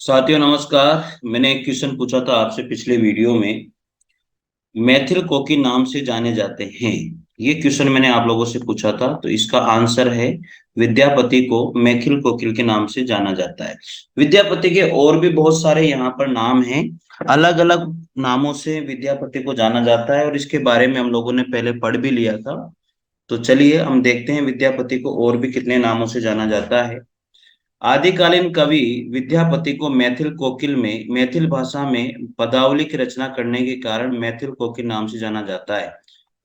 साथियों नमस्कार। मैंने एक क्वेश्चन पूछा था आपसे पिछले वीडियो में। मैथिल कोकिल नाम से जाने जाते हैं। ये क्वेश्चन मैंने आप लोगों से पूछा था, तो इसका आंसर है विद्यापति को मैथिल कोकिल के नाम से जाना जाता है। विद्यापति के और भी बहुत सारे यहाँ पर नाम हैं। अलग अलग नामों से विद्यापति को जाना जाता है और इसके बारे में हम लोगों ने पहले पढ़ भी लिया था। तो चलिए हम देखते हैं विद्यापति को और भी कितने नामों से जाना जाता है। आदिकालीन कवि विद्यापति को मैथिल कोकिल में मैथिल भाषा में पदावली की रचना करने के कारण मैथिल कोकिल नाम से जाना जाता है।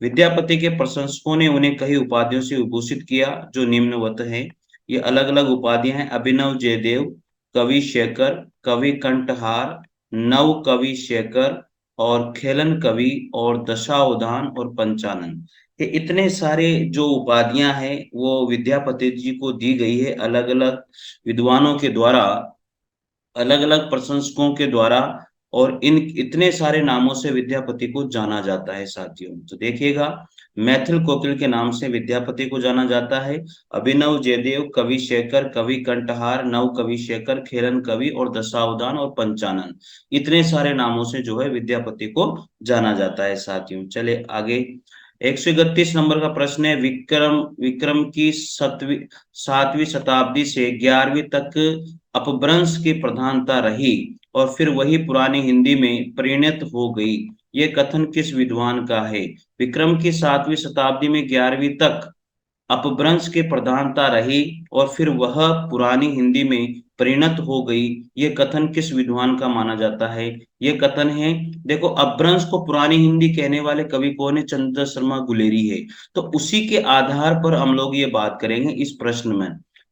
विद्यापति के प्रशंसकों ने उन्हें कई उपाधियों से विभूषित किया जो निम्नवत हैं। ये अलग अलग उपाधियां हैं: अभिनव जयदेव, कवि शेखर, कवि कंठहार, नव कवि शेखर और खेलन कवि और दशावधान और पंचानन। ये इतने सारे जो उपाधियां हैं वो विद्यापति जी को दी गई है अलग अलग विद्वानों के द्वारा, अलग अलग प्रशंसकों के द्वारा। और इन इतने सारे नामों से विद्यापति को जाना जाता है साथियों। तो देखिएगा, मैथिल कोकिल के नाम से विद्यापति को जाना जाता है। अभिनव जयदेव, कवि शेखर, कवि कंठहार, नव कवि शेखर, खेलन कवि और दशावधान और पंचानन, इतने सारे नामों से जो है विद्यापति को जाना जाता है साथियों। चले आगे। 131 नंबर का प्रश्न है। विक्रम विक्रम की 7वीं शताब्दी से 11वीं तक अपभ्रंश की प्रधानता रही और फिर वही पुरानी हिंदी में परिणत हो गई। ये कथन किस विद्वान का है? विक्रम की 7वीं शताब्दी में 11वीं तक अपभ्रंश की प्रधानता रही और फिर वह पुरानी हिंदी में परिणत हो गई। ये कथन किस विद्वान का माना जाता है? ये कथन है, देखो, अपभ्रंश को पुरानी हिंदी कहने वाले कवि कौन है? चंद्र शर्मा गुलेरी है। तो उसी के आधार पर हम लोग ये बात करेंगे इस प्रश्न में।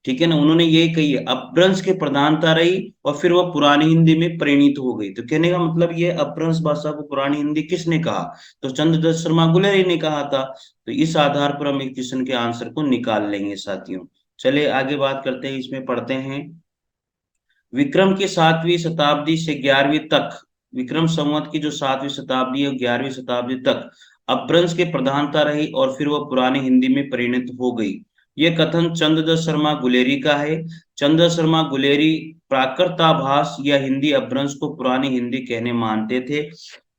ठीक है ना, उन्होंने ये कही है अपभ्रंश की प्रधानता रही और फिर वह पुरानी हिंदी में परिणित हो गई। तो कहने का मतलब ये अपभ्रंश भाषा को पुरानी हिंदी किसने कहा? तो चंद्रदत्त शर्मा गुलेरी ने कहा था। तो इस आधार पर हम एक क्वेश्चन के आंसर को निकाल लेंगे साथियों। चलिए आगे बात करते हैं, इसमें पढ़ते हैं। विक्रम की 7वीं शताब्दी से 11वीं तक, विक्रम संवत की जो 7वीं शताब्दी है 11वीं शताब्दी तक अपभ्रंश की प्रधानता रही और फिर वह पुरानी हिंदी में परिणत हो गई। ये कथन चंद्रदत्त शर्मा गुलेरी का है। चंद्रदत्त शर्मा गुलेरी प्राकृताभास या हिंदी अपभ्रंश को पुरानी हिंदी कहने मानते थे।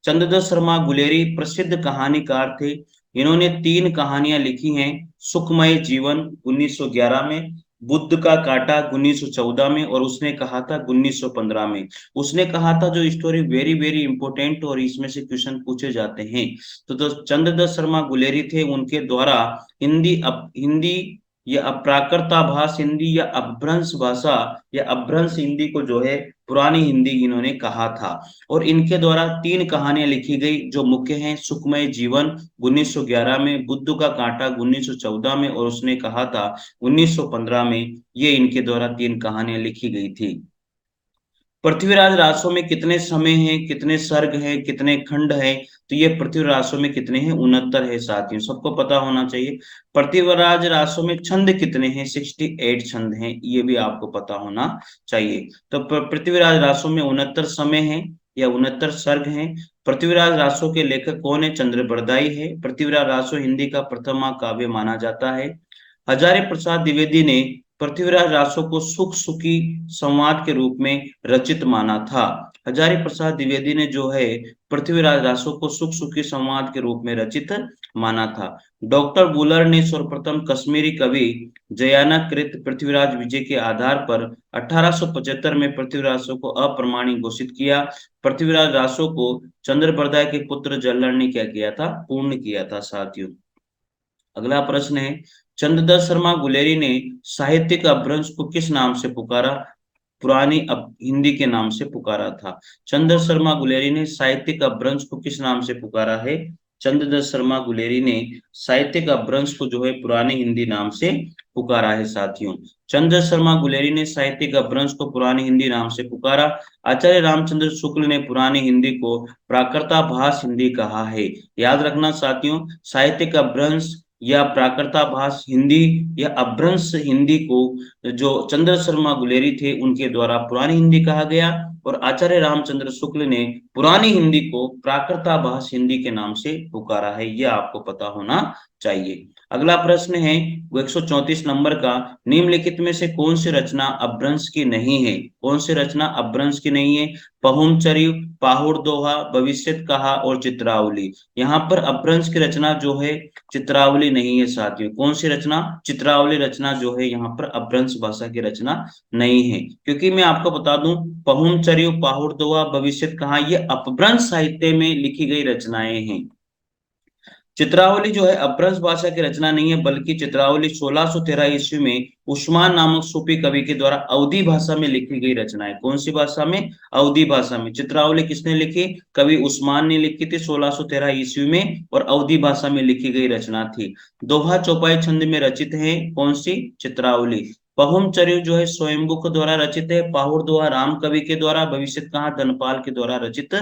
चंद्रदत्त शर्मा गुलेरी प्रसिद्ध कहानीकार थे। इन्होंने 3 कहानियां लिखी हैं। सुखमय जीवन 1911 में, बुद्ध का काटा 1914 में और उसने कहा था 1915 में। उसने कहा था जो स्टोरी वेरी वेरी इंपॉर्टेंट और इसमें से क्वेश्चन पूछे जाते हैं। तो चंद्रदत्त शर्मा गुलेरी थे, उनके द्वारा हिंदी या अप्राकृताभास हिंदी या अपभ्रंश भाषा या अपभ्रंश हिंदी को जो है पुरानी हिंदी इन्होंने कहा था। और इनके द्वारा 3 कहानियां लिखी गई जो मुख्य हैं: सुखमय जीवन 1911 में, बुद्ध का कांटा 1914 में और उसने कहा था 1915 में। ये इनके द्वारा 3 कहानियां लिखी गई थी। पृथ्वीराज रासो में कितने समय हैं, कितने सर्ग हैं, कितने खंड हैं? तो ये पृथ्वीराज रासो में कितने हैं? 69 है साथियों, सबको पता होना चाहिए। पृथ्वीराज रासो में छंद कितने हैं? 68 छंद हैं, ये भी आपको पता होना चाहिए। तो पृथ्वीराज रासो में 69 समय है या 69 सर्ग हैं। पृथ्वीराज रासो के लेखक कौन है? चंद्रबरदाई है। पृथ्वीराज रासो हिंदी का प्रथम महाकाव्य माना जाता है। हजारी प्रसाद द्विवेदी ने पृथ्वीराज रासो को सुख सुखी संवाद के रूप में रचित माना था। हजारी प्रसाद द्विवेदी ने जो है पृथ्वीराज रासो को सुख सुखी संवाद के रूप में रचित माना था। डॉक्टर बुलर ने सर्वप्रथम कश्मीरी कवि जयानाकृत पृथ्वीराज विजय के आधार पर 1875 में पृथ्वीराज रासो को अप्रमाणिक घोषित किया। पृथ्वीराज रासो को चंद्रबरदाय के पुत्र जल्लर ने क्या किया था? पूर्ण किया था साथियों। अगला प्रश्न है, चंद्रदत्त शर्मा गुलेरी ने साहित्यिक अपभ्रंश को किस नाम से पुकारा? पुरानी हिंदी के नाम से पुकारा था। चंद्रदत्त शर्मा गुलेरी ने साहित्यिक अपभ्रंश को किस नाम से पुकारा है? चंद्रदत्त शर्मा गुलेरी ने साहित्यिक अपभ्रंश को जो है पुरानी हिंदी नाम से पुकारा है साथियों। चंद्रदत्त शर्मा गुलेरी ने साहित्यिक अपभ्रंश को पुरानी हिंदी नाम से पुकारा। आचार्य रामचंद्र शुक्ल ने पुरानी हिंदी को प्राकृताभास हिंदी कहा है। याद रखना साथियों, साहित्यिक अपभ्रंश या प्राकृताभास हिंदी या अपभ्रंश हिंदी को जो चंद्र शर्मा गुलेरी थे उनके द्वारा पुरानी हिंदी कहा गया और आचार्य रामचंद्र शुक्ल ने पुरानी हिंदी को प्राकृताभास हिंदी के नाम से पुकारा है। यह आपको पता होना चाहिए। अगला प्रश्न है वो 134 नंबर का, निम्नलिखित में से कौन सी रचना अपभ्रंश की नहीं है? कौन सी रचना अपभ्रंश की नहीं है? पहुमचर्य, पाहुड़ दोहा, भविष्यत कहा और चित्रावली। यहाँ पर अपभ्रंश की रचना जो है चित्रावली नहीं है साथियों। कौन सी रचना? चित्रावली रचना जो है यहाँ पर अपभ्रंश भाषा की रचना नहीं है, क्योंकि मैं आपको बता दूं पहुमचर्य, पाहुड़ दोहा, भविष्यत कहा ये अपभ्रंश साहित्य में लिखी गई रचनाएं हैं। चित्रावली जो है अपभ्रंश भाषा की रचना नहीं है, बल्कि चित्रावली 1613 ईस्वी में उस्मान नामक सूफी कवि के द्वारा अवधी भाषा में लिखी गई रचना है। कौन सी भाषा में? अवधी भाषा में। चित्रावली किसने लिखी? कवि उस्मान ने लिखी थी 1613 ईस्वी में, और अवधी भाषा में लिखी गई रचना थी। दोहा चौपाई छंद में रचित है। कौन सी? चित्रावली। पहुमचर्य जो है स्वयंभू के द्वारा रचित है। पाहुड़ दोहा राम कवि के द्वारा, भविष्यत कहा धनपाल के द्वारा रचित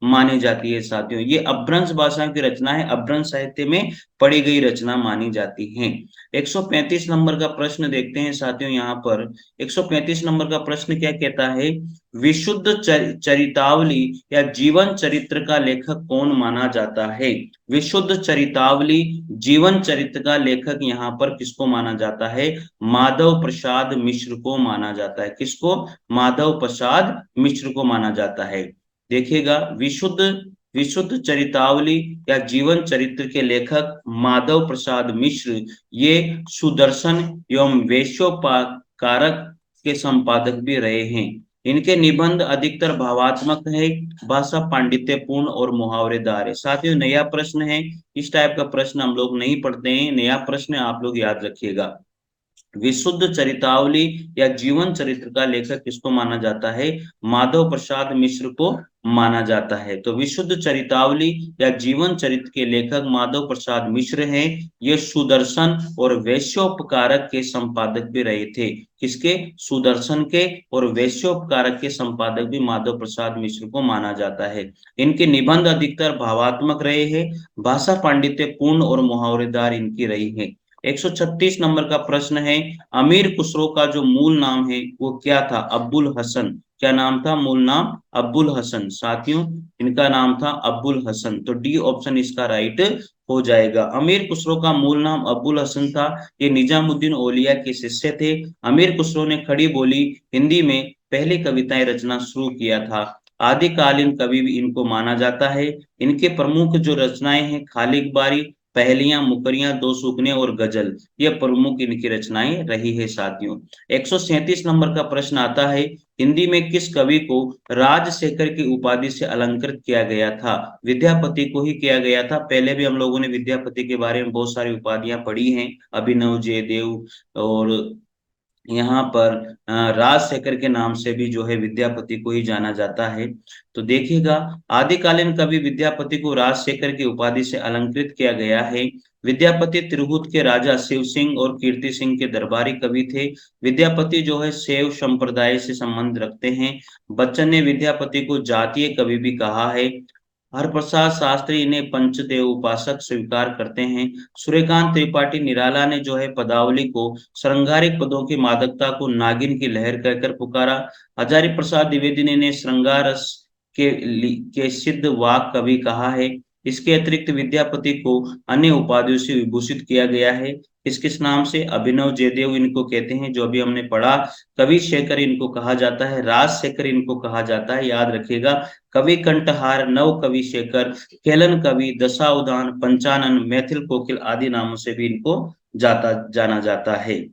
मानी जाती है साथियों। ये अपभ्रंश भाषा की रचना है, अपभ्रंश साहित्य में पढ़ी गई रचना मानी जाती है। 135 नंबर का प्रश्न देखते हैं साथियों। यहाँ पर 135 नंबर का प्रश्न क्या कहता है? विशुद्ध चरितावली या जीवन चरित्र का लेखक कौन माना जाता है? विशुद्ध चरितावली जीवन चरित्र का लेखक यहाँ पर किसको माना जाता है? माधव प्रसाद मिश्र को माना जाता है। किसको? माधव प्रसाद मिश्र को माना जाता है। देखिएगा, विशुद्ध विशुद्ध चरितावली या जीवन चरित्र के लेखक माधव प्रसाद मिश्र ये सुदर्शन एवं वेश्योपकारक के संपादक भी रहे हैं। इनके निबंध अधिकतर भावात्मक है, भाषा पांडित्यपूर्ण और मुहावरेदार है। साथियों नया प्रश्न है, इस टाइप का प्रश्न हम लोग नहीं पढ़ते हैं। नया प्रश्न आप लोग याद रखिएगा। विशुद्ध चरितावली या जीवन चरित्र का लेखक किसको माना जाता है? माधव प्रसाद मिश्र को माना जाता है। तो विशुद्ध चरितावली या जीवन चरित्र के लेखक माधव प्रसाद मिश्र हैं। ये सुदर्शन और वैश्योपकारक के संपादक भी रहे थे। किसके? सुदर्शन के और वैश्योपकारक के संपादक भी माधव प्रसाद मिश्र को माना जाता है। इनके निबंध अधिकतर भावात्मक रहे हैं, भाषा पांडित्य पूर्ण और मुहावरेदार इनकी रही है। 136 नंबर का प्रश्न है, अमीर खुसरो का जो मूल नाम है वो क्या था? अब्बुल हसन। क्या नाम था? मूल नाम अब्बुल हसन। साथियों इनका नाम था अब्बुल हसन। तो डी ऑप्शन इसका राइट हो जाएगा। अमीर खुसरो का मूल नाम अब्बुल हसन था। ये निजामुद्दीन औलिया के शिष्य थे। अमीर खुसरो ने खड़ी बोली हिंदी में पहली कविताएं रचना शुरू किया था। आदिकालीन कवि भी इनको माना जाता है। इनके प्रमुख जो रचनाएं हैं खालिक बारी, पहलियां, मुकरियां, दो सुकने और गजल, ये प्रमुख इनकी रचनाएं रही है साथियों। 137 नंबर का प्रश्न आता है, हिंदी में किस कवि को राजशेखर की उपाधि से अलंकृत किया गया था? विद्यापति को ही किया गया था। पहले भी हम लोगों ने विद्यापति के बारे में बहुत सारी उपाधियां पढ़ी हैं, अभिनव, जयदेव, और यहाँ पर राजशेखर के नाम से भी जो है विद्यापति को ही जाना जाता है। तो देखिएगा, आदिकालीन कवि विद्यापति को राजशेखर की उपाधि से अलंकृत किया गया है। विद्यापति तिरहुत के राजा शिव सिंह और कीर्ति सिंह के दरबारी कवि थे। विद्यापति जो है शैव संप्रदाय से संबंध रखते हैं। बच्चन ने विद्यापति को जातीय कवि भी कहा है। हरप्रसाद शास्त्री इन्हें पंचदेव उपासक स्वीकार करते हैं। सूर्यकांत त्रिपाठी निराला ने जो है पदावली को श्रृंगारिक पदों की मादकता को नागिन की लहर कहकर पुकारा। हजारी प्रसाद द्विवेदी ने श्रृंगार रस के सिद्ध वाक कवि कहा है। इसके अतिरिक्त विद्यापति को अन्य उपाधियों से विभूषित किया गया है। किस किस नाम से? अभिनव, जयदेव इनको कहते हैं, जो अभी हमने पढ़ा। कवि शेखर इनको कहा जाता है, राजशेखर इनको कहा जाता है, याद रखिएगा। कवि कंठहार, नव कवि शेखर, केलन कवि, दशावधान, पंचानन, मैथिल कोकिल आदि नामों से भी इनको जाना जाता है।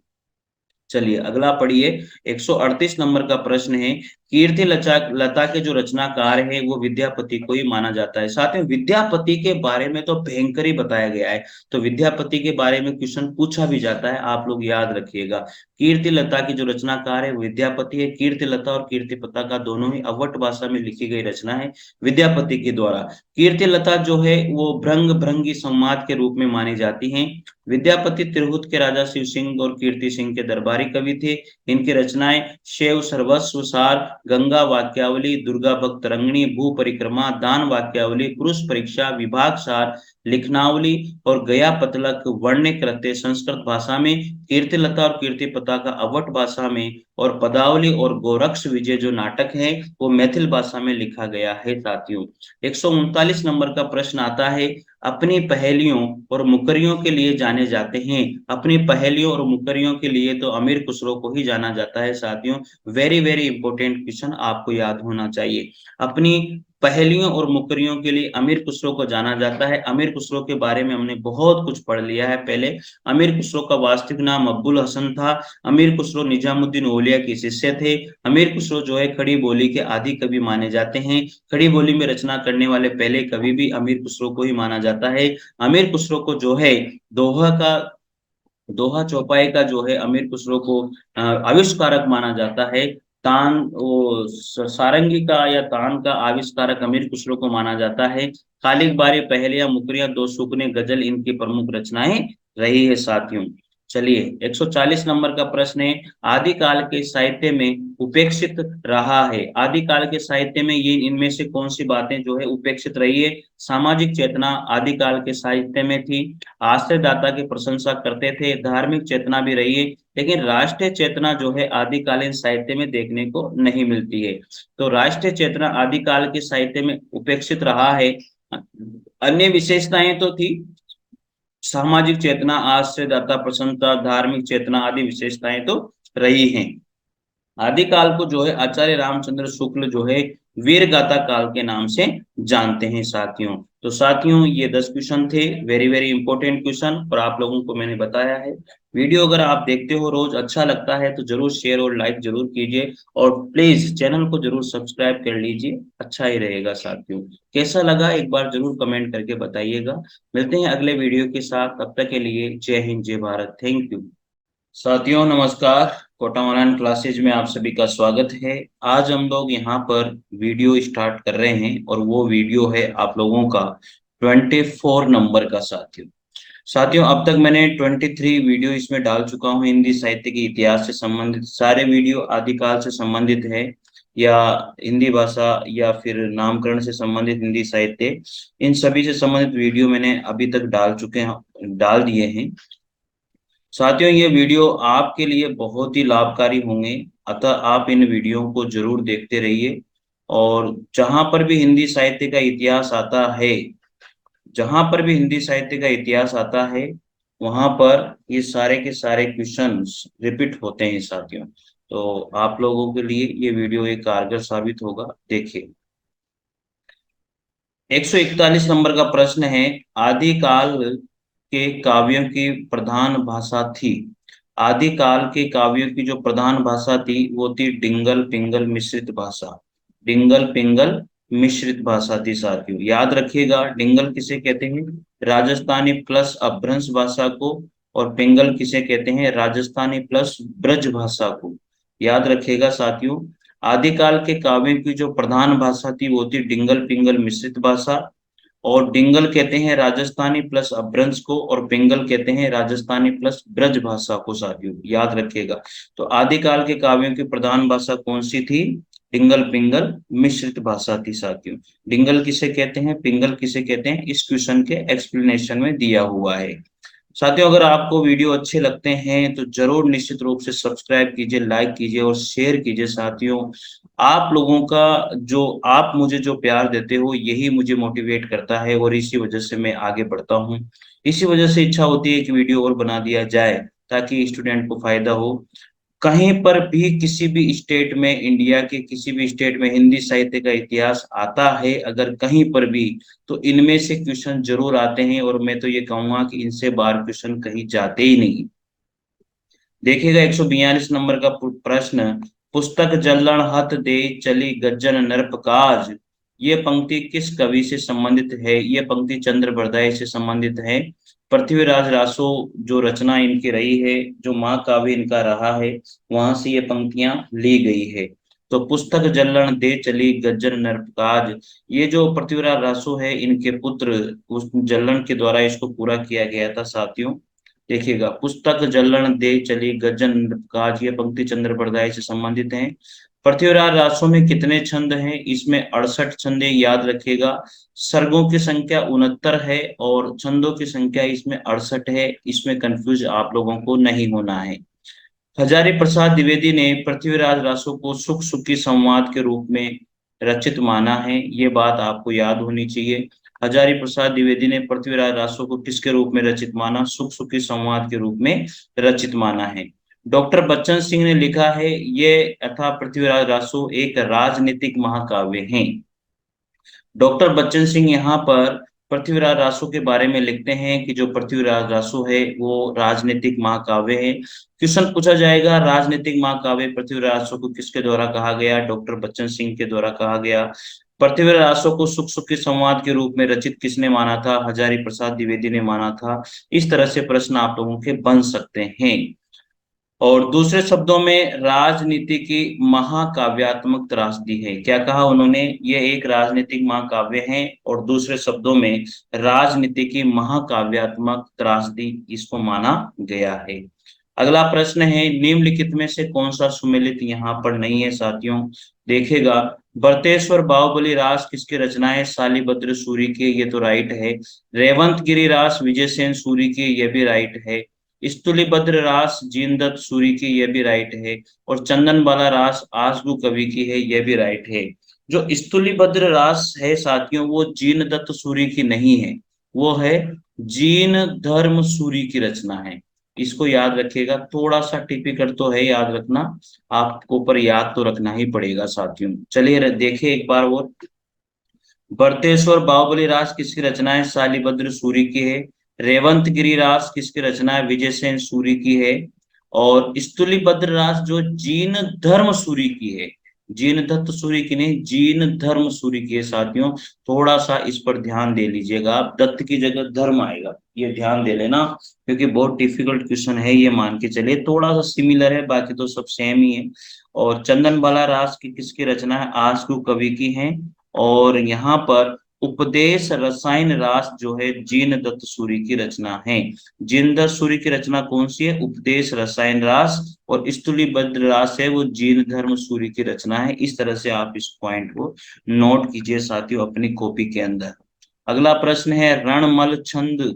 चलिए अगला पढ़िए। 138 नंबर का प्रश्न है, कीर्ति लता के जो रचनाकार है वो विद्यापति को ही माना जाता है। साथ में विद्यापति के बारे में तो भयंकर ही बताया गया है, तो विद्यापति के बारे में क्वेश्चन पूछा भी जाता है, आप लोग याद रखिएगा। कीर्ति लता की जो रचनाकार है विद्यापति है। कीर्ति लता और कीर्ति पताका दोनों ही अवट भाषा में लिखी गई रचना है विद्यापति के द्वारा। कीर्ति लता जो है वो भृंगी संवाद के रूप में मानी जाती है। विद्यापति तिरहुत के राजा शिव सिंह और कीर्ति सिंह के दरबारी कवि थे। इनकी रचनाएं शैव सर्वस्व सार, गंगा वाक्यावली, दुर्गा भक्त रंगनी, भू परिक्रमा, दान वाक्यावली, पुरुष परीक्षा, विभाग सार, लिखनावली और गया पतलक वर्ण्य कृत्य संस्कृत भाषा में, कीर्तिलता और कीर्ति पताका अवध भाषा में, और पदावली और गोरक्ष विजय जो नाटक है वो मैथिल भाषा में लिखा गया है साथियों। 139 नंबर का प्रश्न आता है, अपनी पहेलियों और मुकरियों के लिए जाने जाते हैं। अपनी पहेलियों और मुकरियों के लिए तो अमीर खुसरो को ही जाना जाता है साथियों। वेरी वेरी इंपॉर्टेंट क्वेश्चन आपको याद होना चाहिए। अपनी पहेलियों और मुकरियों के लिए अमीर खुसरो को जाना जाता है। अमीर खुसरो के बारे में हमने बहुत कुछ पढ़ लिया है पहले। अमीर खुसरो का वास्तविक नाम अब्बुल हसन था। अमीर खुसरो निजामुद्दीन औलिया के शिष्य थे। अमीर खुसरो जो है खड़ी बोली के आदि कवि माने जाते हैं। खड़ी बोली में रचना करने वाले पहले कवि भी अमीर खुसरो को ही माना जाता है। अमीर खुसरो को जो है दोहा का दोहा चौपाई का जो है अमीर खुसरो को आविष्कारक माना जाता है। तान वो सारंगी का या तान का आविष्कारक अमीर खुसरो को माना जाता है। खालिक बारी, पहेलियां, मुकरियां, दो सुकने, गजल इनकी प्रमुख रचनाएं रही है साथियों। चलिए 140 नंबर का प्रश्न है, आदिकाल के साहित्य में उपेक्षित रहा है। आदिकाल के साहित्य में ये इनमें से कौन सी बातें जो है उपेक्षित रही है? सामाजिक चेतना आदिकाल के साहित्य में थी। आश्रयदाता की प्रशंसा करते थे। धार्मिक चेतना भी रही है, लेकिन राष्ट्रीय चेतना जो है आदिकालीन साहित्य में देखने को नहीं मिलती है। तो राष्ट्रीय चेतना आदिकाल के साहित्य में उपेक्षित रहा है। अन्य विशेषताएं तो थी, सामाजिक चेतना, आश्रयदाता प्रसन्नता, धार्मिक चेतना आदि विशेषताएं तो रही हैं। आदिकाल को जो है आचार्य रामचंद्र शुक्ल जो है वीर गाथा काल के नाम से जानते हैं साथियों। तो साथियों ये 10 क्वेश्चन थे, वेरी वेरी इंपॉर्टेंट क्वेश्चन, और आप लोगों को मैंने बताया है। वीडियो अगर आप देखते हो रोज, अच्छा लगता है तो जरूर शेयर और लाइक जरूर कीजिए, और प्लीज चैनल को जरूर सब्सक्राइब कर लीजिए, अच्छा ही रहेगा साथियों। कैसा लगा एक बार जरूर कमेंट करके बताइएगा। मिलते हैं अगले वीडियो के साथ, तब तक के लिए जय हिंद जय भारत, थैंक यू। साथियों नमस्कार, कोटा ऑनलाइन क्लासेज में आप सभी का स्वागत है। आज हम लोग यहाँ पर वीडियो स्टार्ट कर रहे हैं, और वो वीडियो है आप लोगों का 24 नंबर का साथियों। साथियों अब तक मैंने 23 वीडियो इसमें डाल चुका हूँ। हिंदी साहित्य के इतिहास से संबंधित सारे वीडियो, आदिकाल से संबंधित है या हिंदी भाषा या फिर नामकरण से संबंधित हिंदी साहित्य, इन सभी से संबंधित वीडियो मैंने अभी तक डाल दिए हैं साथियों। ये वीडियो आपके लिए बहुत ही लाभकारी होंगे, अतः आप इन वीडियो को जरूर देखते रहिए। और जहां पर भी हिंदी साहित्य का इतिहास आता है, जहां पर भी हिंदी साहित्य का इतिहास आता है, वहां पर ये सारे के सारे क्वेश्चंस रिपीट होते हैं साथियों। तो आप लोगों के लिए ये वीडियो एक कारगर साबित होगा, देखिए। 141 नंबर का प्रश्न है, आदिकाल के काव्यों की प्रधान भाषा थी। आदिकाल के काव्यों की जो प्रधान भाषा थी वो थी डिंगल पिंगल मिश्रित भाषा। डिंगल पिंगल मिश्रित भाषा थी साथियों, याद रखिएगा। डिंगल किसे कहते हैं? राजस्थानी प्लस अपभ्रंश भाषा को। और पिंगल किसे कहते हैं? राजस्थानी प्लस ब्रज भाषा को। याद रखिएगा साथियों, आदिकाल के काव्यों की जो प्रधान भाषा थी वो थी डिंगल पिंगल मिश्रित भाषा। और डिंगल कहते हैं राजस्थानी प्लस अपभ्रंश को, और पिंगल कहते हैं राजस्थानी प्लस ब्रज भाषा को साथियों, याद रखिएगा। तो आदिकाल के काव्यों की प्रधान भाषा कौन सी थी? डिंगल पिंगल मिश्रित भाषा थी साथियों। डिंगल किसे कहते हैं, पिंगल किसे कहते हैं, इस क्वेश्चन के एक्सप्लेनेशन में दिया हुआ है साथियों। अगर आपको वीडियो अच्छे लगते हैं तो जरूर निश्चित रूप से सब्सक्राइब कीजिए, लाइक कीजिए और शेयर कीजिए साथियों। आप लोगों का जो आप मुझे जो प्यार देते हो यही मुझे मोटिवेट करता है, और इसी वजह से मैं आगे बढ़ता हूँ। इसी वजह से इच्छा होती है कि वीडियो और बना दिया जाए ताकि स्टूडेंट को फायदा हो। कहीं पर भी किसी भी स्टेट में, इंडिया के किसी भी स्टेट में हिंदी साहित्य का इतिहास आता है अगर कहीं पर भी, तो इनमें से क्वेश्चन जरूर आते हैं, और मैं तो ये कहूंगा कि इनसे बाहर क्वेश्चन कहीं जाते ही नहीं। देखिएगा 142 नंबर का प्रश्न, पुस्तक जल्लण हथ दे चली गज्जन नरपकाज। ये पंक्ति किस कवि से संबंधित है? ये पंक्ति चंद्र बरदाई से संबंधित है। पृथ्वीराज रासो जो रचना इनकी रही है, जो महाकाव्य इनका रहा है, वहां से ये पंक्तियां ली गई है। तो पुस्तक जल्लण दे चली गज्जन नरपकाज, ये जो पृथ्वीराज रासो है इनके पुत्र उस जल्लण के द्वारा इसको पूरा किया गया था साथियों। देखिएगा, पुस्तक जल्लण दे चली गजन काज, ये पंक्ति चंद्र बरदाई से संबंधित है। पृथ्वीराज रासों में कितने छंद हैं? इसमें 68 छंद हैं, याद रखिएगा। सर्गों की संख्या 69 है और छंदों की संख्या इसमें 68 है। इसमें कंफ्यूज आप लोगों को नहीं होना है। हजारी प्रसाद द्विवेदी ने पृथ्वीराज रासो को सुख सुखी संवाद के रूप में रचित माना है, ये बात आपको याद होनी चाहिए। हजारी प्रसाद द्विवेदी ने पृथ्वीराज रासो को किसके रूप में रचित माना? सुख सुखी संवाद के रूप में रचित माना है। डॉक्टर बच्चन सिंह ने लिखा है ये अथा पृथ्वीराज रासो एक राजनीतिक महाकाव्य है। डॉक्टर बच्चन सिंह यहाँ पर पृथ्वीराज रासो के बारे में लिखते हैं कि जो पृथ्वीराज रासो है वो राजनीतिक महाकाव्य है। क्वेश्चन पूछा जाएगा, राजनीतिक महाकाव्य पृथ्वीराज रासो को किसके द्वारा कहा गया? डॉक्टर बच्चन सिंह के द्वारा कहा गया। पृथ्वीराज रासो को सुख सुखी संवाद के रूप में रचित किसने माना था? हजारी प्रसाद द्विवेदी ने माना था। इस तरह से प्रश्न आप लोगों के बन सकते हैं। और दूसरे शब्दों में राजनीति की महाकाव्यात्मक त्रासदी है। क्या कहा उन्होंने? ये एक राजनीतिक महाकाव्य है और दूसरे शब्दों में राजनीति की महाकाव्यात्मक त्रासदी इसको माना गया है। अगला प्रश्न है, निम्नलिखित में से कौन सा सुमेलित यहाँ पर नहीं है साथियों? देखेगा, बरतेश्वर बाहुबली रास किसकी रचना है? शालिभद्र सूरी के, ये तो राइट है। रेवंत गिरी रास विजयसेन सूरी की, ये भी राइट है। स्तुलिभद्र रास जीनदत्त सूरी की, ये भी राइट है। और चंदन बाला रास आसगु कवि की है, ये भी राइट है। जो स्तुलिभद्र रास है साथियों वो जीनदत्त सूरी की नहीं है, वो है जीन धर्म सूरी की रचना है। इसको याद रखिएगा, थोड़ा सा टिपिकल तो है, याद रखना आपको, पर याद तो रखना ही पड़ेगा साथियों। चलिए देखिए एक बार वो, बरतेश्वर बाहुबली रास किसकी रचना है? शालिभद्र सूरी की है। रेवंत गिरी रास किसकी रचना है? विजयसेन सूरी की है। और स्तुलिभद्र रास जो जीन धर्म सूरी की है, जीन दत्त सूरी की नहीं, जीन धर्म सूरी की है साथियों। थोड़ा सा इस पर ध्यान दे लीजिएगा, आप दत्त की जगह धर्म आएगा, ये ध्यान दे लेना, क्योंकि बहुत डिफिकल्ट क्वेश्चन है ये, मान के चलिए थोड़ा सा सिमिलर है, बाकी तो सब सेम ही है। और चंदन बाला रास की किसकी रचना है? आसगु कवि की है। और यहाँ पर उपदेश रसायन रास जो है जीन दत्त सूरी की रचना है। जीन दत्त सूरी की रचना कौन सी है? उपदेश रसायन रास। और स्तुलिभद्र रास है वो जीन धर्म सूरी की रचना है। इस तरह से आप इस पॉइंट को नोट कीजिए साथियों अपनी कॉपी के अंदर। अगला प्रश्न है, रणमल छंद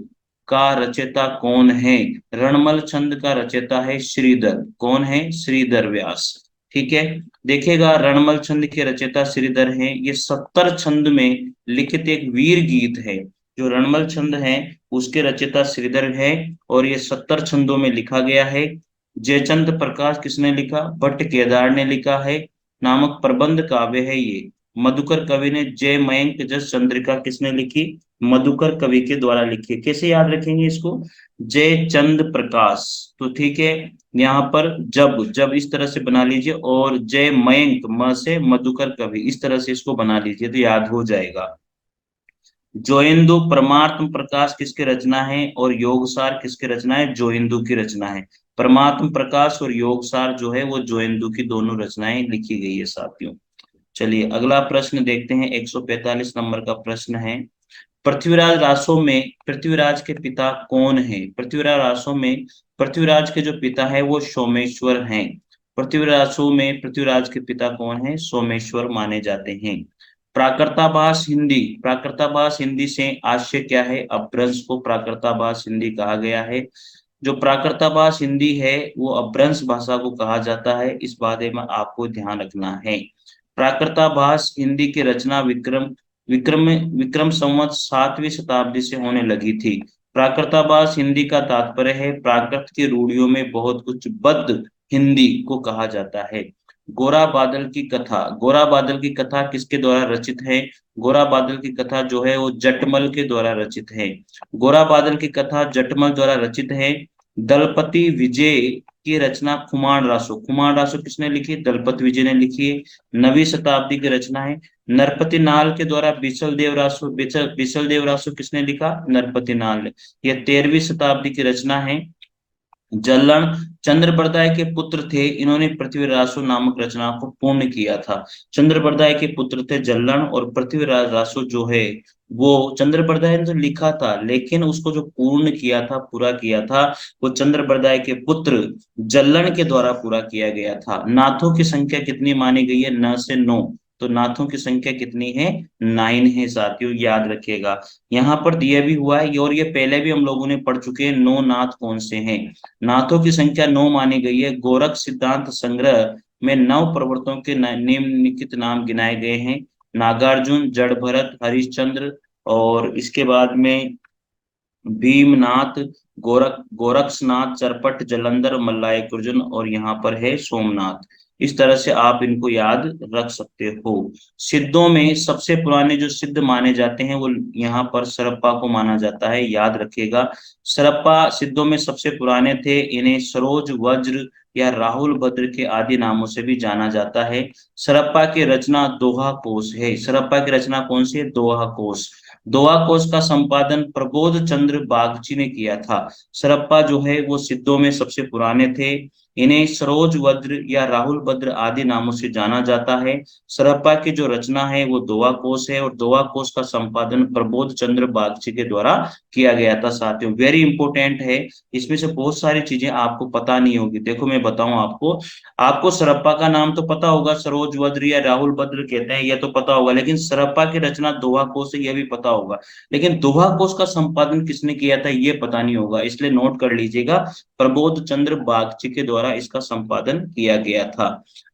का रचयिता कौन है? रणमल छंद का रचयिता है श्रीधर। कौन है? श्रीधर व्यास। ठीक है, देखिएगा रणमल छंद के रचयिता श्रीधर हैं। ये 70 छंद में लिखित एक वीर गीत है। जो रणमल छंद है उसके रचयिता श्रीधर है और ये 70 छंदों में लिखा गया है। जयचंद प्रकाश किसने लिखा? भट्ट केदार ने लिखा है। नामक प्रबंध काव्य है ये। मधुकर कवि ने जय मयंक जस चंद्रिका किसने लिखी? मधुकर कवि के द्वारा लिखी। कैसे याद रखेंगे इसको? जय चंद प्रकाश, तो ठीक है, यहाँ पर जब जब इस तरह से बना लीजिए, और जय मयंक म से मधुकर कवि, इस तरह से इसको बना लीजिए तो याद हो जाएगा। जोइंदु परमात्म प्रकाश किसकी रचना है? और योगसार किसकी रचना है? जोइंदु की रचना है। परमात्म प्रकाश और योगसार जो है वो जोइंदु की दोनों रचनाएं लिखी गई है साथियों। चलिए अगला प्रश्न देखते हैं, 145 नंबर का प्रश्न है। पृथ्वीराज रासो में पृथ्वीराज के पिता कौन है? पृथ्वीराज रासो में पृथ्वीराज के जो पिता है वो सोमेश्वर हैं। पृथ्वीरासो में पृथ्वीराज के पिता कौन है? सोमेश्वर माने जाते हैं। प्राकृताभास हिंदी, प्राकृताभास हिंदी से आशय क्या है? अपभ्रंश को प्राकृताभास हिंदी कहा गया है। जो प्राकृताभास हिंदी है वो अपभ्रंश भाषा को कहा जाता है, इस बारे में आपको ध्यान रखना है। प्राकृताभास हिंदी की रचना विक्रम विक्रम विक्रम संवत 7वीं शताब्दी से होने लगी थी। प्राकृताभास हिंदी का तात्पर्य है प्राकृत की रूढ़ियों में बहुत कुछ बद्ध हिंदी को कहा जाता है। गोरा बादल की कथा, गोरा बादल की कथा किसके द्वारा रचित है? गोरा बादल की कथा जो है वो जटमल के द्वारा रचित है। गोरा बादल की कथा जटमल द्वारा रचित है। दलपति विजय की रचना खुमान रासो, खुमान रासो किसने लिखी? दलपति विजय ने लिखी है। 9वीं शताब्दी की रचना है। नरपति नाल के द्वारा बिसल देव रासो, बिसल देव रासो किसने लिखा? नरपति नाल ने। यह 13वीं शताब्दी की रचना है। जल्लन चंद्रबरदाय के पुत्र थे, इन्होंने पृथ्वीरासो नामक रचना को पूर्ण किया था। चंद्रबरदाय के पुत्र थे जल्लन, और पृथ्वीराज रासो जो है वो चंद्रबरदाय ने तो लिखा था, लेकिन उसको जो पूर्ण किया था, पूरा किया था, वो चंद्रबरदाय के पुत्र जल्लन के द्वारा पूरा किया गया था। नाथों की संख्या कितनी मानी गई है? 9 से 9। तो नाथों की संख्या कितनी है? 9 है साथियों, याद रखिएगा। यहाँ पर दिया भी हुआ है, और ये पहले भी हम लोगों ने पढ़ चुके हैं। 9 नाथ कौन से हैं? नाथों की संख्या 9 मानी गई है। गोरख सिद्धांत संग्रह में 9 प्रवर्तकों के निम्नलिखित नाम गिनाए गए हैं। नागार्जुन, जड़भरत, हरिश्चंद्र, और इसके बाद में भीमनाथ, गोरक्षनाथ, चरपट, जलंधर, मल्लाय गुर्जन, और यहाँ पर है सोमनाथ। इस तरह से आप इनको याद रख सकते हो। सिद्धों में सबसे पुराने जो सिद्ध माने जाते हैं वो यहाँ पर सरप्पा को माना जाता है, याद रखिएगा। सरप्पा सिद्धों में सबसे पुराने थे। इन्हें सरोज, वज्र या राहुल भद्र के आदि नामों से भी जाना जाता है। सरप्पा की रचना दोहा कोश है। सरप्पा की रचना कौन सी है? दोहा कोश। दोहा कोश का संपादन प्रबोध चंद्र बागची ने किया था। सरप्पा जो है वो सिद्धों में सबसे पुराने थे। इन्हें सरोज वज्र या राहुल भद्र आदि नामों से जाना जाता है। सरप्पा की जो रचना है वो दोहा कोश है, और दोहा कोश का संपादन प्रबोध चंद्र बागची के द्वारा किया गया था साथियों। वेरी इंपॉर्टेंट है। इसमें से बहुत सारी चीजें आपको पता नहीं होगी। देखो मैं बताऊं आपको, आपको सरप्पा का नाम तो पता होगा, सरोज वज्र या राहुल भद्र कहते हैं, ये तो पता होगा। लेकिन सरप्पा की रचना दोहा कोश है, यह भी पता होगा। लेकिन दोहा कोश का संपादन किसने किया था, ये पता नहीं होगा। इसलिए नोट कर लीजिएगा, प्रबोध चंद्र बागची के द्वारा इसका संपादन किया गया था।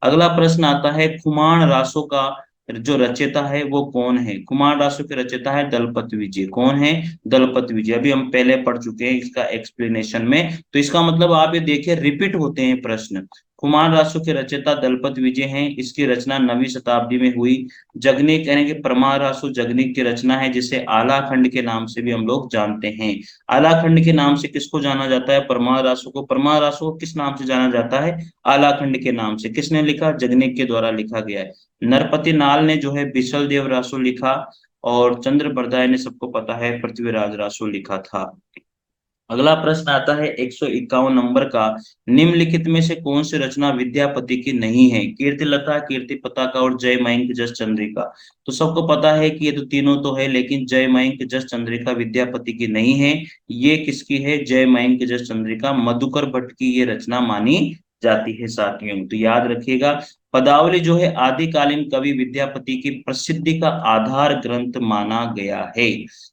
अगला प्रश्न आता है, खुमान रासो का जो रचयिता है वो कौन है? कुमार रासो के रचयिता है दलपत विजय। कौन है? दलपत विजय। अभी हम पहले पढ़ चुके हैं इसका एक्सप्लेनेशन में। तो इसका मतलब आप ये देखिए, रिपीट होते हैं प्रश्न। कुमार रासो के रचयिता दलपत विजय हैं। इसकी रचना 9वीं शताब्दी में हुई। जगनिक यानी कि परमार रासो जगनिक की रचना है, जिसे आलाखंड के नाम से भी हम लोग जानते हैं। आलाखंड के नाम से किसको जाना जाता है? परमार रासो को। परमार रासो को किस नाम से जाना जाता है? आलाखंड के नाम से। किसने लिखा? जगनिक के द्वारा लिखा गया है। नरपति नाल ने जो है बिसल देव रासो लिखा, और चंद्र बरदाय ने, सबको पता है, पृथ्वीराज रासो लिखा था। अगला प्रश्न आता है 151 नंबर का, निम्नलिखित में से कौन सी रचना विद्यापति की नहीं है? कीर्तिलता, कीर्ति पताका, और जय मयंक जस चंद्रिका। तो सबको पता है कि ये तो तीनों तो है, लेकिन जय मयंक जस चंद्रिका विद्यापति की नहीं है। ये किसकी है? जय मयंक जस चंद्रिका मधुकर भट्ट की ये रचना मानी जाती है साथियों, तो याद रखिएगा। पदावली जो है आदिकालीन कवि विद्यापति की प्रसिद्धि का आधार ग्रंथ माना गया है।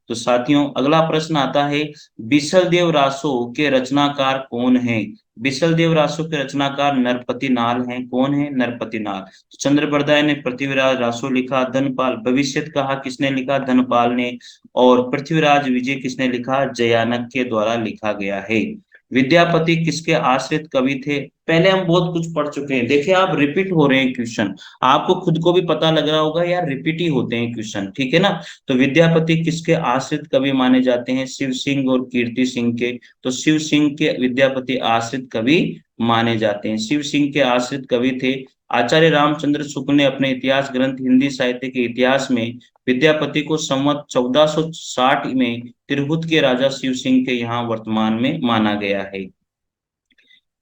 तो साथियों अगला प्रश्न आता है, बिसल देव रासो के रचनाकार कौन है? बिसल देव रासो के रचनाकार नरपति नाल हैं। कौन है? नरपति नाल। तो चंद्रबरदाय ने पृथ्वीराज रासो लिखा। धनपाल भविष्यत कहा किसने लिखा? धनपाल ने। और पृथ्वीराज विजय किसने लिखा? जयानक के द्वारा लिखा गया है। विद्यापति किसके आश्रित कवि थे? पहले हम बहुत कुछ पढ़ चुके हैं। देखिए आप रिपीट हो रहे हैं क्वेश्चन, आपको खुद को भी पता लग रहा होगा यार, रिपीट ही होते हैं क्वेश्चन, ठीक है ना। तो विद्यापति किसके आश्रित कवि माने जाते हैं? शिव सिंह और कीर्ति सिंह के। तो शिव सिंह के विद्यापति आश्रित कवि माने जाते हैं। शिव सिंह के आश्रित कवि थे। आचार्य रामचंद्र शुक्ल ने अपने इतिहास ग्रंथ हिंदी साहित्य के इतिहास में विद्यापति को संवत 1460 में तिरहुत के राजा शिव सिंह के यहाँ वर्तमान में माना गया है।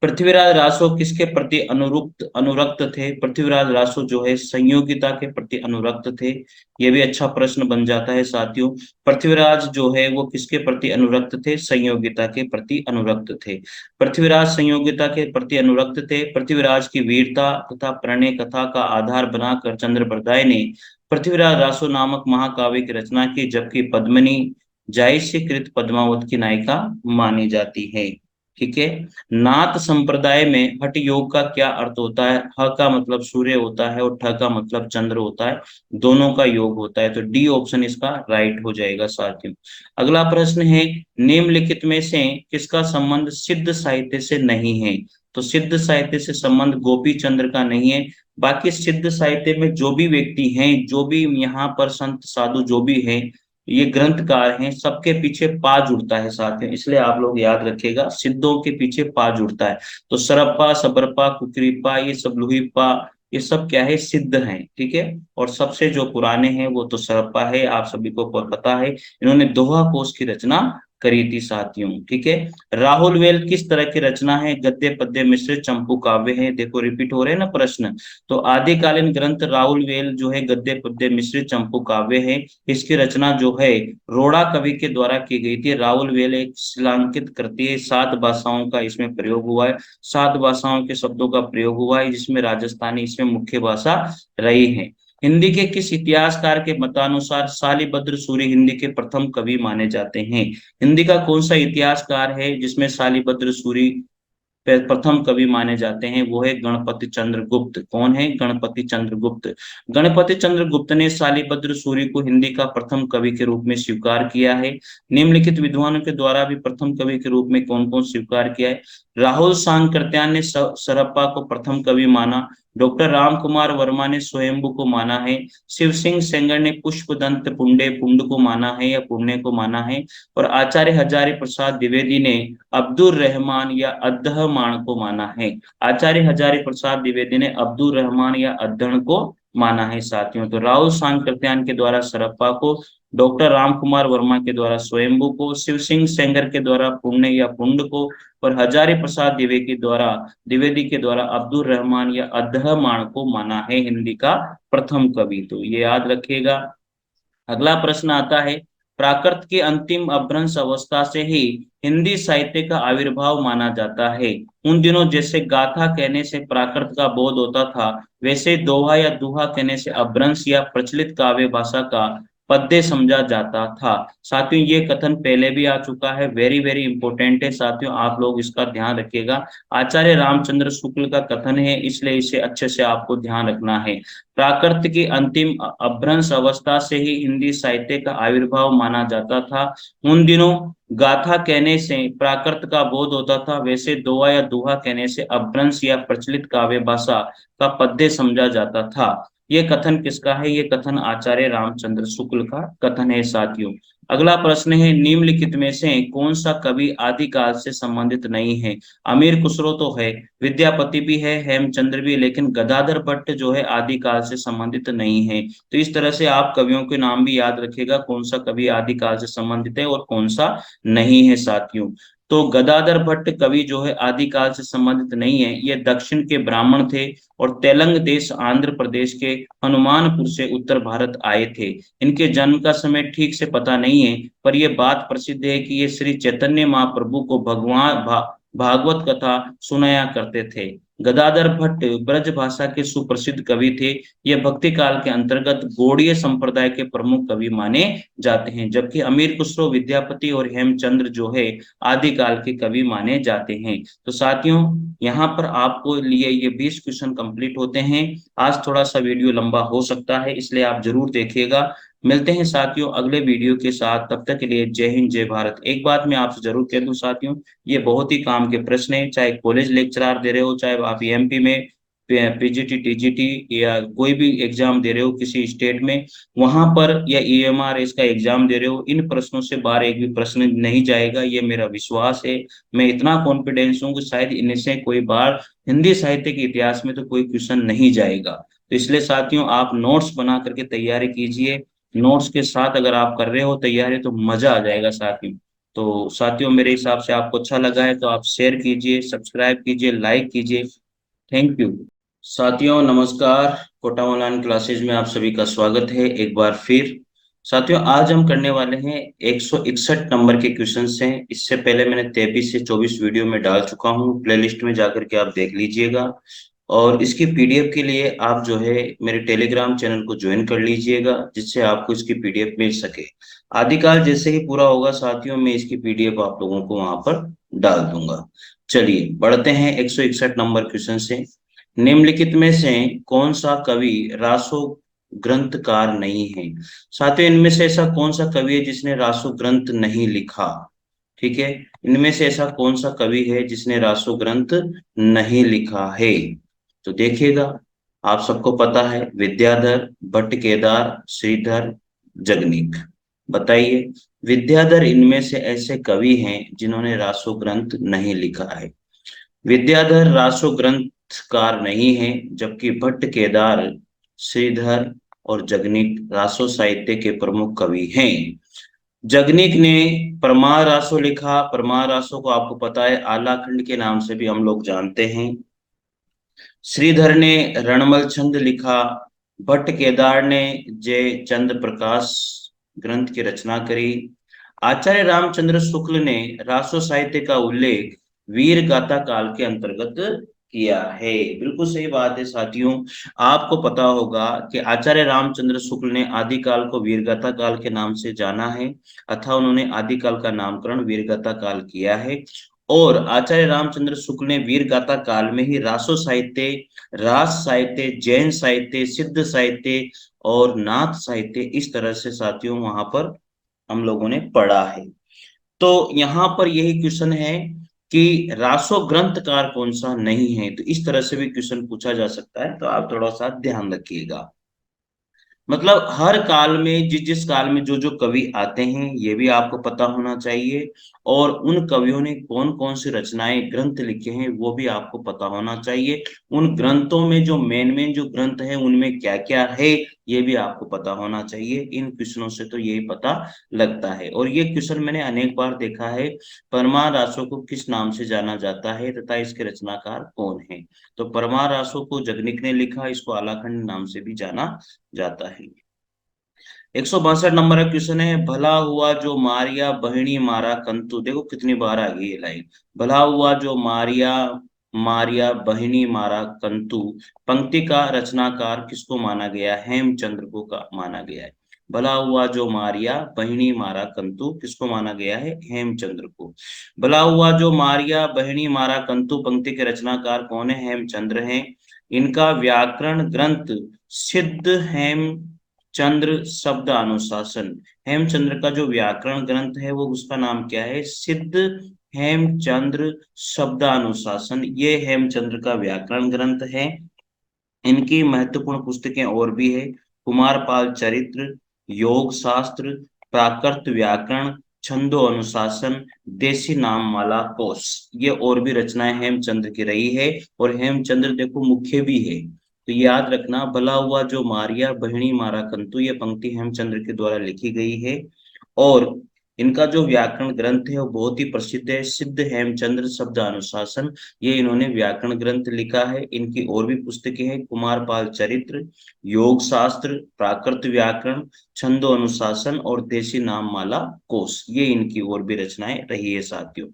पृथ्वीराज रासो किसके प्रति अनुरक्त थे? पृथ्वीराज रासो जो है संयोगिता के प्रति अनुरक्त थे। यह भी अच्छा प्रश्न बन जाता है साथियों। पृथ्वीराज जो है वो किसके प्रति अनुरक्त थे? संयोगिता के प्रति अनुरक्त थे। पृथ्वीराज संयोगिता के प्रति अनुरक्त थे। पृथ्वीराज की वीरता तथा प्रणय कथा का आधार बनाकर चंद्रबरदाय ने पृथ्वीराज रासो नामक महाकाव्य की रचना की, जबकि पद्मिनी जायसीकृत पद्मावत की नायिका मानी जाती है। ठीक है। नाथ संप्रदाय में हठ योग का क्या अर्थ होता है? ह का मतलब सूर्य होता है, और ठ का मतलब चंद्र होता है। दोनों का योग होता है। तो डी ऑप्शन इसका राइट हो जाएगा साथियों। अगला प्रश्न है, निम्नलिखित में से किसका संबंध सिद्ध साहित्य से नहीं है? तो सिद्ध साहित्य से संबंध गोपी चंद्र का नहीं है। बाकी सिद्ध साहित्य में जो भी व्यक्ति हैं, जो भी यहाँ पर संत साधु जो भी हैं, ये ग्रंथकार हैं, सबके पीछे पा जुड़ता है साथ में। इसलिए आप लोग याद रखिएगा, सिद्धों के पीछे पा जुड़ता है। तो सरप्पा, सबरपा, कुकरीपा, ये सब लुहीपा, ये सब क्या है? सिद्ध हैं। ठीक है। और सबसे जो पुराने हैं वो तो सरप्पा है, आप सभी को पता है। इन्होंने दोहा कोश की रचना करी थी साथियों। ठीक है, राहुल वेल किस तरह की रचना है? गद्य पद्य मिश्रित चंपू काव्य है। देखो रिपीट हो रहे हैं ना प्रश्न। तो आदिकालीन ग्रंथ राहुल वेल जो है गद्य पद्य मिश्रित चंपू काव्य है। इसकी रचना जो है रोड़ा कवि के द्वारा की गई थी। राहुल वेल एक शिलांकित कृति है, 7 भाषाओं का इसमें प्रयोग हुआ है। 7 भाषाओं के शब्दों का प्रयोग हुआ है, जिसमें राजस्थानी इसमें मुख्य भाषा रही है। हिंदी के किस इतिहासकार के मतानुसार शालिभद्र सूरी हिंदी के प्रथम कवि माने जाते हैं? हिंदी का कौन सा इतिहासकार है जिसमें शालिभद्र सूरी प्रथम कवि माने जाते हैं? वो है गणपति चंद्र गुप्त। कौन है? गणपति चंद्र गुप्त। गणपति चंद्र गुप्त ने शालिभद्र सूरी को हिंदी का प्रथम कवि के रूप में स्वीकार किया है। निम्नलिखित विद्वानों के द्वारा भी प्रथम कवि के रूप में कौन कौन स्वीकार किया है? राहुल सांकृत्यायन ने सरप्पा को प्रथम कवि माना। डॉक्टर राम कुमार वर्मा ने स्वयंभू को माना है। शिव सिंह सेंगर ने पुष्पदंत पुंडे पुंड को माना है या पुण्य को माना है। और आचार्य हजारी प्रसाद द्विवेदी ने अब्दुल रहमान या अद्दहमाण को माना है। आचार्य हजारी प्रसाद द्विवेदी ने अब्दुल रहमान या अद्दहण को माना है साथियों। तो राहुल सांकृत्यायन के द्वारा सरप्पा को, डॉक्टर राम कुमार वर्मा के द्वारा स्वयंभू को, शिव सिंह सेंगर के द्वारा पुण्य या पुंड को, और हजारी प्रसाद द्विवेदी के द्वारा अब्दुल रहमान या अद्दहमाण को माना है हिंदी का प्रथम कवि। तो ये याद रखिएगा। अगला प्रश्न आता है, प्राकृत की अंतिम अपभ्रंश अवस्था से ही हिंदी साहित्य का आविर्भाव माना जाता है। उन दिनों जैसे गाथा कहने से प्राकृत का बोध होता था, वैसे दोहा या दुहा कहने से अपभ्रंश या प्रचलित काव्य भाषा का पद्य समझा जाता था। साथियों ये कथन पहले भी आ चुका है, वेरी वेरी इंपॉर्टेंट है साथियों, आप लोग इसका ध्यान रखिएगा। आचार्य रामचंद्र शुक्ल का कथन है, इसलिए इसे अच्छे से आपको ध्यान रखना है। प्राकृत की अंतिम अपभ्रंश अवस्था से ही हिंदी साहित्य का आविर्भाव माना जाता था। उन दिनों गाथा कहने से प्राकृत का बोध होता था, वैसे दोहा या दुहा कहने से अपभ्रंश या प्रचलित काव्य भाषा का पद्य समझा जाता था। ये कथन किसका है? ये कथन आचार्य रामचंद्र शुक्ल का कथन है साथियों। अगला प्रश्न है, निम्नलिखित में से कौन सा कवि आदिकाल से संबंधित नहीं है? अमीर खुसरो तो है, विद्यापति भी है, हेमचंद्र भी, लेकिन गदाधर भट्ट जो है आदिकाल से संबंधित नहीं है। तो इस तरह से आप कवियों के नाम भी याद रखिएगा, कौन सा कवि आदिकाल से संबंधित है और कौन सा नहीं है साथियों। तो गदाधर भट्ट कवि जो है आदिकाल से संबंधित नहीं है। ये दक्षिण के ब्राह्मण थे और तेलंग देश आंध्र प्रदेश के हनुमानपुर से उत्तर भारत आए थे। इनके जन्म का समय ठीक से पता नहीं है, पर यह बात प्रसिद्ध है कि ये श्री चैतन्य महाप्रभु को भागवत कथा सुनाया करते थे। गदाधर भट्ट ब्रज भाषा के सुप्रसिद्ध कवि थे। ये भक्ति काल के अंतर्गत गौड़ीय संप्रदाय के प्रमुख कवि माने जाते हैं, जबकि अमीर खुसरो, विद्यापति और हेमचंद्र जो है आदिकाल के कवि माने जाते हैं। तो साथियों यहाँ पर आपको लिए ये 20 क्वेश्चन कंप्लीट होते हैं। आज थोड़ा सा वीडियो लंबा हो सकता है, इसलिए आप जरूर देखिएगा। मिलते हैं साथियों अगले वीडियो के साथ, तब तक के लिए जय हिंद जय भारत। एक बात मैं आपसे जरूर कह दूं साथियों, ये बहुत ही काम के प्रश्न है, चाहे कॉलेज लेक्चरर दे रहे हो, चाहे आप एमपी में पीजीटी टीजीटी या कोई भी एग्जाम दे रहे हो किसी स्टेट में, वहां पर या ईएमआर का एग्जाम दे रहे हो, इन प्रश्नों से बाहर एक भी प्रश्न नहीं जाएगा, ये मेरा विश्वास है। मैं इतना कॉन्फिडेंस हूँ कि शायद इनसे कोई बार हिंदी साहित्य के इतिहास में तो कोई क्वेश्चन नहीं जाएगा। तो इसलिए साथियों आप नोट्स बना करके तैयारी कीजिए। नोट्स के साथ अगर आप कर रहे हो तैयारी तो मजा आ जाएगा साथियों। तो साथियों मेरे हिसाब से आपको अच्छा लगा है तो आप शेयर कीजिए, सब्सक्राइब कीजिए, लाइक कीजिए। Thank you. साथियों नमस्कार, कोटा ऑनलाइन क्लासेज में आप सभी का स्वागत है एक बार फिर। साथियों आज हम करने वाले हैं 161 नंबर के क्वेश्चंस हैं। इससे पहले मैंने 23 से 24 वीडियो में डाल चुका हूं, प्लेलिस्ट में जाकर के आप देख लीजिएगा। और इसकी पीडीएफ के लिए आप जो है मेरे टेलीग्राम चैनल को ज्वाइन कर लीजिएगा, जिससे आपको इसकी पीडीएफ मिल सके। आदिकाल जैसे ही पूरा होगा साथियों मैं इसकी पीडीएफ आप लोगों को वहां पर डाल दूंगा। चलिए बढ़ते हैं 161 नंबर क्वेश्चन से। निम्नलिखित में से कौन सा कवि रासो ग्रंथकार नहीं है? साथियों इनमें से ऐसा कौन सा कवि है जिसने रासो ग्रंथ नहीं लिखा? ठीक है, इनमें से ऐसा कौन सा कवि है जिसने रासो ग्रंथ नहीं लिखा है? तो देखिएगा, आप सबको पता है विद्याधर, भट्ट केदार, श्रीधर, जगनीक। बताइए विद्याधर इनमें से ऐसे कवि हैं जिन्होंने रासो ग्रंथ नहीं लिखा है। विद्याधर रासो ग्रंथकार नहीं है, जबकि भट्ट केदार, श्रीधर और जगनीक रासो साहित्य के प्रमुख कवि हैं। जगनिक ने परमार रासो लिखा। परमार रासो को आपको पता है आलाखंड के नाम से भी हम लोग जानते हैं। श्रीधर ने रणमल छंद लिखा। भट्ट केदार ने जय चंद प्रकाश ग्रंथ की रचना करी। आचार्य रामचंद्र शुक्ल ने रासो साहित्य का उल्लेख वीर गाथा काल के अंतर्गत किया है। बिल्कुल सही बात है साथियों। आपको पता होगा कि आचार्य रामचंद्र शुक्ल ने आदिकाल को वीरगाथा काल के नाम से जाना है, अतः उन्होंने आदिकाल का नामकरण वीरगाथा काल किया है। और आचार्य रामचंद्र शुक्ल ने वीरगाथा काल में ही रासो साहित्य, रास साहित्य, जैन साहित्य, सिद्ध साहित्य और नाथ साहित्य, इस तरह से साथियों वहां पर हम लोगों ने पढ़ा है। तो यहाँ पर यही क्वेश्चन है कि रासो ग्रंथकार कौन सा नहीं है, तो इस तरह से भी क्वेश्चन पूछा जा सकता है, तो आप थोड़ा सा ध्यान रखिएगा। मतलब हर काल में जिस जिस काल में जो जो कवि आते हैं ये भी आपको पता होना चाहिए, और उन कवियों ने कौन कौन सी रचनाएं ग्रंथ लिखे हैं वो भी आपको पता होना चाहिए। उन ग्रंथों में जो मेन मेन जो ग्रंथ है उनमें क्या क्या है ये भी आपको पता होना चाहिए। इन क्वेश्चनों से तो यही पता लगता है। और ये क्वेश्चन मैंने अनेक बार देखा है, परमार रासो को किस नाम से जाना जाता है तथा इसके रचनाकार कौन है। तो परमार रासो को जगनिक ने लिखा, इसको आलाखंड नाम से भी जाना जाता है। 162 नंबर का क्वेश्चन है, भला हुआ जो मारिया बहिणी मारा कंतु। देखो कितनी बार आ गई ये लाइन, भला हुआ जो मारिया मारिया बहिणी मारा कंतु। पंक्ति का रचनाकार किसको माना गया है? हेमचंद्र को का माना गया है। भला हुआ जो मारिया बहिणी मारा कंतु किसको माना गया है? हेमचंद्र को। भला हुआ जो मारिया बहिणी मारा कंतु पंक्ति के रचनाकार कौन है? हेमचंद्र हैं। इनका व्याकरण ग्रंथ सिद्ध हेम चंद्र शब्द अनुशासन। हेमचंद्र का जो व्याकरण ग्रंथ है वो उसका नाम क्या है? सिद्ध हेमचंद्र शब्दानुशासन, ये हेमचंद्र का व्याकरण ग्रंथ है। इनकी महत्वपूर्ण पुस्तकें और भी है, कुमारपाल चरित्र, योग शास्त्र, प्राकृत व्याकरण, छंदो अनुशासन, देसी नाम माला कोश, ये और भी रचनाएं हेमचंद्र की रही है। और हेमचंद्र देखो मुख्य भी है, तो याद रखना, भला हुआ जो मारिया बहिणी मारा कंतु, ये पंक्ति हेमचंद्र के द्वारा लिखी गई है। और इनका जो व्याकरण ग्रंथ है वो बहुत ही प्रसिद्ध है, सिद्ध हेमचंद्र शब्द अनुशासन, ये इन्होंने व्याकरण ग्रंथ लिखा है। इनकी और भी पुस्तकें हैं, कुमारपाल चरित्र, योग शास्त्र, प्राकृत व्याकरण, छंदो अनुशासन और देशी नाम माला कोश, ये इनकी और भी रचनाएं रही है साथियों।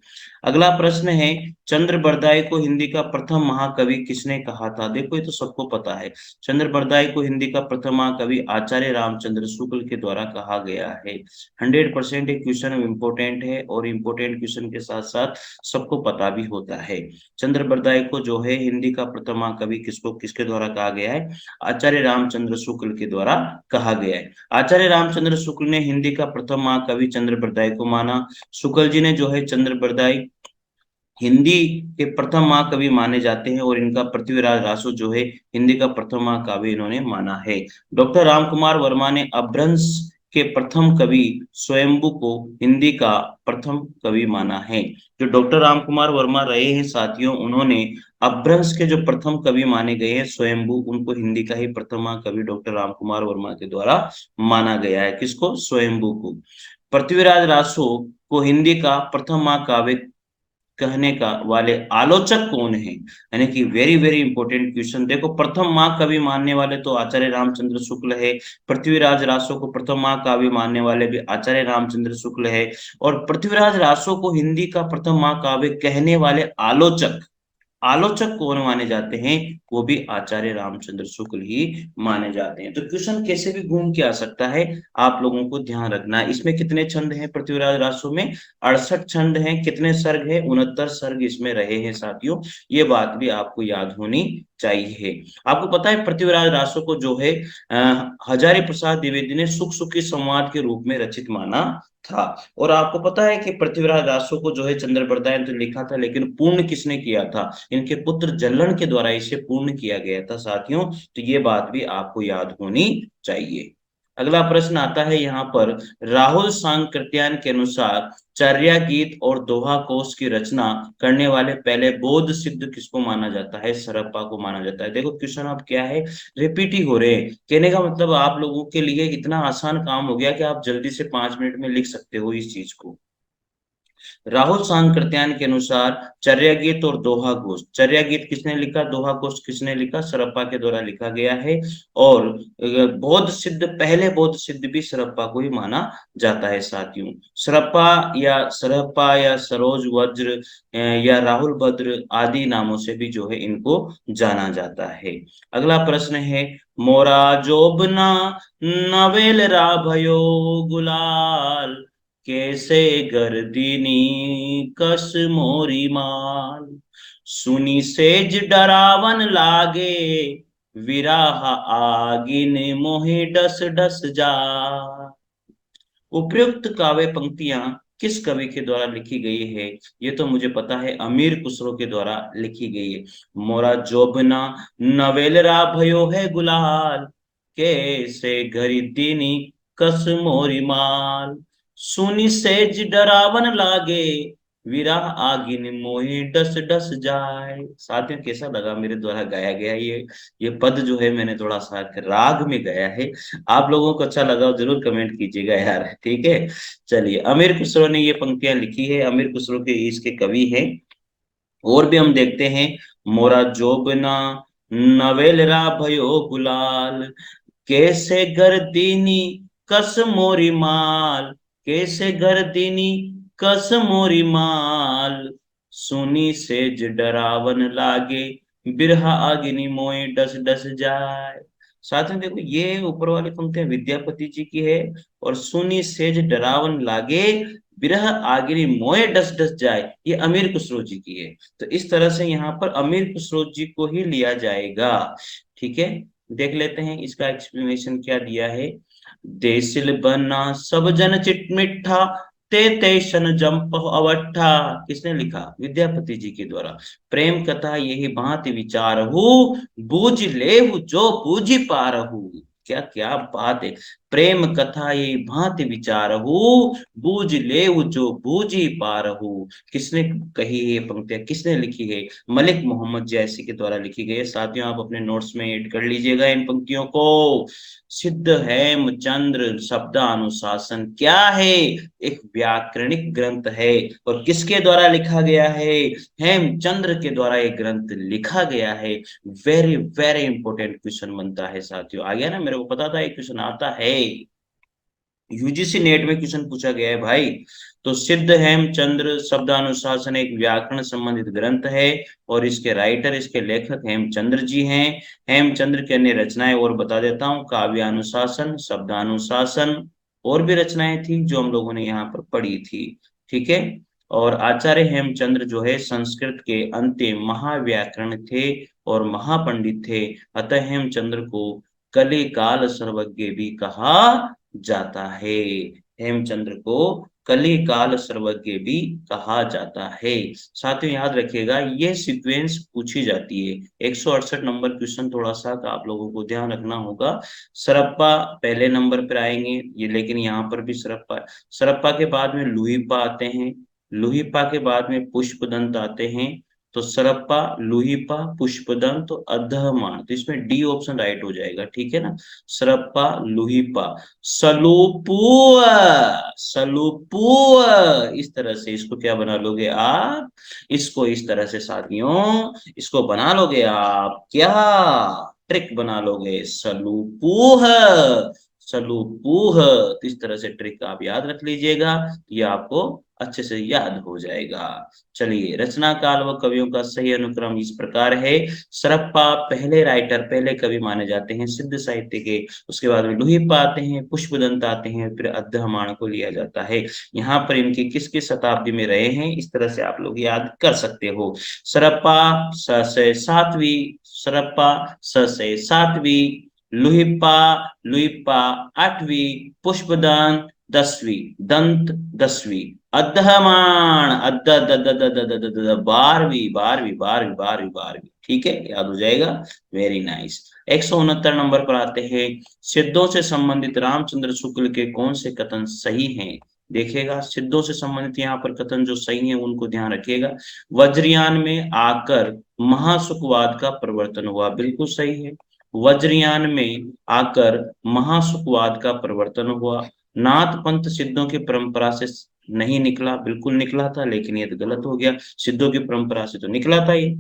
अगला प्रश्न है, चंद्र बरदाई को हिंदी का प्रथम महाकवि किसने कहा था? देखो ये तो सबको पता है, चंद्र बरदाई को हिंदी का प्रथम महाकवि आचार्य रामचंद्र शुक्ल के द्वारा कहा गया है। 100% ये क्वेश्चन इंपोर्टेंट है, और इंपोर्टेंट क्वेश्चन के साथ साथ सबको पता भी होता है। चंद्र बरदाई को जो है हिंदी का प्रथम महाकवि किसको किसके द्वारा कहा गया है? आचार्य रामचंद्र शुक्ल के द्वारा कहा गया है। आचार्य रामचंद्र शुक्ल ने हिंदी का प्रथम महाकवि चंद्र बरदाई को माना। शुक्ल जी ने जो है चंद्र बरदाई हिंदी के प्रथम महाकवि माने जाते हैं, और इनका पृथ्वीराज रासो जो है हिंदी का प्रथम महाकाव्य इन्होंने माना है। डॉक्टर रामकुमार वर्मा ने अपभ्रंश के प्रथम कवि स्वयंभू को हिंदी का प्रथम कवि माना है। जो डॉक्टर रामकुमार वर्मा रहे हैं साथियों, उन्होंने अपभ्रंश के जो प्रथम कवि माने गए हैं स्वयंभू, उनको हिंदी का ही प्रथम महाकवि डॉक्टर रामकुमार वर्मा के द्वारा माना गया है। किसको? स्वयंभू को। पृथ्वीराज रासो को हिंदी का प्रथम महाकाव्य कहने का वाले आलोचक कौन है? यानी कि वेरी वेरी इंपॉर्टेंट क्वेश्चन। देखो प्रथम महाकवि मानने वाले तो आचार्य रामचंद्र शुक्ल है, पृथ्वीराज रासो को प्रथम महाकाव्य मानने वाले भी आचार्य रामचंद्र शुक्ल है, और पृथ्वीराज रासो को हिंदी का प्रथम महाकाव्य कहने वाले आलोचक आलोचक कौन माने जाते हैं? वो भी आचार्य रामचंद्र शुक्ल ही माने जाते हैं। तो क्वेश्चन कैसे भी घूम के आ सकता है, आप लोगों को ध्यान रखना है। इसमें कितने छंद हैं पृथ्वीराज रासो में? 68 छंद हैं। कितने सर्ग है? 69 सर्ग इसमें रहे हैं साथियों, ये बात भी आपको याद होनी चाहिए। आपको पता है पृथ्वीराज रासो को जो है हजारी प्रसाद द्विवेदी ने सुख सुखी संवाद के रूप में रचित माना था। और आपको पता है कि पृथ्वीराज रासो को जो है चंद्र बरदाई ने तो लिखा था, लेकिन पूर्ण किसने किया था? इनके पुत्र जल्लन के द्वारा इसे पूर्ण किया गया था साथियों, तो ये बात भी आपको याद होनी चाहिए। अगला प्रश्न आता है यहाँ पर, राहुल सांकृत्यायन के अनुसार चर्या गीत और दोहा कोश की रचना करने वाले पहले बौद्ध सिद्ध किसको माना जाता है? सरप्पा को माना जाता है। देखो क्वेश्चन अब क्या है, रिपीट ही हो रहे हैं। कहने का मतलब आप लोगों के लिए इतना आसान काम हो गया कि आप जल्दी से 5 मिनट में लिख सकते हो इस चीज को। राहुल सांकृत्यायन के अनुसार चर्या गीत और दोहा घोष, चर्या गीत किसने लिखा, दोहा घोष किसने लिखा? सरप्पा के द्वारा लिखा गया है। और बौद्ध सिद्ध, पहले बौद्ध सिद्ध भी सरप्पा को ही माना जाता है साथियों। सरप्पा या सरोज वज्र या राहुल भद्र आदि नामों से भी जो है इनको जाना जाता है। अगला प्रश्न है, मोरा जोबना नवेलरा भयो गुलाल, कैसे गर्दिनी कस मोरी माल, सुनी सेज डरावन लागे, विराह आगिन मोहे डस डस जा। उपयुक्त काव्य पंक्तियां किस कवि के द्वारा लिखी गई है? ये तो मुझे पता है, अमीर खुसरो के द्वारा लिखी गई है। मोरा जोबना नवेलरा भयो है गुलाल, कैसे घरी दीनी कस मोरी माल, सुनी सेज डरावन लागे, विरह आगिन मोहि डस डस जाए। साथियों कैसा लगा मेरे द्वारा गाया गया ये पद जो है मैंने थोड़ा सा राग में गाया है। आप लोगों को अच्छा लगा हो जरूर कमेंट कीजिएगा यार, ठीक है। चलिए, अमीर खुसरो ने ये पंक्तियां लिखी है, अमीर खुसरो के इसके कवि हैं। और भी हम देखते हैं, मोरा जोबना नवेलरा भयो गुलाल, कैसे गर्दिनी कस मोरी माल, कैसे गर्दिनी कस मोरी माल, सुनी सेज डरावन लागे, बिरहा अग्नि मोए डस डस जाए। साथ में देखो ये ऊपर वाली पंक्तियां विद्यापति जी की है, और सुनी सेज डरावन लागे, बिरह आगिरी मोए डस डस जाए ये अमीर खुसरो जी की है। तो इस तरह से यहाँ पर अमीर खुसरो जी को ही लिया जाएगा, ठीक है। देख लेते हैं इसका एक्सप्लेनेशन क्या दिया है। देसिल बना सब जन चिटमिठा, ते तेशन जंप अवट्ठा, किसने लिखा? विद्यापति जी के द्वारा। प्रेम कथा यही भांति विचारहु, बूझ लेहु जो बूझी पारहु। क्या क्या बात है। प्रेम कथा ये भांति विचारहु, बूझ लेहु जो बूझी पारहु। किसने कही है ये पंक्तियां, किसने लिखी है? मलिक मोहम्मद जैसी के द्वारा लिखी गई है। साथियों आप अपने नोट्स में ऐड कर लीजिएगा इन पंक्तियों को। सिद्ध हेमचंद्र शब्दानुशासन क्या है? एक व्याकरणिक ग्रंथ है। और किसके द्वारा लिखा गया है? हेमचंद्र के द्वारा ये ग्रंथ लिखा गया है। वेरी वेरी इंपॉर्टेंट क्वेश्चन बनता है साथियों। आ गया ना, मेरे को पता था ये क्वेश्चन आता है, यूजीसी नेट में क्वेश्चन पूछा गया है भाई। तो सिद्ध हेमचंद्र शब्दानुशासन एक व्याकरण संबंधित ग्रंथ है, और इसके राइटर, इसके लेखक हेमचंद्र जी हैं। हेमचंद्र की अन्य रचनाएं और बता देता हूँ, काव्यानुशासन, शब्दानुशासन, और भी रचनाएं थी जो हम लोगों ने यहाँ पर पढ़ी थी, ठीक है। और आचार्य हेमचंद्र जो है संस्कृत के अंतिम महाव्याकरण थे और महापंडित थे। अतः हेमचंद्र को कली काल सर्वज्ञ भी कहा जाता है। हेमचंद्र को कली काल सर्वज्ञ भी कहा जाता है। साथियों याद रखिएगा ये सीक्वेंस पूछी जाती है। 168 नंबर क्वेश्चन थोड़ा सा का आप लोगों को ध्यान रखना होगा। सरप्पा पहले नंबर पर आएंगे ये, लेकिन यहाँ पर भी सरप्पा, सरप्पा के बाद में लुहिपा आते हैं, लुहिपा के बाद में पुष्पदंत आते हैं। तो सरप्पा, लुहिपा, पुष्पदंत तो अधमान, तो इसमें डी ऑप्शन राइट हो जाएगा, ठीक है ना। सरप्पा, लुहिपा, सलूपुआ, सलूपुआ, इस तरह से इसको क्या बना लोगे आप? इसको इस तरह से साथियों, इसको बना लोगे आप क्या? ट्रिक बना लोगे, सलूपुह, सलूपुह। तो इस तरह से ट्रिक आप याद रख लीजिएगा, ये आपको अच्छे से याद हो जाएगा। चलिए, रचना काल व कवियों का सही अनुक्रम इस प्रकार है। सरप्पा पहले राइटर, पहले कवि माने जाते हैं सिद्ध साहित्य के। उसके बाद में लुहिपा आते हैं, पुष्पदंत आते हैं, फिर अद्धमान को लिया जाता है। यहाँ पर इनकी किस किस शताब्दी में रहे हैं इस तरह से आप लोग याद कर सकते हो। सरप्पा स से सातवीं, सरप्पा स से सातवीं, लुहिपा, लुहिपा आठवीं, पुष्पदंत दसवीं, दंत दसवीं, अद्धमान, बारहवीं, बारहवीं, बारहवीं, बारहवीं, बारहवीं। ठीक है, याद हो जाएगा। Very nice. 169 नंबर पर आते हैं। सिद्धों से संबंधित रामचंद्र शुक्ल के कौन से कथन सही हैं? देखिएगा, सिद्धों से संबंधित यहाँ पर कथन जो सही है उनको ध्यान रखिएगा। वज्रयान में आकर महासुखवाद का प्रवर्तन हुआ, बिल्कुल सही है। वज्रयान में आकर महासुखवाद का प्रवर्तन हुआ। नाथ पंथ सिद्धों की परंपरा से नहीं निकला, बिल्कुल निकला था, लेकिन ये तो गलत हो गया। सिद्धों की परंपरा से तो निकला था ये,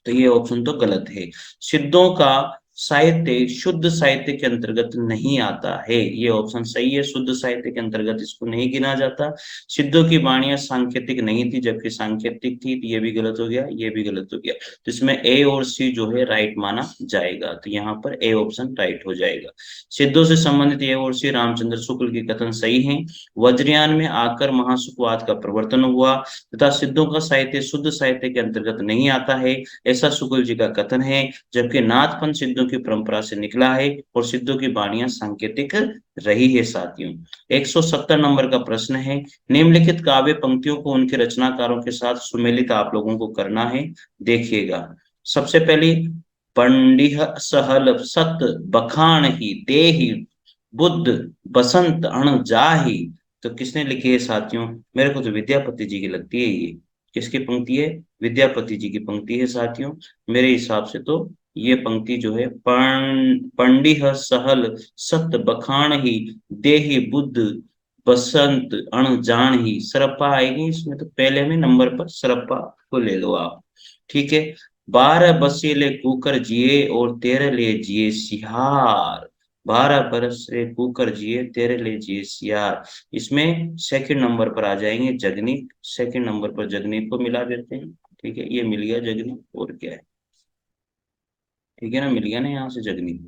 तो ये ऑप्शन तो गलत है। सिद्धों का साहित्य शुद्ध साहित्य के अंतर्गत नहीं आता है, ये ऑप्शन सही है। शुद्ध साहित्य के अंतर्गत इसको नहीं गिना जाता। सिद्धों की वाणियां सांकेतिक नहीं थी, जबकि सांकेतिक थी, तो ये भी गलत हो गया, ये भी गलत हो गया। तो इसमें ए और सी जो है राइट माना जाएगा, तो यहाँ पर ए ऑप्शन राइट हो जाएगा। सिद्धों से संबंधित ए और सी रामचंद्र शुक्ल के कथन सही है। वज्रयान में आकर महासुखवाद का प्रवर्तन हुआ तथा सिद्धों का साहित्य शुद्ध साहित्य के अंतर्गत नहीं आता है, ऐसा शुक्ल जी का कथन है। जबकि नाथपंथ सिद्धों की परंपरा से निकला है और सिद्धों की वाणियां सांकेतिक रही है साथियों। 170 नंबर का प्रश्न है। निम्नलिखित काव्य पंक्तियों को उनके रचनाकारों के साथ सुमेलित आप लोगों को करना है। देखिएगा, सबसे पहली, पंडिह सहल सत बखान ही देहि बुद्ध बसंत अण जाहि। तो किसने लिखी है साथियों? मेरे को तो विद्यापति जी की लगती है ये। किसकी पंक्ति है? विद्यापति जी की पंक्ति है साथियों। मेरे हिसाब से तो ये पंक्ति जो है, पंडिह सहल सत बखान ही देहि बुद्ध बसंत अण जान ही, सरप्पा आएगी इसमें, तो पहले में नंबर पर सरप्पा को ले लो आप। ठीक है। 12 बसेले कुकर जिए और 13 ले जिए सिहार। 12 बरस से कुकर जिए, 13 ले जिए सियार। इसमें सेकंड नंबर पर आ जाएंगे जगनीक। सेकंड नंबर पर जगनीक को मिला देते हैं। ठीक है, ये मिल गया जगनीक, और क्या है? ठीक है ना, मिल गया ना यहाँ से जगनीक।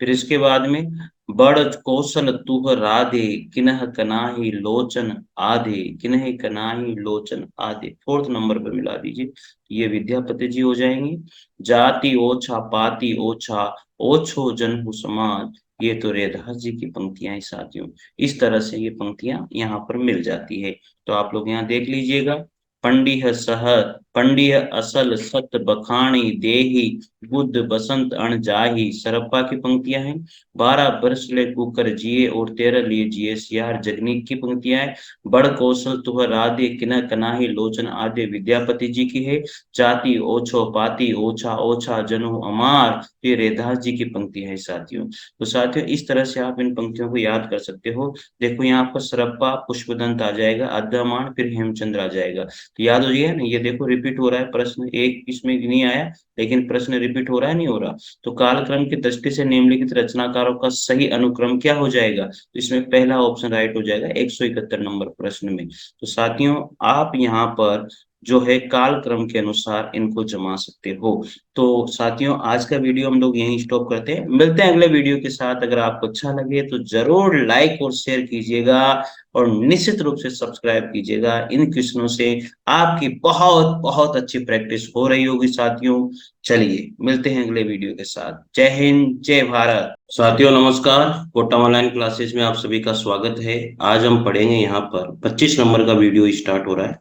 फिर इसके बाद में, बड़ कौशल तुह राधे किन्ह कनाहि लोचन आधे, किन्ह कनाहि लोचन आधे, फोर्थ नंबर पर मिला दीजिए। ये विद्यापति जी हो जाएंगे। जाति ओछा पाति ओछा, ओछो जनहु समाज, ये तो रैदास जी की पंक्तियां हैं साथियों। इस तरह से ये पंक्तियां यहाँ पर मिल जाती है। तो आप लोग यहाँ देख लीजिएगा। पंडिह सह, पंडिह असल सत बखानी देही बुद्ध बसंत अण जाही, सरप्पा की पंक्तियां हैं। 12 बरस ले कुकर जिए और 13 लिए जिए सियार, जगनीक की पंक्तियां हैं। बड़ कौशल तुह राधे किन कनाही लोचन आदि, विद्यापति जी की है। जाति ओछो पाती ओछा, ओछा जनु अमार, ये रैदास जी की पंक्तियां हैं साथियों। तो साथियों, इस तरह से आप इन पंक्तियों को याद कर सकते हो। देखो यहाँ पर सरप्पा पुष्पदंत आ जाएगा, अद्यमान, फिर हेमचंद्र आ जाएगा। तो याद हो गया ना, ये देखो रिपीट हो रहा है प्रश्न, एक इसमें नहीं आया, लेकिन प्रश्न रिपीट हो रहा है, नहीं हो रहा? तो कालक्रम की दृष्टि से निम्नलिखित रचनाकारों का सही अनुक्रम क्या हो जाएगा? तो इसमें पहला ऑप्शन राइट हो जाएगा 171 नंबर प्रश्न में। तो साथियों, आप यहाँ पर जो है कालक्रम के अनुसार इनको जमा सकते हो। तो साथियों, आज का वीडियो हम लोग यहीं स्टॉप करते हैं, मिलते हैं अगले वीडियो के साथ। अगर आपको अच्छा लगे तो जरूर लाइक और शेयर कीजिएगा, और निश्चित रूप से सब्सक्राइब कीजिएगा। इन क्वेश्चनों से आपकी बहुत बहुत अच्छी प्रैक्टिस हो रही होगी साथियों। चलिए, मिलते हैं अगले वीडियो के साथ। जय हिंद, जय भारत। साथियों नमस्कार, कोटा ऑनलाइन क्लासेस में आप सभी का स्वागत है। आज हम पढ़ेंगे यहाँ पर 25 नंबर का वीडियो स्टार्ट हो रहा है।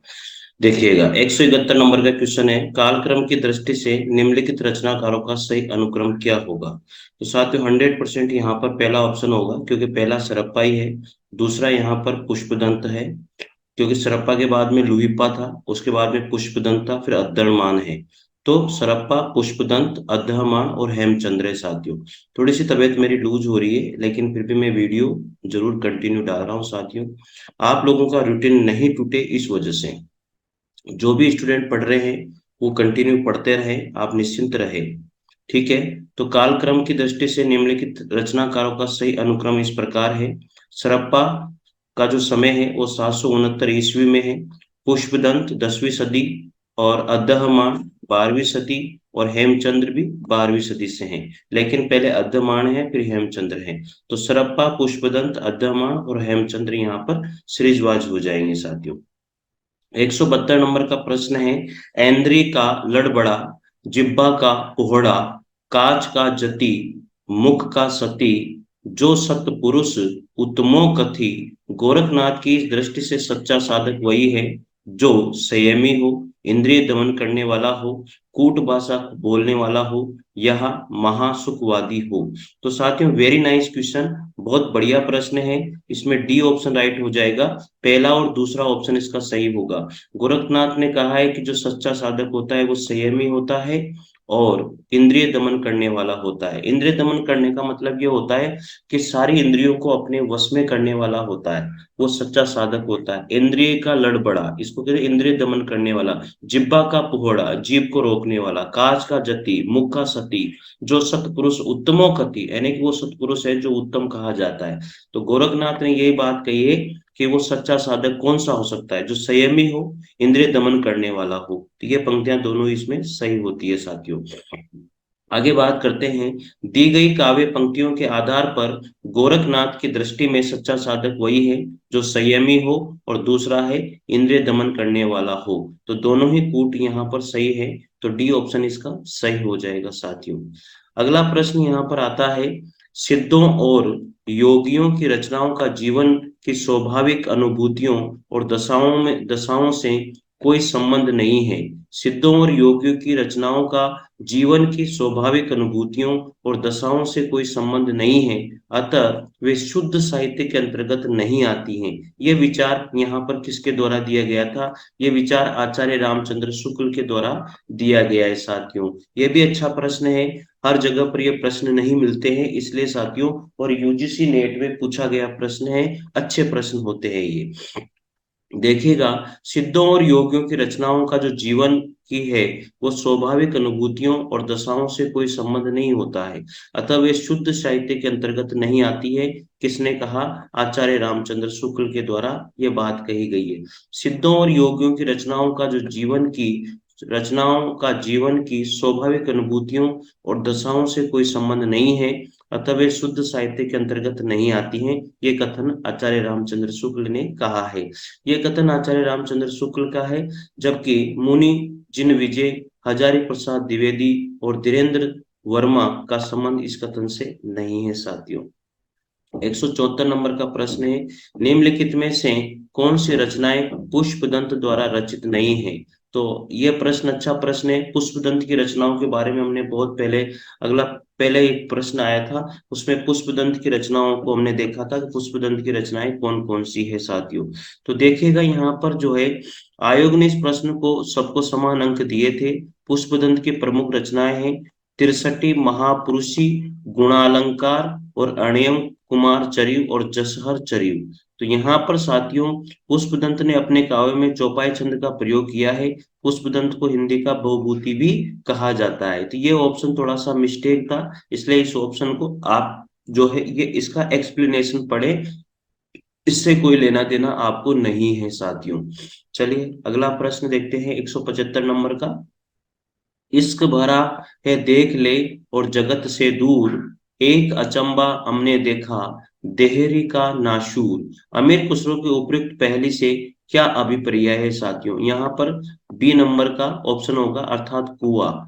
देखिएगा, 171 नंबर का क्वेश्चन है। कालक्रम की दृष्टि से निम्नलिखित रचनाकारों का सही अनुक्रम क्या होगा? तो साथियों 100% यहाँ पर पहला ऑप्शन होगा, क्योंकि पहला सरप्पा ही है। दूसरा यहाँ पर पुष्पदंत है, क्योंकि सरप्पा के बाद में लुहिप्पा था, उसके बाद में पुष्पदंत था, फिर अद्दरमान है। तो सरप्पा, पुष्पदंत, अद्दहमान और हेमचंद्र है साथियों। थोड़ी सी तबीयत मेरी लूज हो रही है, लेकिन फिर भी मैं वीडियो जरूर कंटिन्यू डाल रहा हूँ साथियों। आप लोगों का रूटीन नहीं टूटे इस वजह से। जो भी स्टूडेंट पढ़ रहे हैं वो कंटिन्यू पढ़ते रहे, आप निश्चिंत रहे। ठीक है। तो कालक्रम की दृष्टि से निम्नलिखित रचनाकारों का सही अनुक्रम इस प्रकार है। सरप्पा का जो समय है वो 769 ईस्वी में है। पुष्पदंत 10वीं सदी, और अद्दहमान 12वीं सदी, और हेमचंद्र भी 12वीं सदी से हैं। लेकिन पहले अद्दहमान है, फिर हेमचंद्र है। तो सरप्पा, पुष्पदंत, अद्दहमान और हेमचंद्र यहाँ पर सीरीजवाइज हो जाएंगे साथियों। 172 नंबर का प्रश्न है। ऐन्द्री का लड़बड़ा, जिब्बा का कोहड़ा, काच का जति, मुख का सती, जो सत्पुरुष उत्तमो कथि। गोरखनाथ की इस दृष्टि से सच्चा साधक वही है जो संयमी हो, इंद्रिय दमन करने वाला हो, कूट भाषा बोलने वाला हो, यह महासुखवादी हो। तो साथियों, वेरी नाइस क्वेश्चन, बहुत बढ़िया प्रश्न है। इसमें डी ऑप्शन राइट हो जाएगा, पहला और दूसरा ऑप्शन इसका सही होगा। गोरखनाथ ने कहा है कि जो सच्चा साधक होता है वो संयमी होता है और इंद्रिय दमन करने वाला होता है। इंद्रिय दमन करने का मतलब ये होता है कि सारी इंद्रियों को अपने वश में करने वाला होता है, वो सच्चा साधक होता है। इंद्रिय का लड़बड़ा, इसको कहते हैं इंद्रिय दमन करने वाला। जिब्बा का पोहड़ा, जीभ को रोकने वाला। काज का जति, मुख का सती। जो सतपुरुष उत्तमो कति, यानी कि वो सतपुरुष है जो उत्तम कहा जाता है। तो गोरखनाथ ने यही बात कही है कि वो सच्चा साधक कौन सा हो सकता है, जो संयमी हो, इंद्रिय दमन करने वाला हो। तो ये पंक्तियां दोनों इसमें सही होती है साथियों। आगे बात करते हैं। दी गई काव्य पंक्तियों के आधार पर गोरखनाथ की दृष्टि में सच्चा साधक वही है जो संयमी हो और दूसरा है इंद्रिय दमन करने वाला हो। तो दोनों ही कूट यहाँ पर सही है, तो डी ऑप्शन इसका सही हो जाएगा साथियों। अगला प्रश्न यहाँ पर आता है, सिद्धों और योगियों की रचनाओं का जीवन की स्वाभाविक अनुभूतियों और दशाओं से कोई संबंध नहीं है। सिद्धों और योगियों की रचनाओं का जीवन की स्वाभाविक अनुभूतियों और दशाओं से कोई संबंध नहीं है, अतः वे शुद्ध साहित्य के अंतर्गत नहीं आती हैं। ये विचार यहाँ पर किसके द्वारा दिया गया था? ये विचार आचार्य रामचंद्र शुक्ल के द्वारा दिया गया है साथियों। ये भी अच्छा प्रश्न है, हर जगह पर ये प्रश्न नहीं मिलते हैं इसलिए साथियों, और यूजीसी नेट में पूछा गया प्रश्न है, अच्छे प्रश्न होते हैं ये। देखिएगा, सिद्धों और योगियों की रचनाओं का जो जीवन की है वो स्वाभाविक अनुभूतियों और दशाओं से कोई संबंध नहीं होता है, अतः वे शुद्ध साहित्य के अंतर्गत नहीं आती है। किसने कहा? आचार्य रामचंद्र शुक्ल के द्वारा ये बात कही गई है। सिद्धों और योगियों की रचनाओं का जीवन की स्वाभाविक अनुभूतियों और दशाओं से कोई संबंध नहीं है, अतः वे शुद्ध साहित्य के अंतर्गत नहीं आती हैं। ये कथन आचार्य रामचंद्र शुक्ल ने कहा है। ये कथन आचार्य रामचंद्र शुक्ल का है, जबकि मुनि जिन विजय, हजारी प्रसाद द्विवेदी और धीरेन्द्र वर्मा का संबंध इस कथन से नहीं है साथियों। 174 नंबर का प्रश्न है, निम्नलिखित में से कौन सी रचनाएं पुष्पदंत द्वारा रचित नहीं है? तो यह प्रश्न अच्छा प्रश्न है। पुष्पदंत की रचनाओं के बारे में हमने बहुत पहले एक प्रश्न आया था, उसमें पुष्पदंत की रचनाओं को हमने देखा था कि पुष्पदंत की रचनाएं कौन कौन सी है साथियों। तो देखिएगा यहाँ पर जो है, आयोग ने इस प्रश्न को सबको समान अंक दिए थे। पुष्पदंत की प्रमुख रचनाएं हैं तिरसठी महापुरुषी, गुणालंकार और अणयम कुमार चरिव और जसहर चरिव। तो यहाँ पर साथियों, पुष्पदंत ने अपने काव्य में चौपाई छंद का प्रयोग किया है। पुष्पदंत को हिंदी का बहुभूति भी कहा जाता है। तो ये ऑप्शन थोड़ा सा मिस्टेक था, इसलिए इस ऑप्शन को आप जो है ये इसका एक्सप्लेनेशन पढ़े, इससे कोई लेना देना आपको नहीं है साथियों। चलिए अगला प्रश्न देखते हैं 175 नंबर का। इश्क भरा है देख ले और जगत से दूर, एक अचंबा हमने देखा देहरी का नाशूर। अमीर खुसरो के उपयुक्त पहली से क्या अभिप्राय है साथियों? यहाँ पर बी नंबर का ऑप्शन होगा, अर्थात कुआ।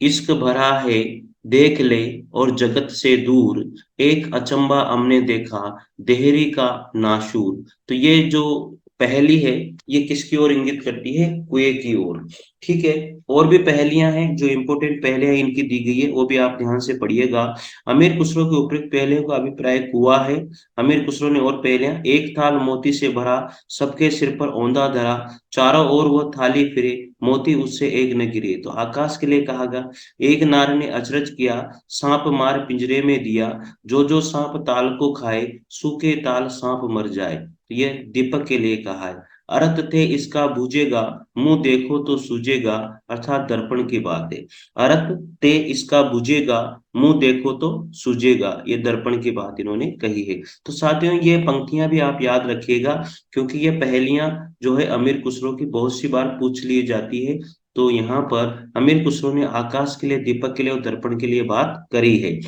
इश्क भरा है देख ले और जगत से दूर, एक अचंबा हमने देखा देहरी का नाशूर। तो ये जो पहेली है ये किसकी ओर इंगित करती है? कुएं की ओर। ठीक है, और भी पहेलियां हैं जो इंपोर्टेंट पहेलियां इनकी दी गई है, वो भी आप ध्यान से पढ़िएगा। अमीर खुसरो के उपयुक्त पहेलियों का अभिप्राय कुआ है। अमीर खुसरो ने और पहेलियां, एक थाल मोती से भरा, सबके सिर पर औंधा धरा, चारों ओर वो थाली फिरे, मोती उससे एक न गिरे। तो आकाश के लिए कहा गया, एक नार ने अचरज किया, सांप मार पिंजरे में दिया, जो जो सांप ताल को खाए, सूखे ताल सांप मर जाए। तो ये दीपक के लिए कहा है। अर्थ थे इसका बूझेगा, मुंह देखो तो सूझेगा, अर्थात दर्पण की बात है। अर्थ ते इसका बुझेगा, मुंह देखो तो सूझेगा, ये दर्पण की बात इन्होंने कही है। तो साथियों, ये पंक्तियां भी आप याद रखिएगा, क्योंकि ये पहेलियां जो है अमीर खुसरो की बहुत सी बार पूछ ली जाती है। तो यहाँ पर अमीर खुसरो ने आकाश के लिए, दीपक के लिए और दर्पण के लिए बात करी है।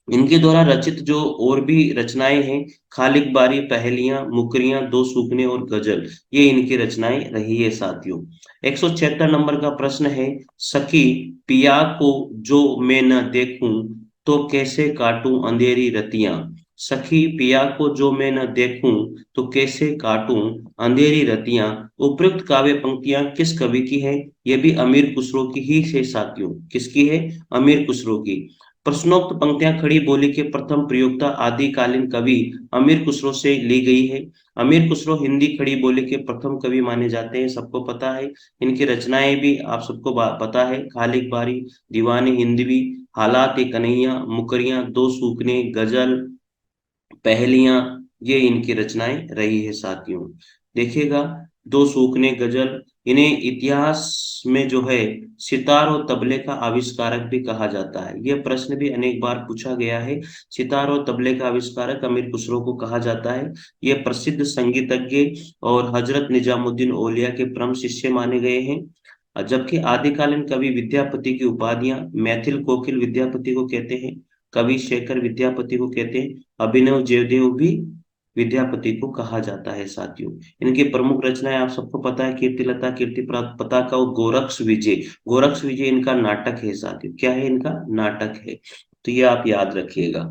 इनके द्वारा रचित जो और भी रचनाएं हैं, खालिक बारी, पहेलियां, मुकरियां, दो सूखने और गजल, ये इनकी रचनाएं रही है साथियों। 176 नंबर का प्रश्न है, सखी पिया को जो मैं न देखूं, तो कैसे काटूं अंधेरी रतियां, सखी पिया को जो मैं न देखूं, तो कैसे काटूं अंधेरी रतियां। उपयुक्त काव्य पंक्तियां किस कवि की है? ये भी अमीर खुसरो की ही है साथियों। किसकी है? अमीर खुसरो की। प्रश्नोक्त पंक्तियां खड़ी बोली के प्रथम प्रयोक्ता आदिकालीन कवि अमीर खुसरो से ली गई है। अमीर खुसरो हिंदी खड़ी बोली के प्रथम कवि माने जाते हैं, सबको पता है। इनकी रचनाएं भी आप सबको पता है। खालिक बारी, दीवानी हिंदवी, हालात ए कन्हैया, मुकरियां, दो सूखने, गजल, पहेलियां, ये इनकी रचनाएं रही है साथियों। देखिएगा, दो सूखने, गजल, इन्हें इतिहास में जो है सितार और तबले का आविष्कारक भी कहा जाता है। यह प्रश्न भी अनेक बार पूछा गया है। सितार और तबले का आविष्कारक अमीर खुसरो को कहा जाता है। ये प्रसिद्ध संगीतज्ञ और हजरत निजामुद्दीन औलिया के परम शिष्य माने गए हैं। जबकि आदिकालीन कवि विद्यापति की उपाधियां मैथिल कोकिल विद्यापति को कहते हैं, कवि शेखर विद्यापति को कहते हैं, अभिनव जयदेव भी विद्यापति को कहा जाता है साथियों। इनकी प्रमुख रचनाएं आप सबको पता है, कीर्तिलता, कीर्ति पताका और गोरक्ष विजय। गोरक्ष विजय इनका नाटक है साथियों। क्या है? इनका नाटक है। तो ये आप याद रखिएगा,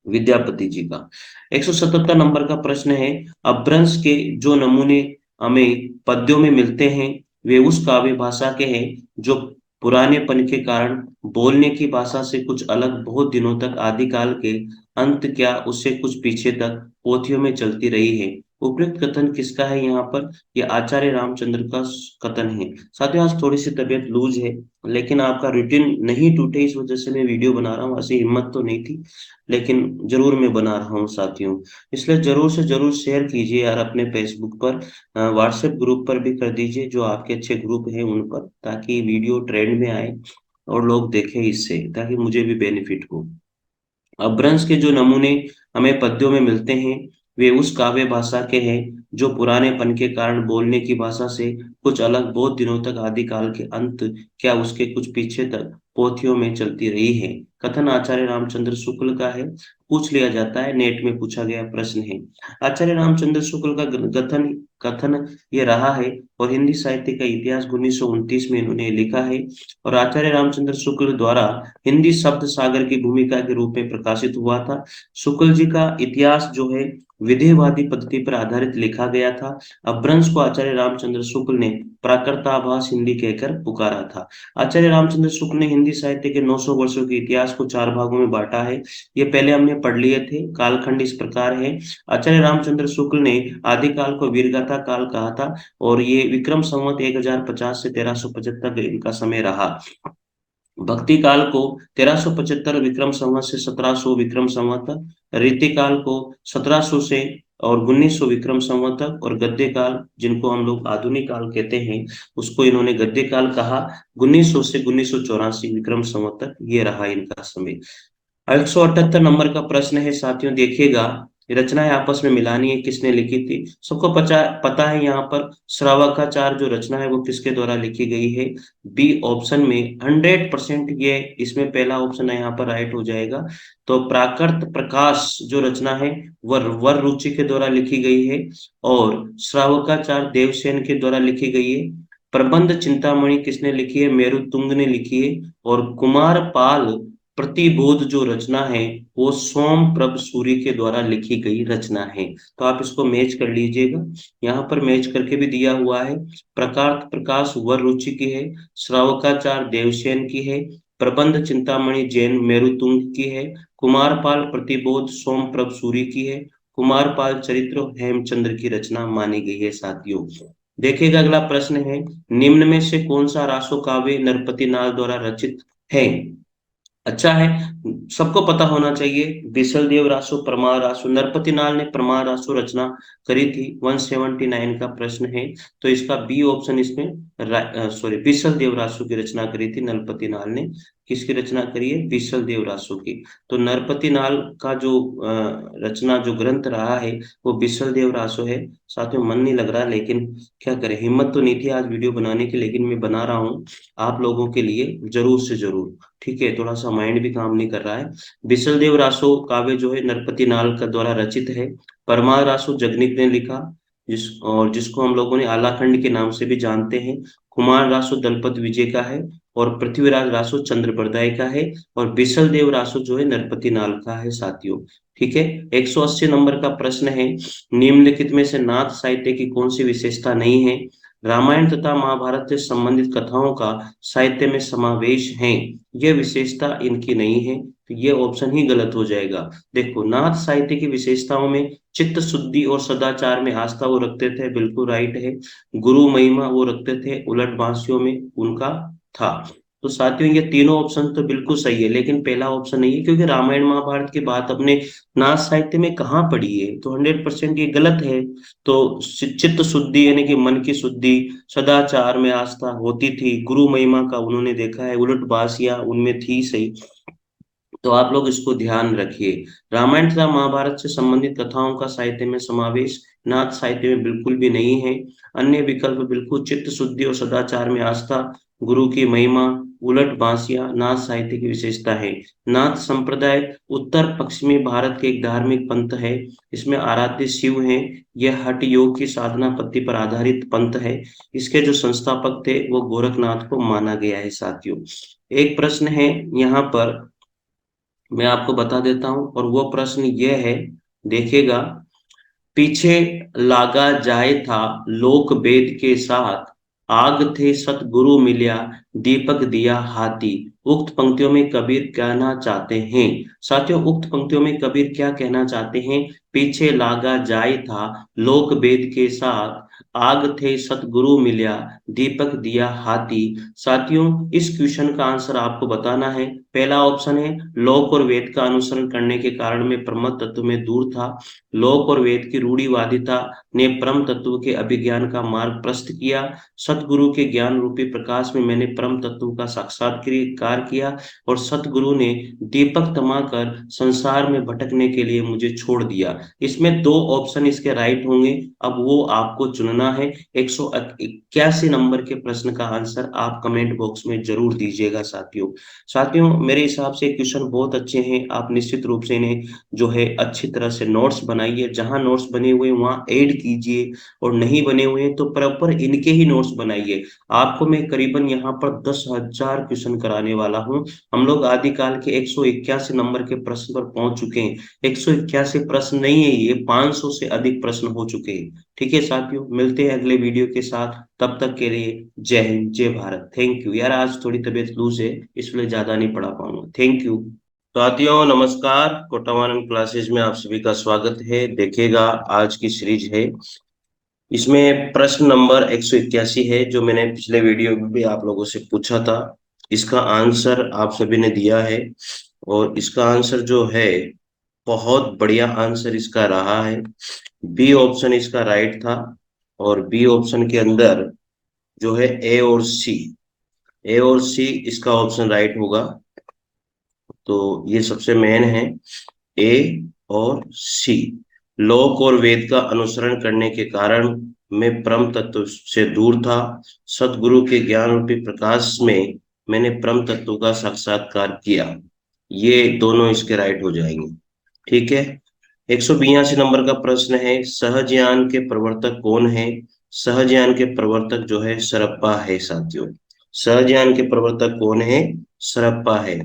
विद्यापति जी का। 177 नंबर का प्रश्न है, अपभ्रंश के जो नमूने हमें पद्यों में मिलते हैं वे उस काव्य भाषा के हैं जो पुरानेपन के कारण बोलने की भाषा से कुछ अलग, बहुत दिनों तक, आदिकाल के अंत क्या उससे कुछ पीछे तक पोथियों में चलती रही है। उपयुक्त कथन किसका है यहाँ पर? ये आचार्य रामचंद्र का कथन है साथियों। आज थोड़ी सी तबीयत लूज है, लेकिन आपका रूटीन नहीं टूटे इस वजह से मैं वीडियो बना रहा हूँ। ऐसी हिम्मत तो नहीं थी, लेकिन जरूर मैं बना रहा हूँ साथियों। इसलिए जरूर से जरूर शेयर कीजिए यार अपने फेसबुक पर, व्हाट्सएप ग्रुप पर भी कर दीजिए, जो आपके अच्छे ग्रुप हैं उन पर, ताकि वीडियो ट्रेंड में आए और लोग देखें इससे, ताकि मुझे भी बेनिफिट हो। अपभ्रंश के जो नमूने हमें पद्यों में मिलते हैं वे उस काव्य भाषा के हैं जो पुरानेपन के कारण बोलने की भाषा से कुछ अलग, बहुत दिनों तक, आदिकाल के अंत क्या उसके कुछ पीछे तक पोथियों में चलती रही है। कथन आचार्य रामचंद्र शुक्ल का है। पूछ लिया जाता है, नेट में पूछा गया प्रश्न है। आचार्य रामचंद्र शुक्ल का कथन कथन ये रहा है, और हिंदी साहित्य का इतिहास 1929 में इन्होंने लिखा है। और आचार्य रामचंद्र शुक्ल द्वारा हिंदी शब्द सागर की भूमिका के रूप में प्रकाशित हुआ था। शुक्ल जी का इतिहास जो है विधेयवादी पद्धति पर आधारित लिखा गया था। अपभ्रंश को आचार्य रामचंद्र शुक्ल ने प्राकृताभास हिंदी कहकर पुकारा था। आचार्य रामचंद्र शुक्ल ने हिंदी साहित्य के 900 वर्षों के इतिहास को 4 भागों में बांटा है। ये पहले हमने पढ़ लिए थे। कालखंड इस प्रकार है। आचार्य रामचंद्र शुक्ल ने आदिकाल को वीरगाथा काल कहा था, और ये विक्रम संवत 1050 से 1375 इनका समय रहा। भक्ति काल को 1375 विक्रम संवत से 1700 विक्रम संवत तक, रीति काल को 1700 से और 1900 विक्रम संवत तक, और गद्य काल जिनको हम लोग आधुनिक काल कहते हैं उसको इन्होंने गद्य काल कहा, 1900 से 1984 विक्रम संवत तक ये रहा इनका समय। 178 नंबर का प्रश्न है साथियों, देखिएगा, रचनाएं आपस में मिलानी है, किसने लिखी थी? सबको पता है यहाँ पर श्रावकाचार जो रचना है वो किसके द्वारा लिखी गई है? बी ऑप्शन में 100% ये इसमें पहला ऑप्शन है यहाँ पर राइट हो जाएगा। तो प्राकृत प्रकाश जो रचना है वह वर रुचि के द्वारा लिखी गई है, और श्रावकाचार देवसेन के द्वारा लिखी गई है। प्रबंध चिंतामणि किसने लिखी है? मेरुतुंग ने लिखी है। और कुमार पाल प्रतिबोध जो रचना है वो सोम प्रभ सूरी के द्वारा लिखी गई रचना है। तो आप इसको मैच कर लीजिएगा, यहाँ पर मैच करके भी दिया हुआ है। प्रकार प्रकाश वर रुचि की है, श्रावकाचार देवसेन की है, प्रबंध चिंतामणि जैन मेरुतुंग की है, कुमारपाल प्रतिबोध सोम प्रभ सूरी की है, कुमारपाल चरित्र हेमचंद्र की रचना मानी गई है साथियों। देखिएगा, अगला प्रश्न है, निम्न में से कौन सा रासो काव्य नरपति नाल द्वारा रचित है? अच्छा है, सबको पता होना चाहिए। बिसल देव रासो, प्रमाण रासो, नरपति नाल ने प्रमाण रासो रचना करी थी। 179 का प्रश्न है, तो इसका बी ऑप्शन इसमें सॉरी, बिसल देव रासो की रचना करी थी नरपति नाल ने। किसकी रचना करी है? बिसल देव रासो की। तो नरपति नाल का जो रचना जो ग्रंथ रहा है वो बिसल देव रासो है साथियों। मन नहीं लग रहा, लेकिन क्या करें, हिम्मत तो नहीं थी आज वीडियो बनाने की, लेकिन मैं बना रहा हूँ आप लोगों के लिए जरूर से जरूर। ठीक है, थोड़ा सा माइंड भी काम नहीं कर रहा है। बिसल देव रासो काव्य जो है नरपति नाल का द्वारा रचित है। परमार रासो जगनिक ने लिखा, जिसको हम लोगों ने आलाखंड के नाम से भी जानते हैं। कुमार रासो दलपत विजय का है। और पृथ्वीराज रासो चंद्रप्रदाय का है, और बिसल देव रासो जो है नरपति नाल का है साथियों। ठीक है। 180 नंबर का प्रश्न है, निम्नलिखित में से नाथ साहित्य की कौन सी विशेषता नहीं है? रामायण तथा महाभारत से संबंधित कथाओं का साहित्य में समावेश है, यह विशेषता इनकी नहीं है, तो ये ऑप्शन ही गलत हो जाएगा। देखो, नाथ साहित्य की विशेषताओं में चित्त शुद्धि और सदाचार में आस्था वो रखते थे, बिल्कुल राइट है। गुरु महिमा वो रखते थे, उलट बांसियों में उनका था। तो साथियों, ये तीनों ऑप्शन तो बिल्कुल सही है, लेकिन पहला ऑप्शन नहीं है, क्योंकि रामायण महाभारत की बात अपने नाथ साहित्य में कहाँ पड़ी है, तो 100% ये गलत है। तो चित्त शुद्धि यानी कि मन की शुद्धि, सदाचार में आस्था होती थी, गुरु महिमा का उन्होंने देखा है, उलट बासिया उनमें थी सही। तो आप लोग इसको ध्यान रखिए। रामायण तथा महाभारत से संबंधित कथाओं का साहित्य में समावेश नाथ साहित्य में बिल्कुल भी नहीं है। अन्य विकल्प बिल्कुल चित्त शुद्धि और सदाचार में आस्था, गुरु की महिमा, उलट बांसिया नाथ साहित्य की विशेषता है। नाथ संप्रदाय उत्तर पश्चिमी भारत के एक धार्मिक पंथ है। इसमें आराध्य शिव हैं। यह हठ योग की साधना पद्धति पर आधारित पंथ है। इसके जो संस्थापक थे वो गोरखनाथ को माना गया है साथियों। एक प्रश्न है यहाँ पर, मैं आपको बता देता हूं, और वो प्रश्न ये है, देखिएगा। पीछे लागा जाए था लोक वेद के साथ, आग थे सतगुरु मिलिया, दीपक दिया हाथी। उक्त पंक्तियों में कबीर कहना चाहते हैं? साथियों, उक्त पंक्तियों में कबीर क्या कहना चाहते हैं? पीछे लागा जाए था लोक वेद के साथ, आग थे सतगुरु मिलिया, दीपक दिया हाथी। साथियों, इस क्वेश्चन का आंसर आपको बताना है। पहला ऑप्शन है, लोक और वेद का अनुसरण करने के कारण मैं ब्रह्म तत्व में दूर था। लोक और वेद की रूढ़िवादिता ने परम तत्व के अभिज्ञान का मार्ग प्रशस्त किया। सतगुरु के ज्ञान रूपी प्रकाश में मैंने परम तत्व का साक्षात्कार किया, और सतगुरु ने दीपक थमाकर संसार में भटकने के लिए मुझे छोड़ दिया। इसमें दो ऑप्शन इसके राइट होंगे, अब वो आपको चुनना है। 181 नंबर के प्रश्न का आंसर आप कमेंट बॉक्स में जरूर दीजिएगा साथियों। साथियों, मेरे हिसाब से क्वेश्चन बहुत अच्छे हैं, आप निश्चित रूप से इन्हें जो है अच्छी तरह से नोट्स बनाइए। जहां नोट्स बने हुए हैं वहां ऐड कीजिए, और नहीं बने हुए हैं तो प्रॉपर इनके ही नोट्स बनाइए। आपको मैं करीबन यहाँ पर 10,000 क्वेश्चन कराने वाला हूँ। हम लोग आदिकाल के 181 नंबर के प्रश्न पर पहुंच चुके हैं। 181 प्रश्न नहीं है, ये 500 से अधिक प्रश्न हो चुके हैं। ठीक है साथियों, मिलते हैं अगले वीडियो के साथ, तब तक के लिए जय हिंद जय भारत। थैंक यू यार, आज थोड़ी तबीयत लूज है, इसलिए ज्यादा नहीं पढ़ा पाऊंगा। Thank you. साथियों नमस्कार, कोटावानन क्लासेज में आप सभी का स्वागत है। देखिएगा, आज की सीरीज है, इसमें प्रश्न नंबर 181 है, जो मैंने पिछले वीडियो में भी आप लोगों से पूछा था। इसका आंसर आप सभी ने दिया है, और इसका आंसर जो है, बहुत बढ़िया आंसर इसका रहा है। बी ऑप्शन इसका राइट था, और बी ऑप्शन के अंदर जो है ए और सी इसका ऑप्शन राइट होगा। तो ये सबसे मेन है, ए और सी। लोक और वेद का अनुसरण करने के कारण मैं परम तत्व से दूर था। सतगुरु के ज्ञान रूपी प्रकाश में मैंने परम तत्व का साक्षात्कार किया। ये दोनों इसके राइट हो जाएंगे। ठीक है। 182 नंबर का प्रश्न है, सहजयान के प्रवर्तक कौन है? सहजयान के प्रवर्तक जो है सरप्पा है साथियों। सहजयान के प्रवर्तक कौन है? सरप्पा है।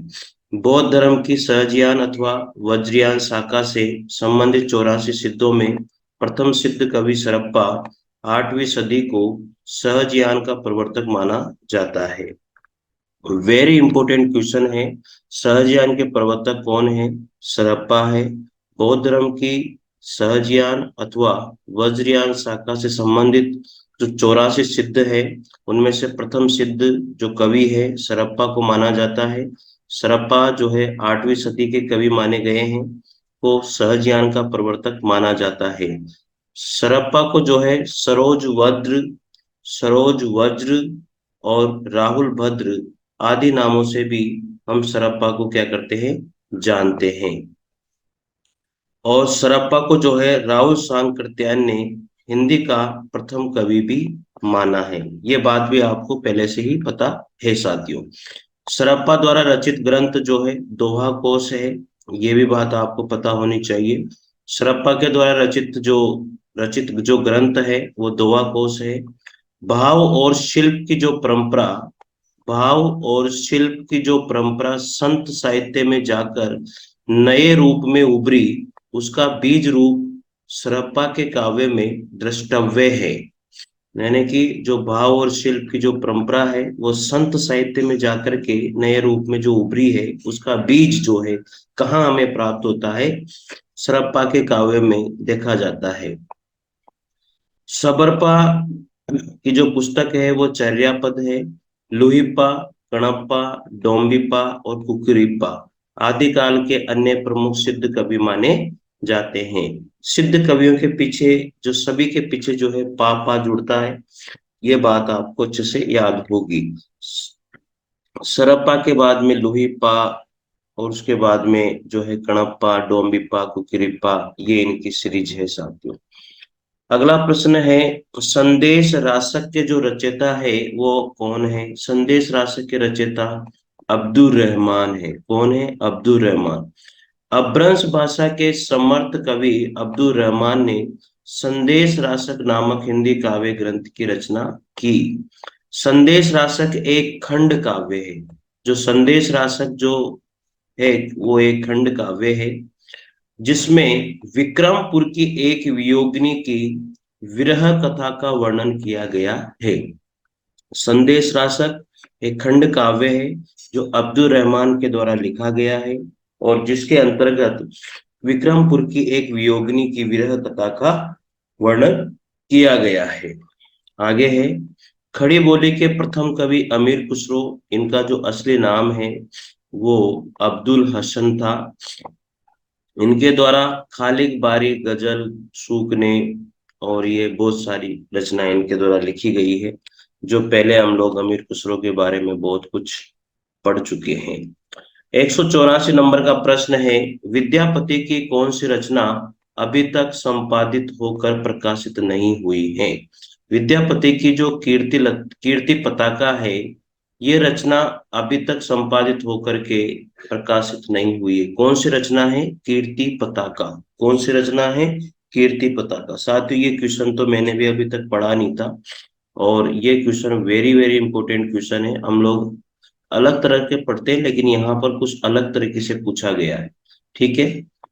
बौद्ध धर्म की सहजयान अथवा वज्रयान शाखा से संबंधित 84 सिद्धों में प्रथम सिद्ध कवि सरप्पा 8वीं सदी को सहजयान का प्रवर्तक माना जाता है। वेरी इंपॉर्टेंट क्वेश्चन है। सहजयान के प्रवर्तक कौन है? सरप्पा है। बौद्ध धर्म की सहजयान अथवा वज्रयान शाखा से संबंधित जो 84 सिद्ध है, उनमें से प्रथम सिद्ध जो कवि है सरप्पा को माना जाता है। सरप्पा जो है 8वीं सदी के कवि माने गए हैं, को सहजयान का प्रवर्तक माना जाता है। सरप्पा को जो है सरोज वज्र और राहुल भद्र आदि नामों से भी हम सरप्पा को क्या करते हैं, जानते हैं। और सरप्पा को जो है राहुल सांकृत्यायन ने हिंदी का प्रथम कवि भी माना है। ये बात भी आपको पहले से ही पता है साथियों। सरप्पा द्वारा रचित ग्रंथ जो है दोहा कोश है, ये भी बात आपको पता होनी चाहिए। सरप्पा के द्वारा रचित जो ग्रंथ है वो दोहा कोश है। भाव और शिल्प की जो परंपरा भाव और शिल्प की जो परंपरा संत साहित्य में जाकर नए रूप में उभरी, उसका बीज रूप सरप्पा के काव्य में द्रष्टव्य है। यानी कि जो भाव और शिल्प की जो परंपरा है वो संत साहित्य में जाकर के नए रूप में जो उभरी है, उसका बीज जो है कहाँ हमें प्राप्त होता है, सरप्पा के काव्य में देखा जाता है। सबरपा की जो पुस्तक है वो चर्यापद है। लुहिप्पा, कणप्पा, डोम्बिप्पा और कुकुरिप्पा आदिकाल के अन्य प्रमुख सिद्ध कवि माने जाते हैं। सिद्ध कवियों के पीछे, जो सभी के पीछे जो है पा जुड़ता है, ये बात आपको अच्छे से याद होगी। सरप्पा के बाद में लुहिप्पा और उसके बाद में जो है कणप्पा, डोम्बिप्पा, कुकुरिप्पा, ये इनकी सीरीज है साथियों। अगला प्रश्न है, संदेश रासक के जो रचयिता है वो कौन है? संदेश रासक के रचयिता अब्दुल रहमान है। कौन है? अब्दुल रहमान। अपभ्रंश भाषा के समर्थ कवि अब्दुल रहमान ने संदेश रासक नामक हिंदी काव्य ग्रंथ की रचना की। संदेश रासक एक खंड काव्य है। जो संदेश रासक जो है वो एक खंड काव्य है, जिसमें विक्रमपुर की एक वियोगिनी की विरह कथा का वर्णन किया गया है। संदेश रासक एक खंड काव्य है जो अब्दुल रहमान के द्वारा लिखा गया है और जिसके अंतर्गत विक्रमपुर की एक वियोगिनी की विरह कथा का वर्णन किया गया है। आगे है, खड़ी बोली के प्रथम कवि अमीर खुसरो। इनका जो असली नाम है वो अब्दुल हसन था। इनके द्वारा खालिक बारी, गजल, सूकने और ये बहुत सारी रचनाएं इनके द्वारा लिखी गई है, जो पहले हम लोग अमीर खुसरो के बारे में बहुत कुछ पढ़ चुके हैं। 184 नंबर का प्रश्न है, विद्यापति की कौन सी रचना अभी तक संपादित होकर प्रकाशित नहीं हुई है? विद्यापति की जो कीर्ति पताका है, ये रचना अभी तक संपादित होकर के प्रकाशित नहीं हुई है। कौन सी रचना है? कीर्ति पताका। कौन सी रचना है? कीर्ति पताका। साथियों, ये क्वेश्चन तो मैंने भी अभी तक पढ़ा नहीं था और ये question very very important question है। हम लोग अलग तरह के पढ़ते हैं, लेकिन यहाँ पर कुछ अलग तरीके से पूछा गया है। ठीक है,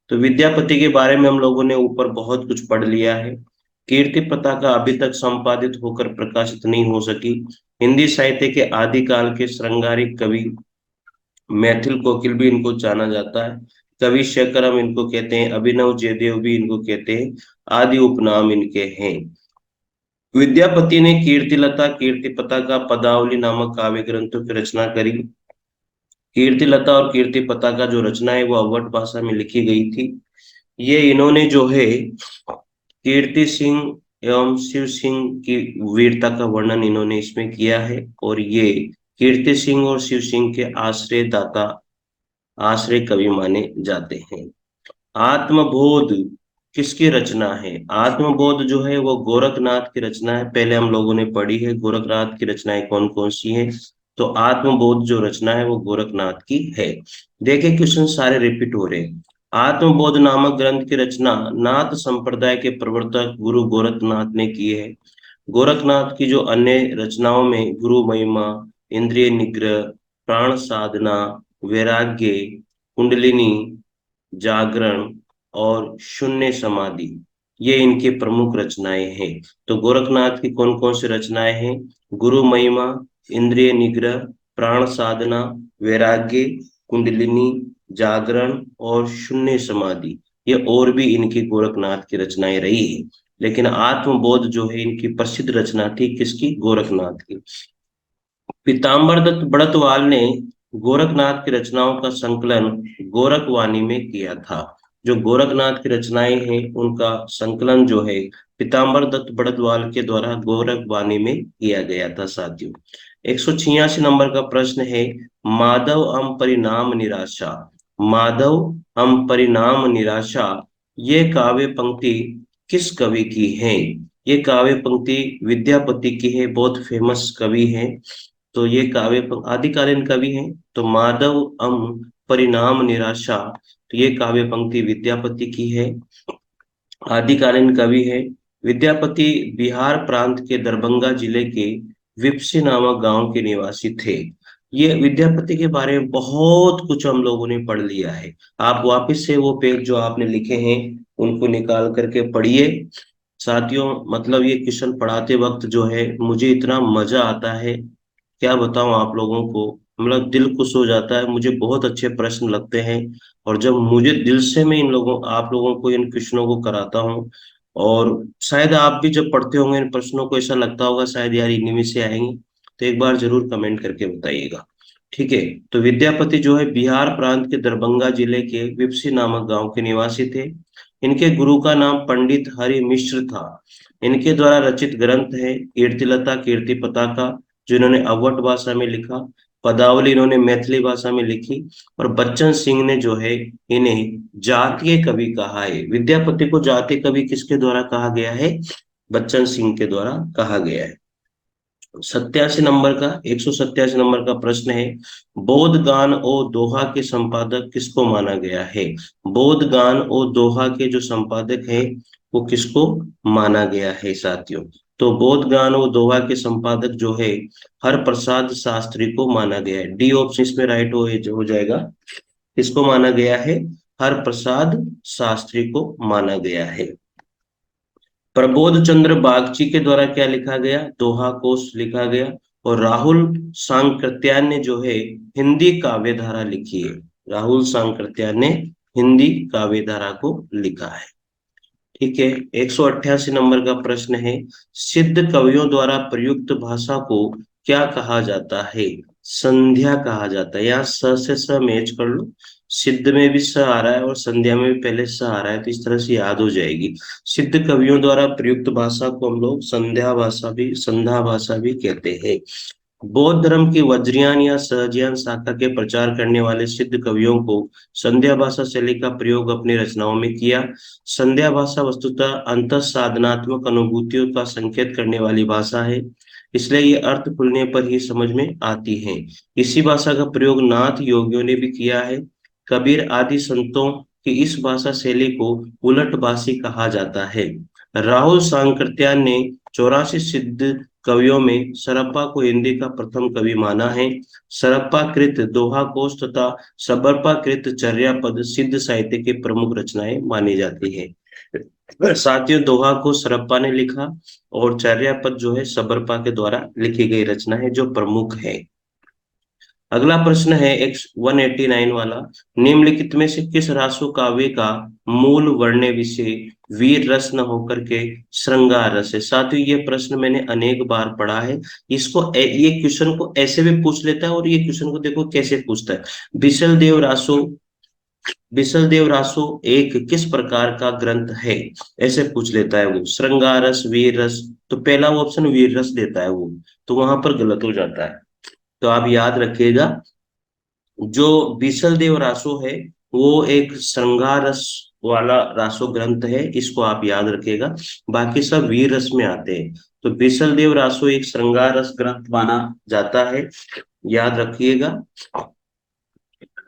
तो विद्यापति के बारे में हम लोगों ने ऊपर बहुत कुछ पढ़ लिया है। कीर्ति पताका अभी तक संपादित होकर प्रकाशित नहीं हो सकी। हिंदी साहित्य के आदिकाल के श्रृंगारिक कवि, मैथिल कोकिल भी इनको जाना जाता है, कवि शेखरम इनको कहते हैं, अभिनव जयदेव भी इनको कहते हैं, आदि उपनाम इनके हैं। विद्यापति ने कीर्तिलता, कीर्ति पताका, पदावली नामक काव्य ग्रंथों की रचना करी। कीर्तिलता और कीर्ति पताका जो रचना है वो अवध भाषा में लिखी गई थी। ये इन्होंने जो है कीर्ति सिंह एवं शिव सिंह की वीरता का वर्णन इन्होंने इसमें किया है और ये कीर्ति सिंह और शिव सिंह के आश्रय कवि माने जाते हैं। आत्मबोध किसकी रचना है? आत्मबोध जो है वो गोरखनाथ की रचना है। पहले हम लोगों ने पढ़ी है गोरखनाथ की रचनाएं कौन कौन सी हैं, तो आत्मबोध जो रचना है वो गोरखनाथ की है। देखिए क्वेश्चन सारे रिपीट हो रहे हैं। आत्मबोध नामक ग्रंथ की रचना नाथ संप्रदाय के प्रवर्तक गुरु गोरखनाथ ने की है। गोरखनाथ की जो अन्य रचनाओं में गुरु महिमा, इंद्रिय निग्रह, प्राण साधना, वैराग्य, कुंडलिनी, जागरण और शून्य समाधि, ये इनकी प्रमुख रचनाएं हैं। तो गोरखनाथ की कौन कौन सी रचनाएं हैं? गुरु महिमा, इंद्रिय निग्रह, प्राण साधना, वैराग्य, कुंडलिनी, जागरण और शून्य समाधि, ये और भी इनकी गोरखनाथ की रचनाएं रही है। लेकिन आत्मबोध जो है इनकी प्रसिद्ध रचना थी, किसकी? गोरखनाथ की। पीताम्बर दत्त बड़तवाल ने गोरखनाथ की रचनाओं का संकलन गोरखवाणी में किया था। जो गोरखनाथ की रचनाएं हैं उनका संकलन जो है पीताम्बर दत्त बड़तवाल के द्वारा गोरखवाणी में किया गया था साथियों। 186 नंबर का प्रश्न है, माधव हम परिणाम निराशा। माधव हम परिणाम निराशा, ये काव्य पंक्ति किस कवि की है? ये काव्य पंक्ति विद्यापति की है, बहुत फेमस कवि है। तो ये काव्य आदिकालीन कवि हैं। तो माधव अम परिणाम निराशा, तो ये काव्य पंक्ति विद्यापति की है, आदिकालीन कवि है। विद्यापति बिहार प्रांत के दरभंगा जिले के विपसी नामक गांव के निवासी थे। ये विद्यापति के बारे में बहुत कुछ हम लोगों ने पढ़ लिया है। आप वापस से वो पेज जो आपने लिखे हैं उनको निकाल करके पढ़िए साथियों। मतलब ये क्वेश्चन पढ़ाते वक्त जो है मुझे इतना मजा आता है, क्या बताऊं आप लोगों को। मतलब दिल खुश हो जाता है, मुझे बहुत अच्छे प्रश्न लगते हैं। और जब मुझे दिल से मैं इन लोगों आप लोगों को इन क्वेश्चनों को कराता हूँ, और शायद आप भी जब पढ़ते होंगे इन प्रश्नों को ऐसा लगता होगा शायद यार इन्हीं में से आएंगे, तो एक बार जरूर कमेंट करके बताइएगा। ठीक है। तो विद्यापति जो है बिहार प्रांत के दरभंगा जिले के विपसी नामक गांव के निवासी थे। इनके गुरु का नाम पंडित हरि मिश्र था। इनके द्वारा रचित ग्रंथ है कीर्तिलता कीर्ति पताका, जो इन्होंने अवध भाषा में लिखा। पदावली इन्होंने मैथिली भाषा में लिखी। और बच्चन सिंह ने जो है इन्हें जातीय कवि कहा है। विद्यापति को जातीय कवि किसके द्वारा कहा गया है? बच्चन सिंह के द्वारा कहा गया है। 187 नंबर का प्रश्न है, बोध गान और दोहा के संपादक किसको माना गया है? बोध गान और दोहा के जो संपादक है वो किसको माना गया है साथियों? तो बोध गान और दोहा के संपादक जो है हर प्रसाद शास्त्री को माना गया है। डी ऑप्शन इसमें राइट हो जाएगा। किसको माना गया है? हर प्रसाद शास्त्री को माना गया है। प्रबोध चंद्र बागची के द्वारा क्या लिखा गया? दोहा कोश लिखा गया। और राहुल सांकृत्यायन ने जो है हिंदी काव्य धारा लिखी है। राहुल सांकृत्यायन ने हिंदी काव्य धारा को लिखा है। ठीक है। 188 नंबर का प्रश्न है, सिद्ध कवियों द्वारा प्रयुक्त भाषा को क्या कहा जाता है? संध्या कहा जाता है। यहाँ स से स मैच कर लो। सिद्ध में भी स आ रहा है और संध्या में भी पहले स आ रहा है, तो इस तरह से याद हो जाएगी। सिद्ध कवियों द्वारा प्रयुक्त भाषा को हम लोग संध्या भाषा भी कहते हैं। बौद्ध धर्म की वज्रयान या सहजयान शाखा के प्रचार करने वाले सिद्ध कवियों को संध्या भाषा शैली का प्रयोग अपनी रचनाओं में किया। संध्या भाषा वस्तुतः अंत साधनात्मक अनुभूतियों का संकेत करने वाली भाषा है, इसलिए ये अर्थ खुलने पर ही समझ में आती है। इसी भाषा का प्रयोग नाथ योगियों ने भी किया है। कबीर आदि संतों की इस भाषा शैली को उलट भाषी कहा जाता है। राहुल सांकृत्यायन ने 84 सिद्ध कवियों में सरप्पा को हिंदी का प्रथम कवि माना है। सरप्पा कृत दोहा कोश तथा सबरपा कृत चर्यापद सिद्ध साहित्य की प्रमुख रचनाएं मानी जाती है। साथियों, दोहा को सरप्पा ने लिखा और चर्यापद जो है सबरपा के द्वारा लिखी गई रचना है जो प्रमुख है। अगला प्रश्न है 189 वाला, निम्नलिखित में से किस रासो काव्य का मूल वर्ण विषय वीर रस न होकर के श्रृंगार रस है? साथियों, ये प्रश्न मैंने अनेक बार पढ़ा है। ये क्वेश्चन को ऐसे भी पूछ लेता है, और ये क्वेश्चन को देखो कैसे पूछता है। बिसल देव रासो एक किस प्रकार का ग्रंथ है? ऐसे पूछ लेता है वो। श्रृंगार रस, वीर रस, तो पहला ऑप्शन वीर रस देता है वो, तो वहां पर गलत हो जाता है। तो आप याद रखिएगा, जो बीसल देव रासो है वो एक श्रृंगार रस वाला रासो ग्रंथ है, इसको आप याद रखिएगा। बाकी सब वीर रस में आते हैं। तो बीसल देव रासो एक श्रृंगार रस ग्रंथ माना जाता है, याद रखिएगा।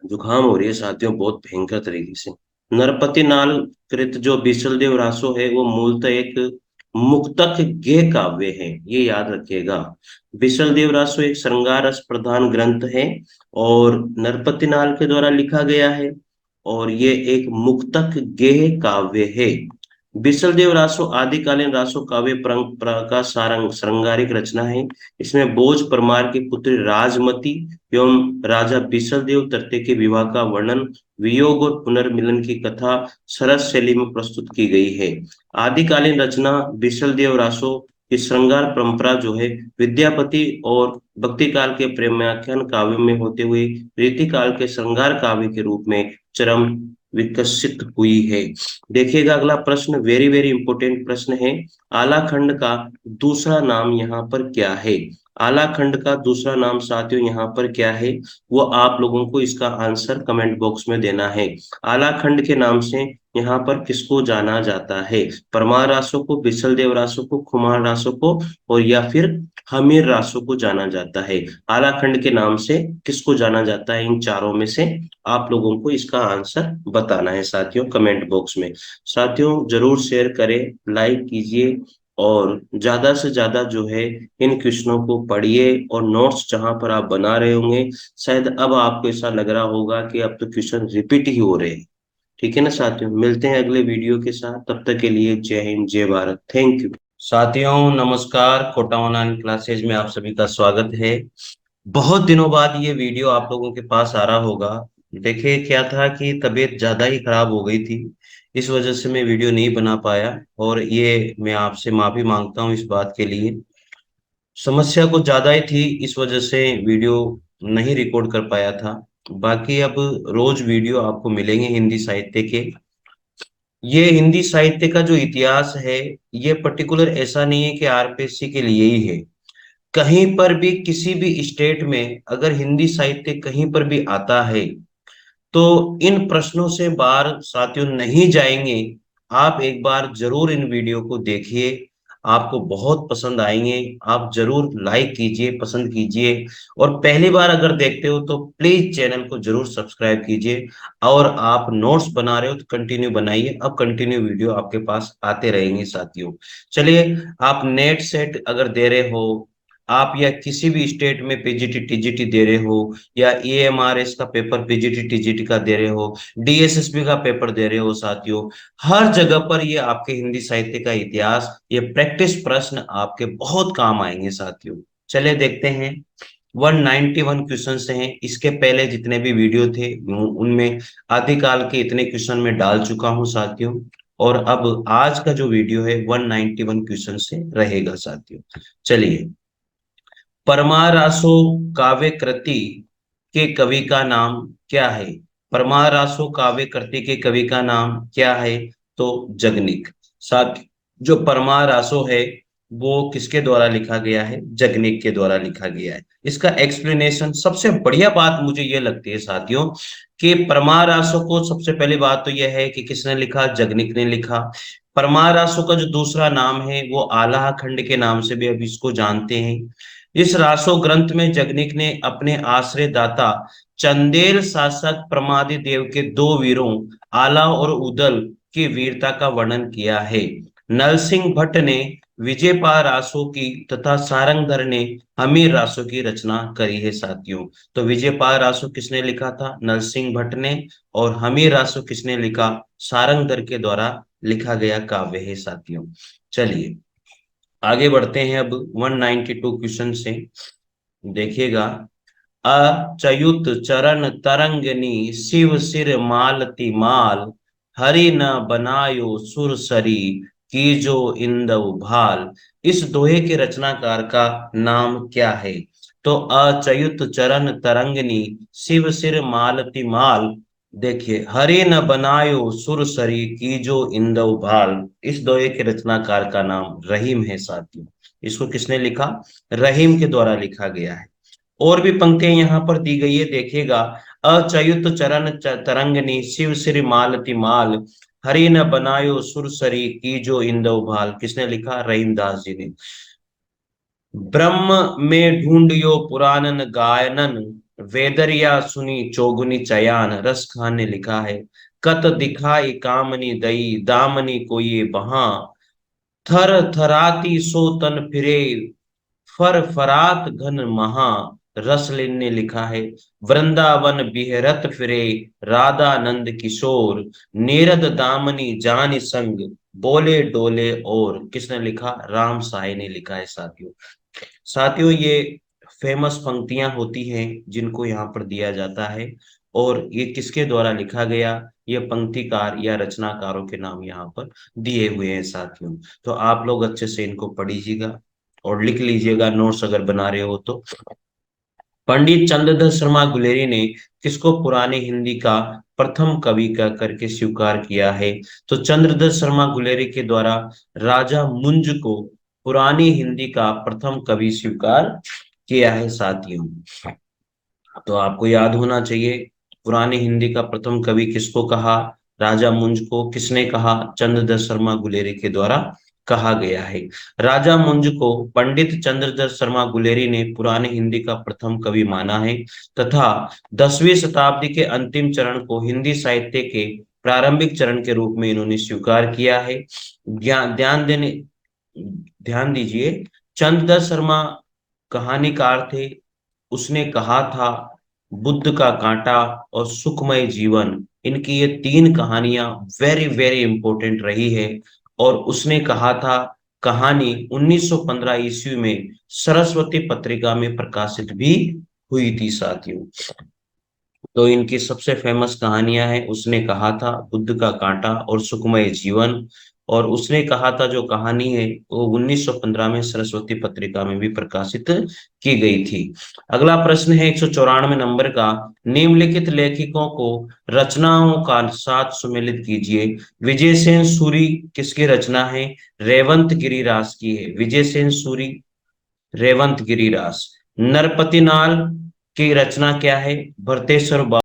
जुकाम हो रही है साथियों बहुत भयंकर तरीके से। नरपति नाल कृत जो बीसल देव रासो है वो मूलतः एक मुक्तक गेय काव्य है, ये याद रखिएगा। बीसल देव रासो एक श्रृंगार रस प्रधान ग्रंथ है और नरपति नाल के द्वारा लिखा गया है, और ये एक मुक्तक गेय काव्य है। बिसल देव रासो आदिकालीन रासो काव्य परंपरा का सारंग श्रृंगारिक रचना है। इसमें बोझ परमार की पुत्री राजमती एवं राजा बिसल देव तृतीय के विवाह का वर्णन, वियोग और पुनर्मिलन की कथा सरस शैली में प्रस्तुत की गई है। आदिकालीन रचना बिसल देव रासो की श्रृंगार परंपरा जो है विद्यापति और भक्ति काल के प्रेमाख्यान काव्य में होते हुए रीति काल के श्रृंगार काव्य के रूप में चरम विकसित हुई है। देखिएगा अगला प्रश्न, वेरी वेरी इंपॉर्टेंट प्रश्न है। आलाखंड का दूसरा नाम यहाँ पर क्या है? आलाखंड का दूसरा नाम साथियों यहाँ पर क्या है, वो आप लोगों को इसका आंसर कमेंट बॉक्स में देना है। आलाखंड के नाम से यहाँ पर किसको जाना जाता है? परमार रासो को, बिसल देव रासो को, खुमार रासो को, और या फिर हमीर रासो को जाना जाता है? आलाखंड के नाम से किसको जाना जाता है? इन चारों में से आप लोगों को इसका आंसर बताना है साथियों कमेंट बॉक्स में। साथियों जरूर शेयर करें, लाइक कीजिए और ज्यादा से ज्यादा जो है इन क्वेश्चनों को पढ़िए, और नोट्स जहां पर आप बना रहे होंगे, शायद अब आपको ऐसा लग रहा होगा कि अब तो क्वेश्चन रिपीट ही हो रहे हैं। ठीक है ना साथियों, मिलते हैं अगले वीडियो के साथ, तब तक के लिए जय हिंद जय भारत, थैंक यू। साथियों नमस्कार, कोटा ऑनलाइन क्लासेज में आप सभी का स्वागत है। बहुत दिनों बाद ये वीडियो आप लोगों के पास आ रहा होगा। देखिए क्या था कि तबीयत ज्यादा ही खराब हो गई थी, इस वजह से मैं वीडियो नहीं बना पाया, और ये मैं आपसे माफी मांगता हूँ इस बात के लिए। समस्या कुछ ज्यादा ही थी, इस वजह से वीडियो नहीं रिकॉर्ड कर पाया था। बाकी अब रोज वीडियो आपको मिलेंगे हिंदी साहित्य के। ये हिंदी साहित्य का जो इतिहास है, ये पर्टिकुलर ऐसा नहीं है कि आरपीएससी के लिए ही है। कहीं पर भी किसी भी स्टेट में अगर हिंदी साहित्य कहीं पर भी आता है, तो इन प्रश्नों से बाहर साथियों नहीं जाएंगे। आप एक बार जरूर इन वीडियो को देखिए, आपको बहुत पसंद आएंगे। आप जरूर लाइक कीजिए, पसंद कीजिए, और पहली बार अगर देखते हो तो प्लीज चैनल को जरूर सब्सक्राइब कीजिए। और आप नोट्स बना रहे हो तो कंटिन्यू बनाइए, अब कंटिन्यू वीडियो आपके पास आते रहेंगे साथियों। चलिए, आप नेट सेट अगर दे रहे हो, आप या किसी भी स्टेट में पीजीटी टीजीटी दे रहे हो, या ईएमआरएस का पेपर पीजीटी टीजीटी का दे रहे हो, डीएसएसबी का पेपर दे रहे हो साथियों, हर जगह पर ये आपके हिंदी साहित्य का इतिहास, ये प्रैक्टिस प्रश्न आपके बहुत काम आएंगे साथियों। चलिए देखते हैं। 191 क्वेश्चन हैं, इसके पहले जितने भी वीडियो थे उनमें आदिकाल के इतने क्वेश्चन में डाल चुका हूं साथियों। और अब आज का जो वीडियो है 191 क्वेश्चन से रहेगा साथियों। चलिए, परमारासो काव्य कृति के कवि का नाम क्या है? परमारासो काव्य कृति के कवि का नाम क्या है? तो जगनिक। साथ जो परमारासो है वो किसके द्वारा लिखा गया है? जगनिक के द्वारा लिखा गया है। इसका एक्सप्लेनेशन, सबसे बढ़िया बात मुझे ये लगती है साथियों कि परमारासो को सबसे पहली बात तो यह है कि किसने लिखा? जगनिक ने लिखा। परमारासो का जो दूसरा नाम है वो आलाह खंड के नाम से भी अभी इसको जानते हैं। इस रासो ग्रंथ में जगनिक ने अपने आश्रय दाता चंदेल शासक प्रमादी देव के दो वीरों आला और उदल की वीरता का वर्णन किया है। नरसिंह भट्ट ने विजयपाल रासो की तथा सारंगधर ने हमीर रासो की रचना करी है साथियों। तो विजयपाल रासो किसने लिखा था? नरसिंह भट्ट ने। और हमीर रासो किसने लिखा? सारंगधर के द्वारा लिखा गया काव्य है साथियों। चलिए आगे बढ़ते हैं अब 192 क्वेश्चन से। देखिएगा, अच्युत चरण तरंगनी शिव सिर मालती माल, हरि न बनायो सुरसरी कीजो इंदव भाल। इस दोहे के रचनाकार का नाम क्या है? तो अच्युत चरण तरंगनी शिव सिर मालती माल, देखिए, हरि न बनायो सुरसरी कीजो इंदव भाल, इस दोहे के रचनाकार का नाम रहीम है साथियों। इसको किसने लिखा? रहीम के द्वारा लिखा गया है। और भी पंक्तियां यहाँ पर दी गई है, देखिएगा। अच्युत चरण तरंगनी शिव श्री मालती माल, हरि न बनायो सुरसरी की जो इंदव भाल, किसने लिखा? रहीमदास जी ने। ब्रह्म में ढूंढियो पुराणन गायनन, वेदरिया सुनी चौगुनी चयान, रस खान ने लिखा है। कत दिखाई कामनी दई दामनी को ये बहा, थर थराती सो तन फिरे फर फरात घन महा, रसलिन ने लिखा है। वृंदावन बिहरत फिरे राधा नंद किशोर, नीरद दामनी जानि संग बोले डोले और, किसने लिखा? राम साई ने लिखा है साथियों। साथियों ये फेमस पंक्तियां होती हैं जिनको यहाँ पर दिया जाता है, और ये किसके द्वारा लिखा गया, ये पंक्तिकार या रचनाकारों के नाम यहाँ पर दिए हुए हैं साथियों। तो आप लोग अच्छे से इनको पढ़िएगा और लिख लीजिएगा नोट्स अगर बना रहे हो तो। पंडित चंद्रधर शर्मा गुलेरी ने किसको पुराने हिंदी का प्रथम कवि का करके स्वीकार किया है? तो चंद्रधर शर्मा गुलेरी के द्वारा राजा मुंज को पुरानी हिंदी का प्रथम कवि स्वीकार किया है साथियों। तो आपको याद होना चाहिए, पुरानी हिंदी का प्रथम कवि किसको कहा? राजा मुंज को। किसने कहा? चंद्रधर शर्मा गुलेरी के द्वारा कहा गया है। राजा मुंज को पंडित चंद्रधर शर्मा गुलेरी ने पुरानी हिंदी का प्रथम कवि माना है, तथा 10वीं शताब्दी के अंतिम चरण को हिंदी साहित्य के प्रारंभिक चरण के रूप में इन्होंने स्वीकार किया है। ध्यान ध्यान देने ध्यान दीजिए, चंद्रदत्त शर्मा कहानीकार थे। उसने कहा था बुद्ध का कांटा और सुखमय जीवन, इनकी ये तीन कहानियां वेरी वेरी इंपॉर्टेंट रही है। और उसने कहा था, कहानी 1915 ईस्वी में सरस्वती पत्रिका में प्रकाशित भी हुई थी साथियों। तो इनकी सबसे फेमस कहानियां हैं, उसने कहा था बुद्ध का कांटा और सुखमय जीवन। और उसने कहा था जो कहानी है वो 1915 में सरस्वती पत्रिका में भी प्रकाशित की गई थी। अगला प्रश्न है 194 नंबर का, निम्नलिखित लेखकों को रचनाओं का साथ सुमेलित कीजिए। विजय सेन सूरी किसकी रचना है? रेवंत गिरिराज की है। विजय सेन सूरी, रेवंत गिरिराज। नरपतिनाल की रचना क्या है? भरतेश्वर।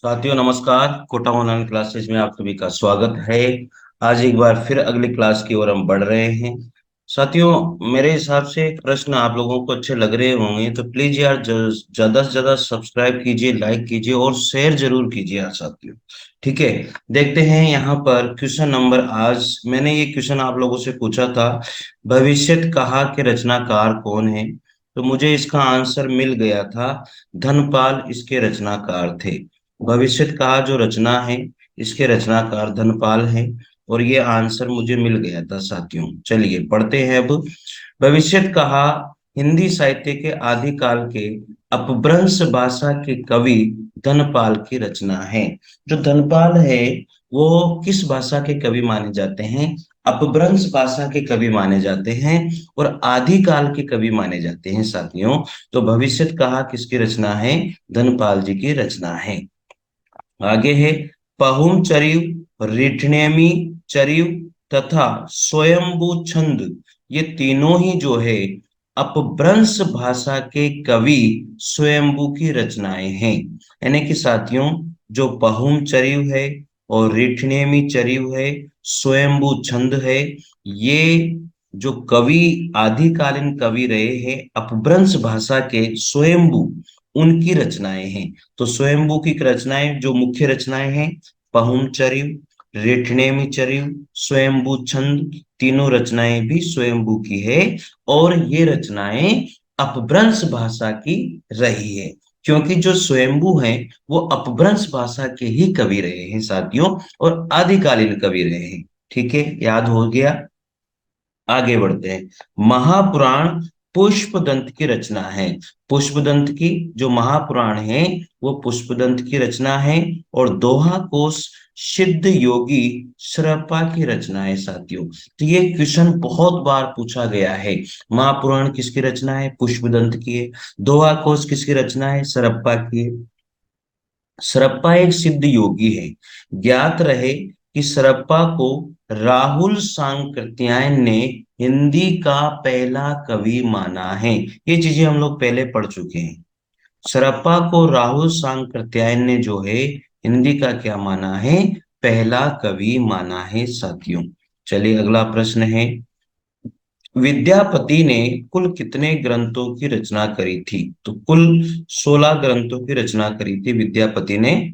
साथियों नमस्कार, कोटा ऑनलाइन क्लासेस में आप सभी का स्वागत है। आज एक बार फिर अगली क्लास की ओर हम बढ़ रहे हैं। साथियों मेरे हिसाब से प्रश्न आप लोगों को अच्छे लग रहे होंगे, तो प्लीज यार ज्यादा से ज्यादा सब्सक्राइब कीजिए, लाइक कीजिए और शेयर जरूर कीजिए यार साथियों। ठीक है, देखते हैं यहाँ पर क्वेश्चन नंबर। आज मैंने ये क्वेश्चन आप लोगों से पूछा था, भविष्यत कहा के रचनाकार कौन है? तो मुझे इसका आंसर मिल गया था, धनपाल इसके रचनाकार थे। भविष्य कहा जो रचना है, इसके रचनाकार धनपाल हैं। और ये आंसर मुझे मिल गया था साथियों। चलिए पढ़ते हैं अब। भविष्य कहा हिंदी साहित्य के आदिकाल के अपभ्रंश भाषा के कवि धनपाल की रचना है। जो धनपाल है वो किस भाषा के कवि माने जाते हैं? अपभ्रंश भाषा के कवि माने जाते हैं और आदिकाल के कवि माने जाते हैं साथियों। तो भविष्य कहा किसकी रचना है? धनपाल जी की रचना है। आगे है पहुम चरिव, रिठनेमी चरिव तथा स्वयंभू छंद। ये तीनों ही जो है अपभ्रंश भाषा के कवि स्वयंभू की रचनाएं हैं। यानी कि साथियों, जो पहुम चरिव है और रिठनेमी चरिव है, स्वयंभू छंद है, ये जो कवि आदिकालीन कवि रहे हैं अपभ्रंश भाषा के स्वयंभू, उनकी रचनाएं हैं। तो स्वयंभू की रचनाएं जो मुख्य रचनाएं हैं, पहुमचरिव, रेठनेमीचरिव, स्वयंभू छंद, तीनों रचनाएं भी स्वयंभू की है। और ये रचनाएं अपभ्रंश भाषा की रही है, क्योंकि जो स्वयंभू हैं वो अपभ्रंश भाषा के ही कवि रहे हैं साथियों, और आदिकालीन कवि रहे हैं। ठीक है, याद हो गया। आगे बढ़ते हैं। महापुराण पुष्पदंत की रचना है। पुष्पदंत की जो महापुराण है वो पुष्पदंत की रचना है। और दोहा कोश सिद्ध योगी श्रपा की रचना है साथियों। तो ये क्वेश्चन बहुत बार पूछा गया है। महापुराण किसकी रचना है? पुष्पदंत की है। दोहा कोश किसकी रचना है? सरप्पा की है। सरप्पा एक सिद्ध योगी है। ज्ञात रहे कि सरप्पा को राहुल सांकृत्यायन ने हिंदी का पहला कवि माना है। ये चीजें हम लोग पहले पढ़ चुके हैं। सरप्पा को राहुल सांकृत्यायन ने जो है हिंदी का क्या माना है? पहला कवि माना है साथियों। चलिए अगला प्रश्न है, विद्यापति ने कुल कितने ग्रंथों की रचना करी थी? तो कुल 16 ग्रंथों की रचना करी थी विद्यापति ने।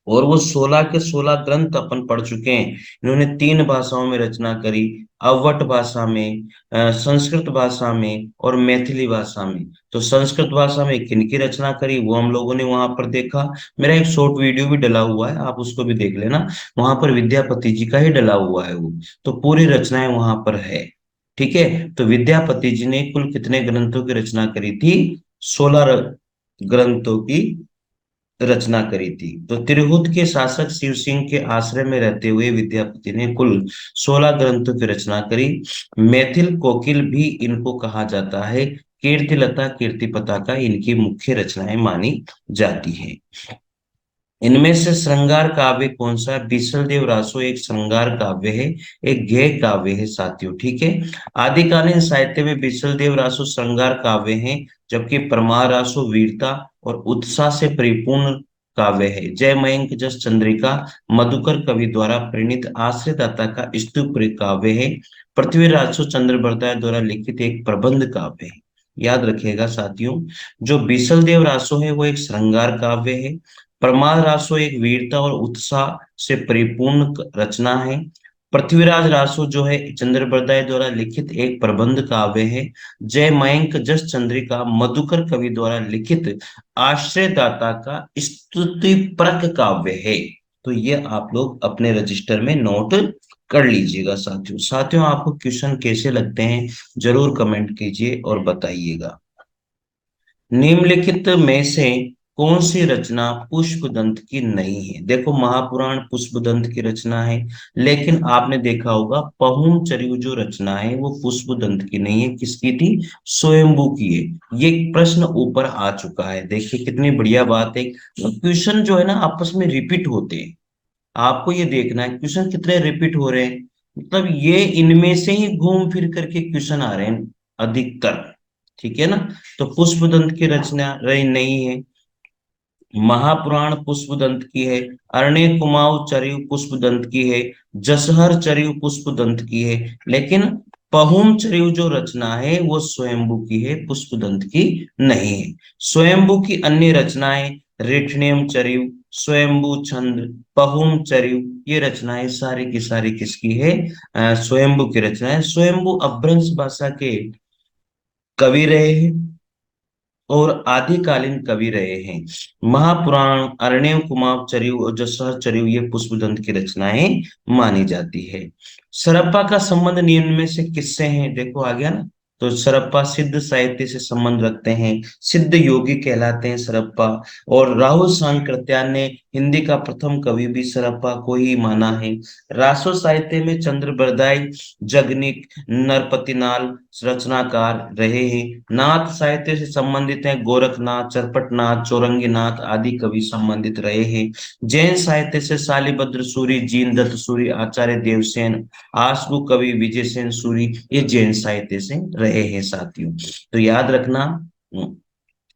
और वो 16 के 16 ग्रंथ अपन पढ़ चुके हैं। इन्होंने तीन भाषाओं में रचना करी, अवट भाषा में, संस्कृत भाषा में और मैथिली भाषा में। तो संस्कृत भाषा में किनकी रचना करी वो हम लोगों ने वहां पर देखा। मेरा एक शॉर्ट वीडियो भी डला हुआ है, आप उसको भी देख लेना। वहां पर विद्यापति जी का ही डला हुआ है वो। तो पूरी रचनाएं वहां पर है। ठीक है, तो विद्यापति जी ने कुल कितने ग्रंथों की रचना करी थी? 16 ग्रंथों की रचना करी थी। तो तिरहुत के शासक शिव सिंह के आश्रय में रहते हुए विद्यापति ने कुल 16 ग्रंथों की रचना करी। मैथिल कोकिल भी इनको कहा जाता है। कीर्तिलता कीर्तिपता का इनकी मुख्य रचनाएं मानी जाती है। इनमें से श्रृंगार काव्य कौन सा है? बीसल देव रासो एक श्रृंगार काव्य है, एक गेय काव्य है साथियों। ठीक है, आदिकालीन साहित्य में बीसल देव रासो श्रृंगार काव्य है, जबकि परमार रासो वीरता और उत्साह से परिपूर्ण काव्य है। जय मयंक जस चंद्रिका मधुकर कवि द्वारा प्रणीत आश्रयदाता का स्तुप काव्य है। पृथ्वीराज रासो चंद्र बरदाय द्वारा लिखित एक प्रबंध काव्य है। याद रखिएगा साथियों, जो बीसल देव रासो है वो एक श्रृंगार काव्य है, परमार रासो एक वीरता और उत्साह से परिपूर्ण रचना है। पृथ्वीराज रासो जो है चंद्र बरदाई द्वारा लिखित एक प्रबंध काव्य है। जय मयंक जस चंद्रिका मधुकर कवि द्वारा लिखित आश्रयदाता का स्तुति परक काव्य है। तो ये आप लोग अपने रजिस्टर में नोट कर लीजिएगा साथियों। साथियों, आपको क्वेश्चन कैसे लगते हैं जरूर कमेंट कीजिए और बताइएगा। निम्नलिखित में से कौन सी रचना पुष्पदंत की नहीं है? देखो, महापुराण पुष्पदंत की रचना है, लेकिन आपने देखा होगा पहुम चरिऊ जो रचना है वो पुष्पदंत की नहीं है। किसकी थी? स्वयंभू की है। ये प्रश्न ऊपर आ चुका है। देखिए कितनी बढ़िया बात है। क्वेश्चन जो है ना आपस में रिपीट होते हैं। आपको ये देखना है क्वेश्चन कितने रिपीट हो रहे हैं, मतलब ये इनमें से ही घूम फिर करके क्वेश्चन आ रहे हैं अधिकतर। ठीक है ना? तो पुष्पदंत की रचना रही नहीं है। महापुराण पुष्पदंत की है। अरण्य कुमाऊं चरिऊ पुष्पदंत की है। जसहर चरिऊ पुष्पदंत की है। लेकिन पहुम चरिऊ जो रचना है वो स्वयंभू की है, पुष्पदंत की नहीं है। स्वयंभू की अन्य रचनाएं रेठनेम चरिऊ, स्वयंभू छंद, पहुम चरिऊ, ये रचनाएं सारी की सारी किसकी है? स्वयंभू की रचना है। स्वयंभू अपभ्रंश भाषा के कवि रहे हैं और आदिकालीन कवि रहे हैं। महापुराण, अरण्य कुमार चरिऊ और जसहर चरिऊ ये पुष्पदंत की रचनाएं मानी जाती है। सरप्पा का संबंध निम्न में से किससे है? देखो आ गया ना। तो सरप्पा सिद्ध साहित्य से संबंध रखते हैं, सिद्ध योगी कहलाते हैं सरप्पा। और राहुल सांकृत्यायन ने हिंदी का प्रथम कवि भी सरप्पा को ही माना है। रासो साहित्य में चंद्र बरदाई, जगनिक, नरपतिनाल रचनाकार रहे हैं। नाथ साहित्य से संबंधित हैं गोरखनाथ, चरपटनाथ, चौरंगीनाथ आदि कवि संबंधित रहे हैं। जैन साहित्य से शालिभद्र सूरी, जीनदत्त सूरी, आचार्य देवसेन, आशु कवि विजयसेन सूरी ये जैन साहित्य से रहे हैं साथियों। तो याद रखना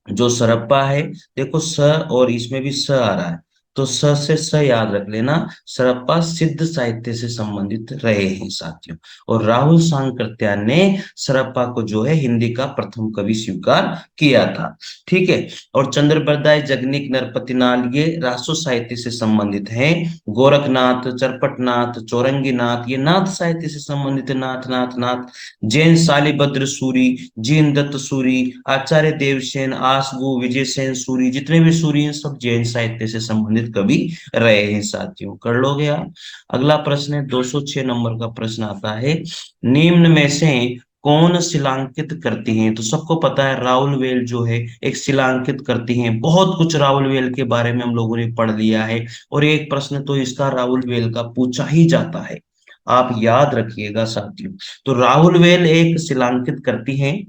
जो सरप्पा है, देखो स और इसमें भी स आ रहा है, तो स से स याद रख लेना। सरप्पा सिद्ध साहित्य से संबंधित रहे हैं साथियों। और राहुल सांकृत्यायन ने सरप्पा को जो है हिंदी का प्रथम कवि स्वीकार किया था। ठीक है। और चंद्रबरदाई, जगनिक, नरपतिनाल ये रासो साहित्य से संबंधित हैं। गोरखनाथ, चरपटनाथ, चौरंगीनाथ ये नाथ साहित्य से संबंधित है। नाथ नाथ नाथ। जैन शालिभद्र सूरी, जीनदत्त सूरी, आचार्य देवसेन, आसगु, विजयसेन सूरी, जितने भी सूरी हैं सब जैन साहित्य से संबंधित कवि रहे हैं साथियों। कर लोगे आप? अगला प्रश्न है 206 नंबर का प्रश्न आता है, निम्न में से कौन शिलांकित करती हैं? तो सबको पता है राहुल वेल जो है एक शिलांकित करती हैं। बहुत कुछ राहुल वेल के बारे में हम लोगों ने पढ़ लिया है और एक प्रश्न तो इसका राहुल वेल का पूछा ही जाता है, आप याद रखिएगा साथियों। तो राहुल वेल एक शिलांकित करती हैं।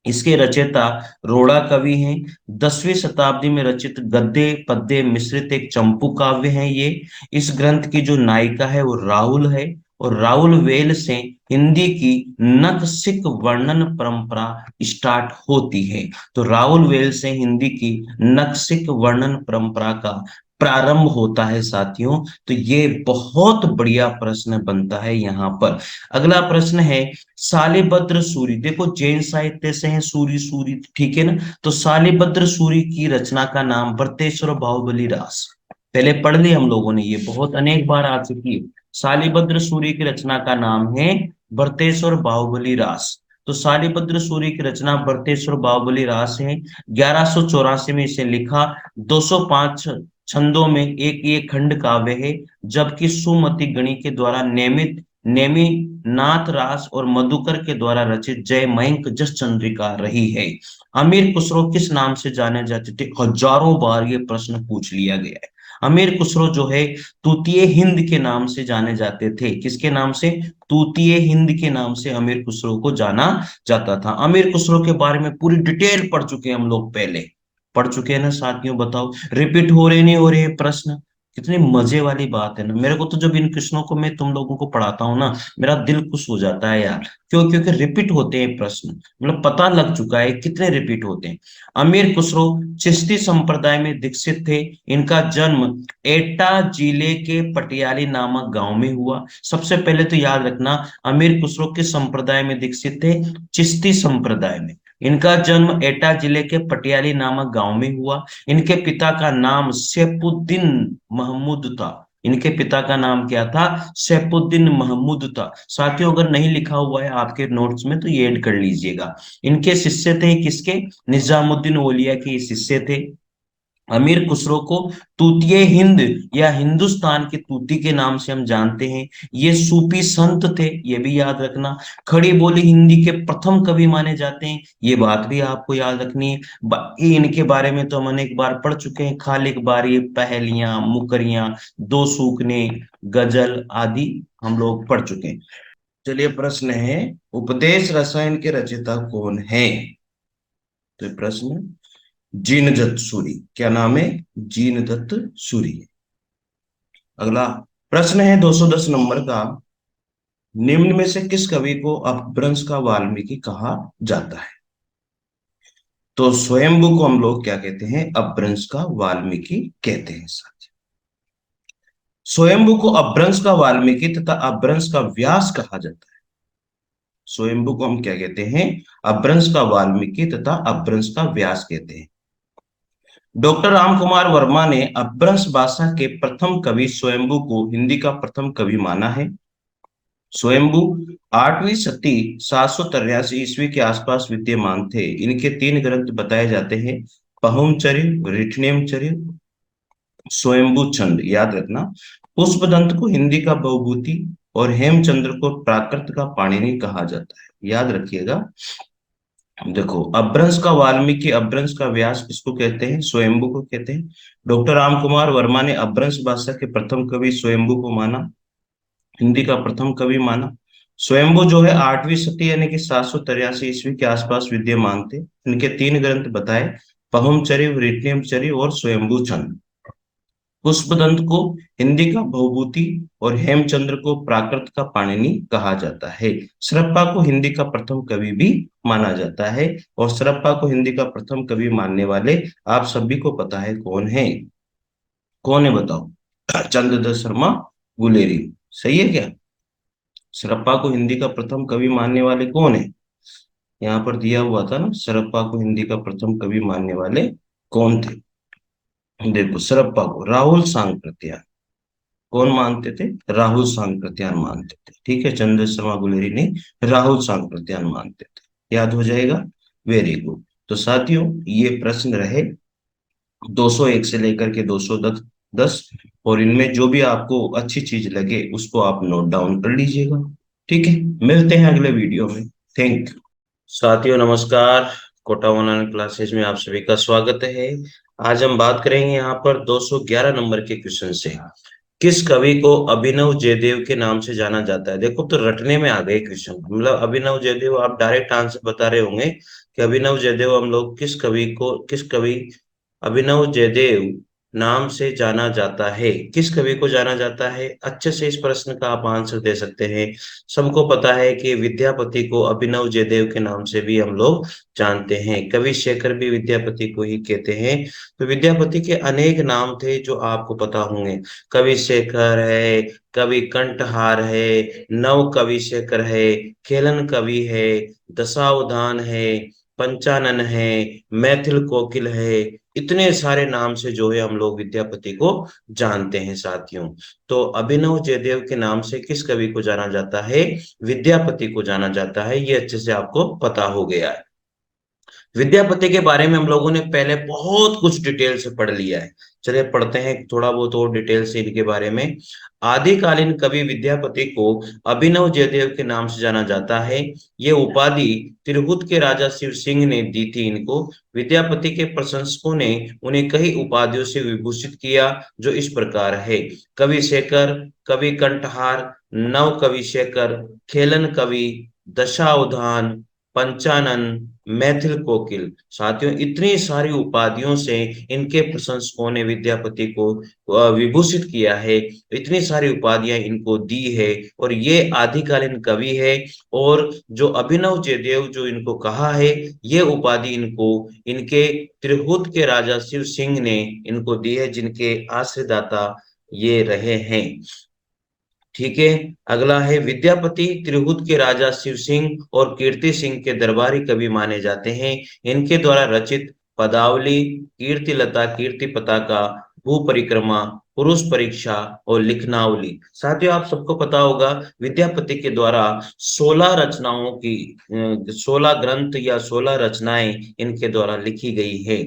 इसके रचयिता रोड़ा कवि हैं। 10वीं शताब्दी में रचित गद्य पद्य मिश्रित एक चंपू काव्य है ये। इस ग्रंथ की जो नायिका है वो राहुल है। और राहुल वेल से हिंदी की नखशिख वर्णन परंपरा स्टार्ट होती है। तो राहुल वेल से हिंदी की नखशिख वर्णन परंपरा का प्रारंभ होता है साथियों। तो ये बहुत बढ़िया प्रश्न बनता है यहाँ पर। अगला प्रश्न है शालिभद्र सूरी, देखो जैन साहित्य से है सूरी सूरी, ठीक है ना? तो शालिभद्र सूरी की रचना का नाम बृहतेश्वर बाहुबली रास, पहले पढ़ ली हम लोगों ने, ये बहुत अनेक बार आ चुकी है। शालिभद्र सूरी की रचना का नाम है बृहतेश्वर बाहुबली रास। तो शालिभद्र सूरी की रचना बृहतेश्वर बाहुबली रास है। 1184 में इसे लिखा। 205 छंदों में एक ये खंड काव्य है। जबकि सुमति गणी के द्वारा नियमित नेमी नाथ रास और मधुकर के द्वारा रचित जय मयंक जस चंद्रिका रही है। अमीर खुसरो किस नाम से जाने जाते थे? हजारों बार ये प्रश्न पूछ लिया गया है। अमीर खुसरो जो है तूतीय हिंद के नाम से जाने जाते थे। किसके नाम से? तूतीय हिंद के नाम से अमीर खुसरो को जाना जाता था। अमीर खुसरो के बारे में पूरी डिटेल पढ़ चुके हैं हम लोग, पहले पढ़ चुके हैं ना साथियों? बताओ रिपीट हो रहे नहीं हो रहे प्रश्न? कितनी मजे वाली बात है ना। मेरे को तो जब इन प्रश्नों को मैं तुम लोगों को पढ़ाता हूँ ना, मेरा दिल खुश हो जाता है यार। क्यों? क्योंकि रिपीट होते हैं प्रश्न, मतलब पता लग चुका है कितने रिपीट होते हैं। अमीर खुसरो चिश्ती संप्रदाय में दीक्षित थे। इनका जन्म एटा जिले के पटियाली नामक गांव में हुआ। सबसे पहले तो याद रखना अमीर खुसरो किस संप्रदाय में दीक्षित थे? चिश्ती संप्रदाय में। इनका जन्म एटा जिले के पटियाली नामक गांव में हुआ। इनके पिता का नाम सैफुद्दीन महमूद था। इनके पिता का नाम क्या था? सैफुद्दीन महमूद था। साथियों, अगर नहीं लिखा हुआ है आपके नोट्स में तो ये ऐड कर लीजिएगा। इनके शिष्य थे किसके? निजामुद्दीन औलिया के शिष्य थे। अमीर खुसरो को तूतिए हिंद या हिंदुस्तान के तूती के नाम से हम जानते हैं। ये सूफी संत थे, ये भी याद रखना। खड़ी बोली हिंदी के प्रथम कवि माने जाते हैं, ये बात भी आपको याद रखनी है। बाकी इनके बारे में तो हम अनेक बार पढ़ चुके हैं। खालिक बारी, पहेलियां, मुकरियां, दो सूखने, गजल आदि हम लोग पढ़ चुके हैं। चलिए, प्रश्न है, उपदेश रसायन के रचयिता कौन है? तो प्रश्न, जीन दत्त सूरी। क्या नाम है? जीन दत्त सूरी। अगला प्रश्न है 210 नंबर का, निम्न में से किस कवि को अपभ्रंश का वाल्मीकि कहा जाता है? तो स्वयंभू को हम लोग क्या कहते हैं? अपभ्रंश का वाल्मीकि कहते हैं साथी। स्वयंभू को अपभ्रंश का वाल्मीकि तथा अपभ्रंश का व्यास कहा जाता है। स्वयंभू को हम क्या कहते हैं? अपभ्रंश का वाल्मीकि तथा अपभ्रंश का व्यास कहते हैं। डॉक्टर राम कुमार वर्मा ने अपभ्रंश भाषा के प्रथम कवि स्वयंभू को हिंदी का प्रथम कवि माना है। स्वयंभू 8वीं सदी 783 ईस्वी के आसपास विद्यमान थे। इनके 3 ग्रंथ बताए जाते हैं, पहुमचर्य, रिठनेमचर्य, स्वयंभू छंद। याद रखना, पुष्पदंत को हिंदी का बहुभूति और हेमचंद्र को प्राकृत का पाणिनि कहा जाता है। याद रखिएगा। देखो, अपभ्रंश का वाल्मीकि, अपभ्रंश का व्यास किसको कहते हैं? स्वयंभू को कहते हैं। डॉक्टर राम कुमार वर्मा ने अपभ्रंश भाषा के प्रथम कवि स्वयंभू को माना, हिंदी का प्रथम कवि माना। स्वयंभू जो है 8वीं सदी यानी कि 783 ईस्वी के आसपास विद्यमान थे। इनके 3 ग्रंथ बताए, पहुमचर्य, रिठनेमचर्य और स्वयंभू छंद। पुष्पदंत को हिंदी का भवभूति और हेमचंद्र को प्राकृत का पाणिनि कहा जाता है। सरप्पा को हिंदी का प्रथम कवि भी माना जाता है। और सरप्पा को हिंदी का प्रथम कवि मानने वाले आप सभी को पता है कौन है? कौन है बताओ? चंद्रदत्त शर्मा गुलेरी। सही है क्या? सरप्पा को हिंदी का प्रथम कवि मानने वाले कौन है? यहाँ पर दिया हुआ था ना, सरप्पा को हिंदी का प्रथम कवि मानने वाले कौन थे? देखो, सरप्पा को राहुल सांकृत्यायन। कौन मानते थे? राहुल सांकृत्यायन मानते थे। ठीक है, चंद्र शर्मा गुलेरी नहीं, राहुल सांकृत्यायन मानते थे। याद हो जाएगा। Very good. तो साथियों, ये प्रश्न रहे 201 से लेकर के 210। और इनमें जो भी आपको अच्छी चीज लगे उसको आप नोट डाउन कर लीजिएगा। ठीक है, मिलते हैं अगले वीडियो में। Thank you. साथियों नमस्कार, कोटा ऑनलाइन क्लासेस में आप सभी का स्वागत है। आज हम बात करेंगे यहाँ पर 211 नंबर के क्वेश्चन से। किस कवि को अभिनव जयदेव के नाम से जाना जाता है? देखो, तो रटने में आ गए क्वेश्चन। मतलब अभिनव जयदेव, आप डायरेक्ट आंसर बता रहे होंगे कि अभिनव जयदेव हम लोग किस कवि अभिनव जयदेव नाम से जाना जाता है? किस कवि को जाना जाता है? अच्छे से इस प्रश्न का आप आंसर दे सकते हैं। सबको पता है कि विद्यापति को अभिनव जयदेव के नाम से भी हम लोग जानते हैं। कवि शेखर भी विद्यापति को ही कहते हैं। तो विद्यापति के अनेक नाम थे जो आपको पता होंगे। कवि शेखर है, कवि कंठहार है, नव कवि शेखर है, खेलन कवि है, दशावधान है, पंचानन है, मैथिल कोकिल है। इतने सारे नाम से जो है हम लोग विद्यापति को जानते हैं साथियों। तो अभिनव जयदेव के नाम से किस कवि को जाना जाता है? विद्यापति को जाना जाता है। ये अच्छे से आपको पता हो गया है। विद्यापति के बारे में हम लोगों ने पहले बहुत कुछ डिटेल से पढ़ लिया है। चलिए पढ़ते हैं थोड़ा बहुत और डिटेल से इनके बारे में। आदिकालीन कवि विद्यापति को अभिनव जयदेव के नाम से जाना जाता है। ये उपाधि तिरहुत के राजा शिव सिंह ने दी थी इनको। विद्यापति के प्रशंसकों ने उन्हें कई उपाधियों से विभूषित किया, जो इस प्रकार है: कवि शेखर, कवि कंठहार, नव कवि शेखर, खेलन कवि, दशावधान, पंचानन, मैथिल कोकिल। साथियों, इतनी सारी उपाधियों से इनके प्रशंसकों ने विद्यापति को विभूषित किया है। इतनी सारी उपाधियां इनको दी है और ये आदिकालीन कवि है। और जो अभिनव जयदेव जो इनको कहा है, ये उपाधि इनको इनके तिरहुत के राजा शिव सिंह ने इनको दी है, जिनके आश्रयदाता ये रहे हैं। ठीक है। अगला है विद्यापति त्रिहुत के राजा शिव सिंह और कीर्ति सिंह के दरबारी कवि माने जाते हैं। इनके द्वारा रचित पदावली, कीर्ति लता, कीर्ति पताका, भू परिक्रमा, पुरुष परीक्षा और लिखनावली। साथियों आप सबको पता होगा विद्यापति के द्वारा 16 रचनाओं की 16 ग्रंथ या 16 रचनाएं इनके द्वारा लिखी गई है।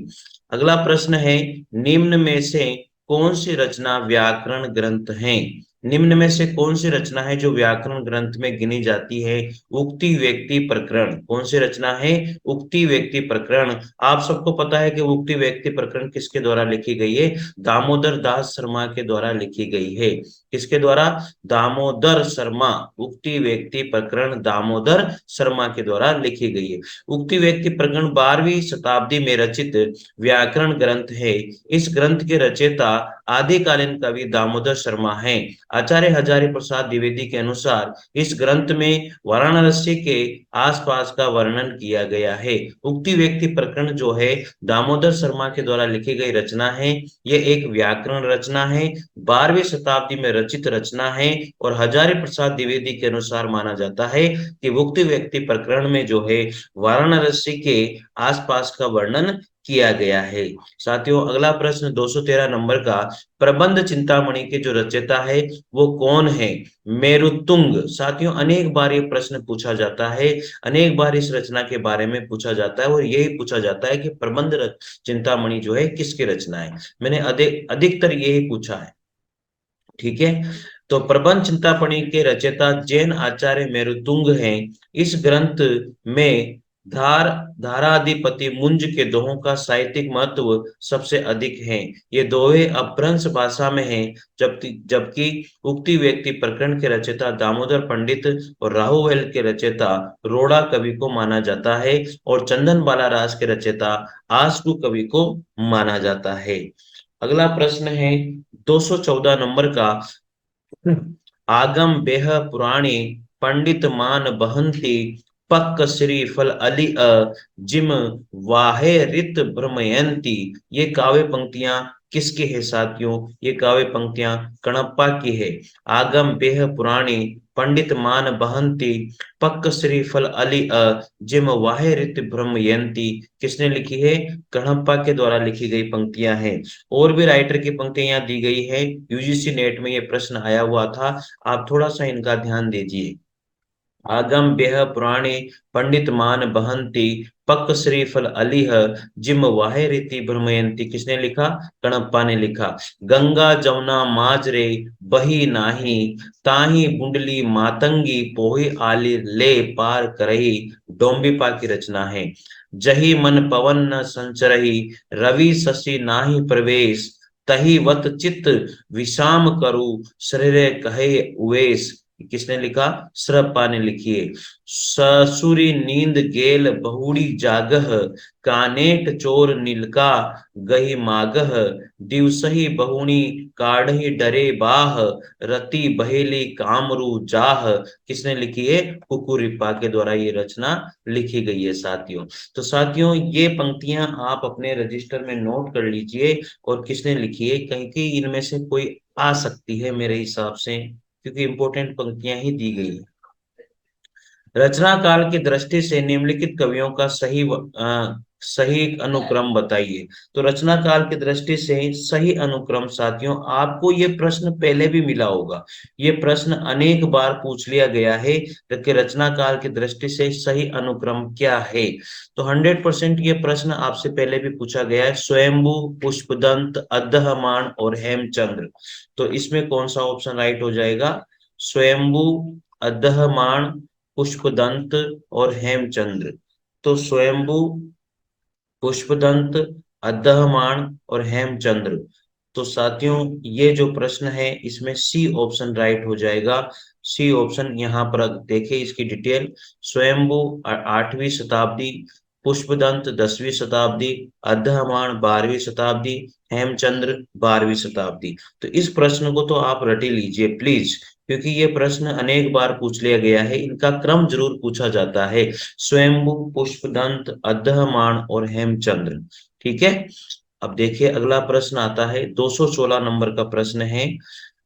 अगला प्रश्न है निम्न में से कौन सी रचना व्याकरण ग्रंथ है? निम्न में से कौन सी रचना है जो व्याकरण ग्रंथ में गिनी जाती है? उक्ति व्यक्ति प्रकरण। कौन सी रचना है? उक्ति व्यक्ति प्रकरण। आप सबको पता है कि उक्ति व्यक्ति प्रकरण किसके द्वारा लिखी गई है? दामोदर दास शर्मा के द्वारा लिखी गई है। किसके द्वारा? दामोदर शर्मा। उक्ति व्यक्ति प्रकरण दामोदर शर्मा के द्वारा लिखी गई है। उक्ति व्यक्ति प्रकरण 12वीं शताब्दी में रचित व्याकरण ग्रंथ है। इस ग्रंथ के रचयिता आदिकालीन कवि दामोदर शर्मा हैं। आचार्य हजारी प्रसाद द्विवेदी के अनुसार इस ग्रंथ में वाराणसी के आसपास का वर्णन किया गया है। उक्ति व्यक्ति प्रकरण जो है दामोदर शर्मा के द्वारा लिखी गई रचना है। ये एक व्याकरण रचना है, 12वीं शताब्दी में रचित रचना है और हजारी प्रसाद द्विवेदी के अनुसार माना जाता है कि उक्ति व्यक्ति प्रकरण में जो है वाराणसी के आसपास का वर्णन किया गया है। साथियों अगला प्रश्न 213 नंबर का, प्रबंध चिंतामणि के जो रचयिता है वो कौन है? मेरुतुंग। साथियों अनेक बार ये प्रश्न पूछा जाता है, अनेक बार इस रचना के बारे में पूछा जाता है और यही पूछा जाता है कि प्रबंध चिंतामणि जो है किसकी रचना है। मैंने अधिकतर यही पूछा है। ठीक है, तो प्रबंध चिंतामणि के रचयिता जैन आचार्य मेरुतुंग हैं। इस ग्रंथ में धाराधिपति मुंज के दोहों का साहित्यिक महत्व सबसे अधिक है। ये दोहे अपभ्रंश भाषा में हैं, जबकि जबकि उक्ति व्यक्ति प्रकरण के रचयिता दामोदर पंडित और राहुवेल के रचयिता रोड़ा कवि को माना जाता है और चंदन बाला रास के रचयिता आशु कवि को माना जाता है। अगला प्रश्न है 214 नंबर का, आगम बेह पुराणी पंडित मान बहंती पक्क श्री फल अली जिम वाहे रित भ्रमयंती। ये काव्य पंक्तियां किसकी है साथियों? ये काव्य पंक्तियां कणप्पा की है। आगम बेह पुराणी पंडित मान बहंती पक्क श्री फल अली जिम वाहे रित भ्रमयंती किसने लिखी है? कणप्पा के द्वारा लिखी गई पंक्तियां हैं। और भी राइटर की पंक्तियां यहाँ दी गई है, यूजीसी नेट में ये प्रश्न आया हुआ था, आप थोड़ा सा इनका ध्यान दीजिए। आगम बेह पुराणे पंडित मान बहंती पक्क श्री फल अलीह जिम वाहे रीति भ्रमयंती किसने लिखा? कणप्पा ने लिखा। गंगा जमुना माजरे बही नाही ताही बुंडली मातंगी पोही आली ले पार करही डोंबिपा की रचना है। जही मन पवन न संचरही रवि शशि नाही प्रवेश तही वत चित्त विषाम करु शरीर कहे उवेश। किसने लिखा? सरप्पा ने लिखी है। ससुरी नींद गेल बहुड़ी जागह कानेट चोर नीलका गही मागह दिवसही बहुनी काढ़ी डरे बाह रति बहेली कामरू जाह। किसने लिखी है? कुकुरिप्पा के द्वारा ये रचना लिखी गई है साथियों। तो साथियों ये पंक्तियां आप अपने रजिस्टर में नोट कर लीजिए और किसने लिखी है, कहीं कि इनमें से कोई आ सकती है मेरे हिसाब से, क्योंकि इंपॉर्टेंट पंक्तियां ही दी गई है। रचना काल की दृष्टि से निम्नलिखित कवियों का सही अनुक्रम बताइए। तो रचना काल की दृष्टि से सही अनुक्रम साथियों, आपको ये प्रश्न पहले भी मिला होगा, ये प्रश्न अनेक बार पूछ लिया गया है कि रचना काल की दृष्टि से सही अनुक्रम क्या है। तो 100% ये प्रश्न आपसे पहले भी पूछा गया है, स्वयंभू, पुष्पदंत, अद्दहमाण और हेमचंद्र। तो इसमें कौन सा ऑप्शन राइट हो जाएगा? स्वयंभू, अद्दहमाण, पुष्पदंत और हेमचंद्र। तो स्वयंभू, पुष्पदंत, अद्दहमाण और हेमचंद्र। तो साथियों ये जो प्रश्न है इसमें सी ऑप्शन राइट हो जाएगा। सी ऑप्शन यहाँ पर देखिए इसकी डिटेल, स्वयंभू 8वीं शताब्दी, पुष्पदंत 10वीं शताब्दी, अद्दहमाण 12वीं शताब्दी, हेमचंद्र 12वीं शताब्दी। तो इस प्रश्न को तो आप रट ही लीजिए प्लीज, क्योंकि ये प्रश्न अनेक बार पूछ लिया गया है, इनका क्रम जरूर पूछा जाता है, स्वयंभू, पुष्पदंत, अद्दहमाण और हेमचंद्र। ठीक है, अब देखिए अगला प्रश्न आता है 216 नंबर का प्रश्न है,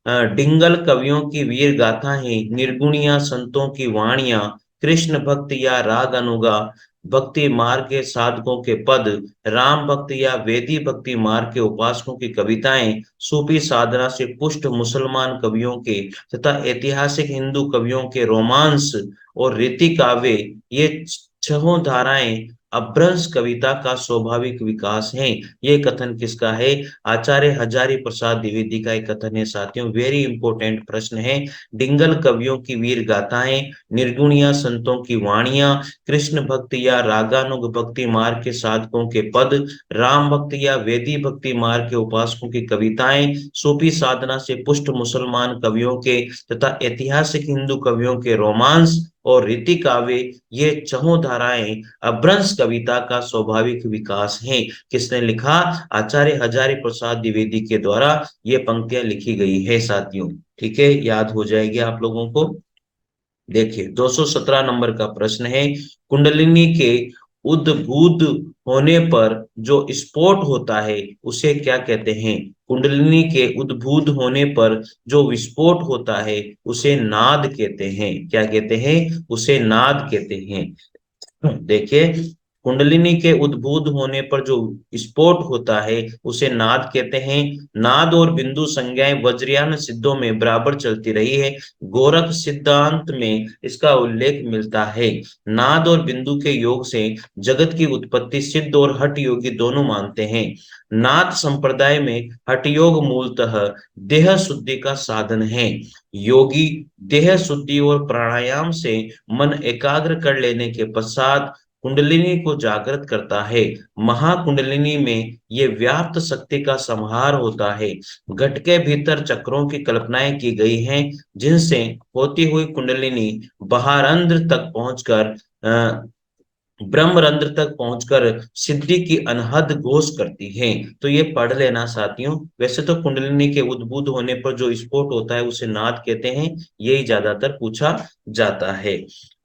डिंगल कवियों की वीर गाथाएं, निर्गुणिया संतों की वाणियां, कृष्ण भक्त या राग अनुगा, भक्ति मार्ग के साधकों के पद, राम भक्त या वेदी भक्ति मार्ग के उपासकों की कविताएं, सूफी साधना से पुष्ट मुसलमान कवियों के तथा ऐतिहासिक हिंदू कवियों के रोमांस और रीति काव्य, ये छहों धाराएं अभ्रंश कविता का स्वाभाविक विकास है। ये कथन किसका है? आचार्य हजारी प्रसाद द्विवेदी का एक कथन है साथियों। वेरी इंपॉर्टेंट प्रश्न है। डिंगल कवियों की वीर गाथाएं, निर्गुणिया संतों की वाणियां, कृष्ण भक्त या रागानुग भक्ति मार्ग के साधकों के पद, राम भक्त या वेदी भक्ति मार्ग के उपासकों की कविताएं, सूफी साधना से पुष्ट मुसलमान कवियों के तथा ऐतिहासिक हिंदू कवियों के रोमांस और रीति काव्य, ये चहुं धाराएं अभ्रंश कविता का स्वाभाविक विकास है। किसने लिखा? आचार्य हजारी प्रसाद द्विवेदी के द्वारा ये पंक्तियां लिखी गई है साथियों। ठीक है, याद हो जाएगी आप लोगों को। देखिए 217 नंबर का प्रश्न है, कुंडलिनी के उद्भूत होने पर जो स्फोट होता है उसे क्या कहते हैं? कुंडलिनी के उद्भूत होने पर जो विस्फोट होता है उसे नाद कहते हैं। क्या कहते हैं? उसे नाद कहते हैं। देखिए, कुंडलिनी के उद्भूत होने पर जो स्फोट होता है उसे नाद कहते हैं। नाद और बिंदु संज्ञाएं वज्रयान सिद्धों में बराबर चलती रही है। गोरख सिद्धांत में इसका उल्लेख मिलता है। नाद और बिंदु के योग से जगत की उत्पत्ति सिद्ध और हठ योगी दोनों मानते हैं। नाथ संप्रदाय में हठ योग मूलतः देह शुद्धि का साधन है। योगी देह शुद्धि और प्राणायाम से मन एकाग्र कर लेने के पश्चात कुंडलिनी को जागृत करता है। महाकुंडलिनी में ये व्याप्त शक्ति का संहार होता है। घट के भीतर चक्रों की कल्पनाएं की गई हैं, जिनसे होती हुई कुंडलिनी बहारंध्र तक पहुंचकर ब्रह्मरंध्र तक पहुंचकर सिद्धि की अनहद घोष करती है। तो ये पढ़ लेना साथियों। वैसे तो कुंडलिनी के उद्भूत होने पर जो स्फोट होता है उसे नाद कहते हैं, यही ज्यादातर पूछा जाता है।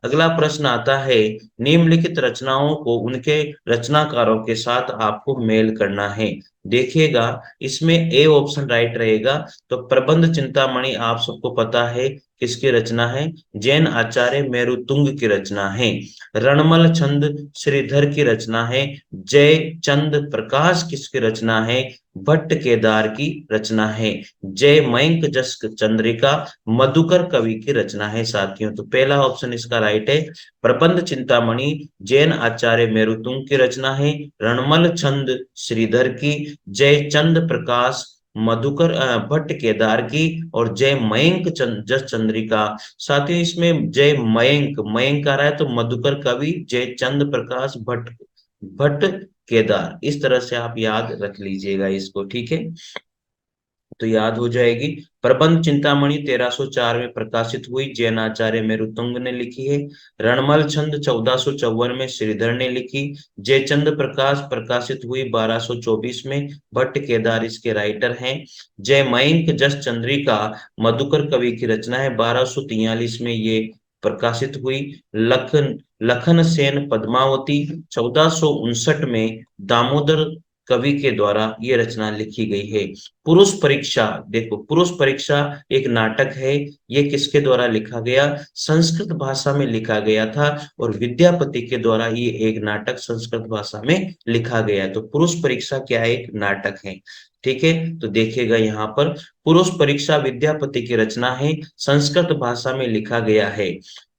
अगला प्रश्न आता है, निम्नलिखित रचनाओं को उनके रचनाकारों के साथ आपको मेल करना है। देखिएगा, इसमें ए ऑप्शन राइट रहेगा। तो प्रबंध चिंतामणि आप सबको पता है किसकी रचना है? जैन आचार्य मेरुतुंग की रचना है। रणमल छंद श्रीधर की रचना है। जय चंद प्रकाश किसकी रचना है? भट्ट केदार की रचना है। जय मयंक जस चंद्रिका मधुकर कवि की रचना है साथियों। तो पहला ऑप्शन इसका राइट है। प्रबंध चिंतामणि जैन आचार्य मेरुतुंग की रचना है। रणमल छंद श्रीधर की, जय चंद प्रकाश मधुकर भट्ट केदार की, और जय मयंक जस चंद्रिका। साथ ही इसमें जय मयंक मयंक आ रहा है तो मधुकर कवि, जय चंद प्रकाश भट्ट भट्ट केदार। इस तरह से आप याद रख लीजिएगा इसको। ठीक है, तो याद हो जाएगी। प्रबंध चिंतामणि 1304 में प्रकाशित हुई, जैन आचार्य मेरुतुंग ने लिखी है। रणमल छंद 1454 में श्रीधर ने लिखी। जयचंद प्रकाश प्रकाशित हुई 1224 में, भट्ट केदार इसके राइटर हैं। जय मयंक जस चंद्रिका मधुकर कवि की रचना है, 1243 में ये प्रकाशित हुई। लखन लखन सेन पद्मावती 1459 में दामोदर कवि के द्वारा ये रचना लिखी गई है। पुरुष परीक्षा, देखो पुरुष परीक्षा एक नाटक है। ये किसके द्वारा लिखा गया? संस्कृत भाषा में लिखा गया था, और विद्यापति के द्वारा ये एक नाटक संस्कृत भाषा में लिखा गया। तो पुरुष परीक्षा क्या है? एक नाटक है। ठीक है, तो देखिएगा यहाँ पर पुरुष परीक्षा विद्यापति की रचना है, संस्कृत भाषा में लिखा गया है।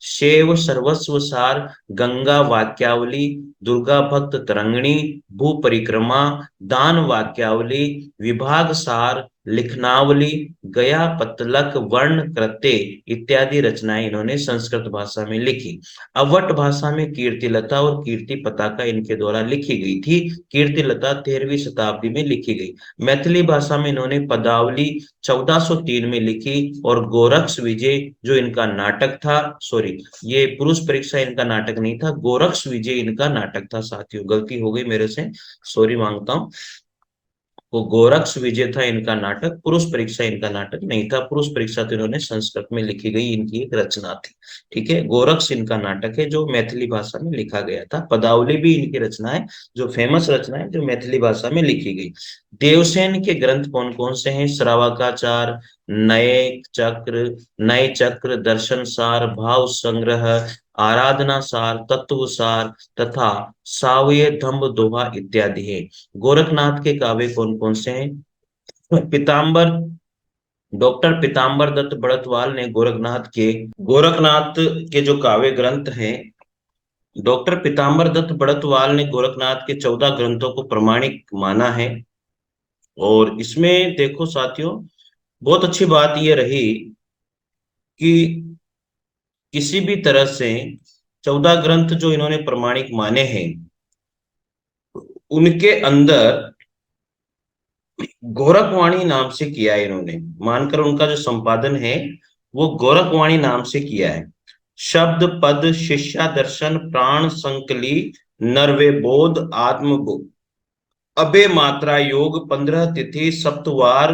शैव सर्वस्व सार गंगा वाक्यावली, दुर्गा भक्त तरंगिणी, भू परिक्रमा, दान वाक्यावली, विभाग सार, लिखनावली, गया पतलक वर्ण कृत्य इत्यादि रचनाएं इन्होंने संस्कृत भाषा में लिखी। अवट भाषा में कीर्तिलता और कीर्ति पताका इनके द्वारा लिखी गई थी। कीर्तिलता 13वीं शताब्दी में लिखी गई। मैथिली भाषा में इन्होंने पदावली 1403 में लिखी, और गोरक्ष विजय जो इनका नाटक था, सॉरी ये पुरुष परीक्षा इनका नाटक नहीं था, गोरक्ष विजय इनका नाटक था साथियों। गलती हो गई मेरे से, सॉरी मांगता हूँ। वो गोरक्ष विजय था इनका नाटक, पुरुष परीक्षा इनका नाटक नहीं था। पुरुष परीक्षा तो इन्होंने संस्कृत में लिखी गई इनकी एक रचना थी। ठीक है, गोरक्ष इनका नाटक है जो मैथिली भाषा में लिखा गया था। पदावली भी इनकी रचना है, जो फेमस रचना है जो मैथिली भाषा में लिखी गई। देवसेन के ग्रंथ कौन कौन से हैं? श्रावकाचार, नए चक्र, नए चक्र, दर्शन सार, भाव संग्रह, आराधना सार, तत्व सार तथा सावय धम्म दोहा इत्यादि है। गोरखनाथ के काव्य कौन कौन से हैं? पीताम्बर, डॉक्टर पीताम्बर दत्त बड़तवाल ने गोरखनाथ के जो काव्य ग्रंथ हैं, डॉक्टर पीताम्बर दत्त बड़तवाल ने गोरखनाथ के 14 ग्रंथों को प्रमाणिक माना है। और इसमें देखो साथियों, बहुत अच्छी बात यह रही कि किसी भी तरह से 14 ग्रंथ जो इन्होंने प्रमाणिक माने हैं, उनके अंदर गोरखवाणी नाम से किया है इन्होंने, मानकर उनका जो संपादन है वो गोरखवाणी नाम से किया है। शब्द पद शिष्या दर्शन प्राण संकली नरवे बोध आत्मबोध अबे मात्रा योग 15 तिथि सप्तवार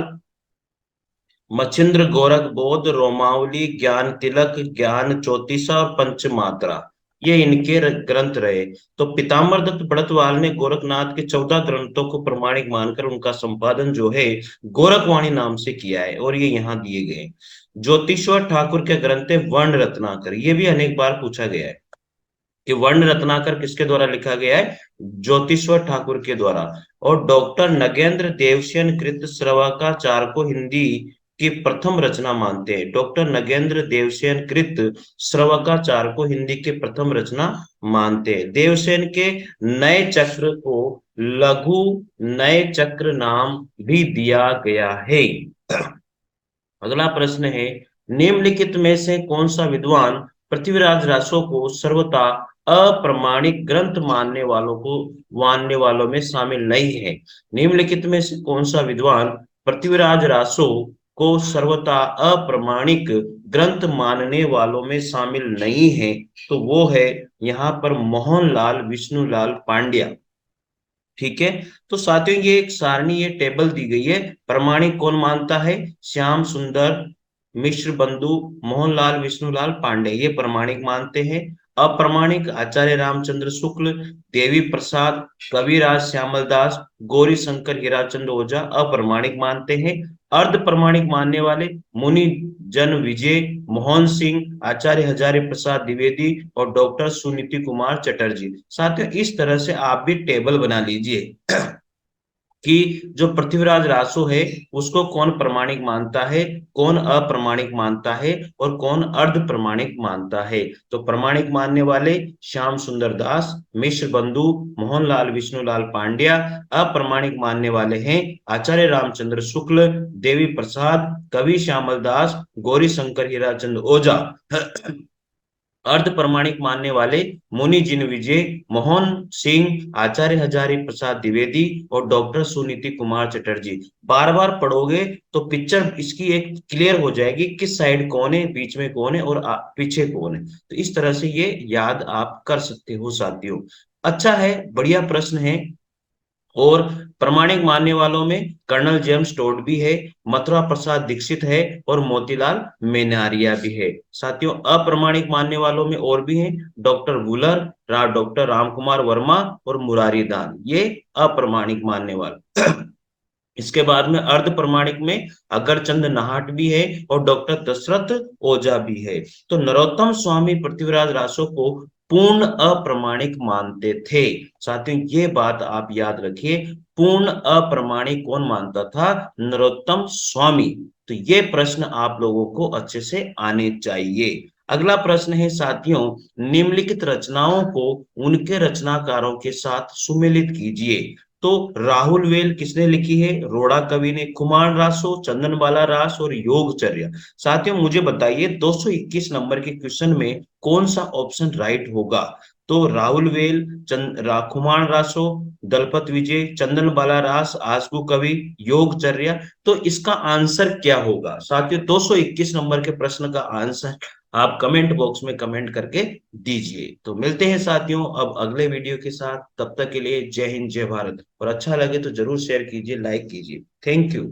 मच्छिंद्र गोरख बोध रोमावली ज्ञान तिलक ज्ञान चौतीसा और पंचमात्रा, ये इनके ग्रंथ रहे। तो पीताम्बर दत्त बड़तवाल ने गोरखनाथ के 14 ग्रंथों को प्रमाणिक मानकर उनका संपादन जो है गोरखवाणी नाम से किया है, और ये यहाँ दिए गए। ज्योतिश्वर ठाकुर के ग्रंथ है वर्ण रत्नाकर, ये भी अनेक बार पूछा गया है कि वर्ण रत्नाकर किसके द्वारा लिखा गया है? ज्योतिश्वर ठाकुर के द्वारा। और डॉक्टर नगेंद्र देवसेन कृत श्रवकाचार को हिंदी की प्रथम रचना मानते हैं। डॉक्टर नगेंद्र देवसेन कृत श्रवकाचार को हिंदी की प्रथम रचना मानते हैं। देवसेन के नए चक्र को लघु नए चक्र नाम भी दिया गया है। अगला प्रश्न है, निम्नलिखित में से कौन सा विद्वान पृथ्वीराज रासो को सर्वथा अप्रमाणिक ग्रंथ मानने वालों में शामिल नहीं है? निम्नलिखित में से कौन सा विद्वान पृथ्वीराज रासो को सर्वथा अप्रमाणिक ग्रंथ मानने वालों में शामिल नहीं है? तो वो है यहाँ पर मोहनलाल विष्णुलाल पांड्या। ठीक है, तो साथियों ये एक सारणी, ये टेबल दी गई है। प्रमाणिक कौन मानता है? श्याम सुंदर मिश्र बंधु मोहनलाल विष्णुलाल पांडे, ये प्रमाणिक मानते हैं। अप्रमाणिक आचार्य रामचंद्र शुक्ल, देवी प्रसाद, कविराज श्यामल दास, गौरी शंकर हीराचंद ओझा अप्रमाणिक मानते हैं। अर्ध प्रमाणिक मानने वाले मुनि जन विजय, मोहन सिंह, आचार्य हजारी प्रसाद द्विवेदी और डॉक्टर सुनीति कुमार चटर्जी। साथियों इस तरह से आप भी टेबल बना लीजिए कि जो पृथ्वीराज रासो है उसको कौन प्रमाणिक मानता है, कौन अप्रमाणिक मानता है और कौन अर्ध प्रमाणिक मानता है। तो प्रमाणिक मानने वाले श्याम सुंदर दास, मिश्र बंधु, मोहनलाल विष्णुलाल पांड्या। अप्रमाणिक मानने वाले हैं आचार्य रामचंद्र शुक्ल, देवी प्रसाद, कवि श्यामल दास, गौरी शंकर हीराचंद ओझा। अर्ध प्रमाणिक मानने वाले मुनि जिन विजय, मोहन सिंह, आचार्य हजारी प्रसाद द्विवेदी और डॉक्टर सुनीति कुमार चटर्जी। बार बार पढ़ोगे तो पिक्चर इसकी एक क्लियर हो जाएगी, किस साइड कौन है, बीच में कौन है और पीछे कौन है। तो इस तरह से ये याद आप कर सकते हो साथियों। अच्छा है, बढ़िया प्रश्न है। और प्रमाणिक मानने वालों में कर्नल जेम्स टोड भी है, मथुरा प्रसाद दीक्षित है और मोतीलाल मेनारिया भी है। साथियों अप्रमाणिक मानने वालों में और भी हैं, डॉक्टर वुलर, डॉक्टर रामकुमार वर्मा और मुरारी दान, ये अप्रमाणिक मानने वाले। इसके बाद में अर्ध प्रमाणिक में अगरचंद नाहट भी है और डॉक्टर दशरथ ओझा भी है। तो नरोत्तम स्वामी पृथ्वीराज रासो को पूर्ण अप्रमाणिक मानते थे। साथियों ये बात आप याद रखिए, पूर्ण अप्रमाणिक कौन मानता था? नरोत्तम स्वामी। तो ये प्रश्न आप लोगों को अच्छे से आने चाहिए। अगला प्रश्न है साथियों, निम्नलिखित रचनाओं को उनके रचनाकारों के साथ सुमेलित कीजिए। तो राहुल वेल किसने लिखी है? रोड़ा कवि ने। कुमार रासो, चंदन बाला रास और योगचर्या। साथियों मुझे बताइए 221 नंबर के क्वेश्चन में कौन सा ऑप्शन राइट होगा? तो राहुल वेल, कुमार रासो, दलपत विजय, चंदन बाला रास, आसगु कवि, योगचर्या। तो इसका आंसर क्या होगा साथियों? 221 नंबर के प्रश्न का आंसर आप कमेंट बॉक्स में कमेंट करके दीजिए। तो मिलते हैं साथियों अब अगले वीडियो के साथ, तब तक के लिए जय हिंद जय भारत। और अच्छा लगे तो जरूर शेयर कीजिए, लाइक कीजिए। Thank you.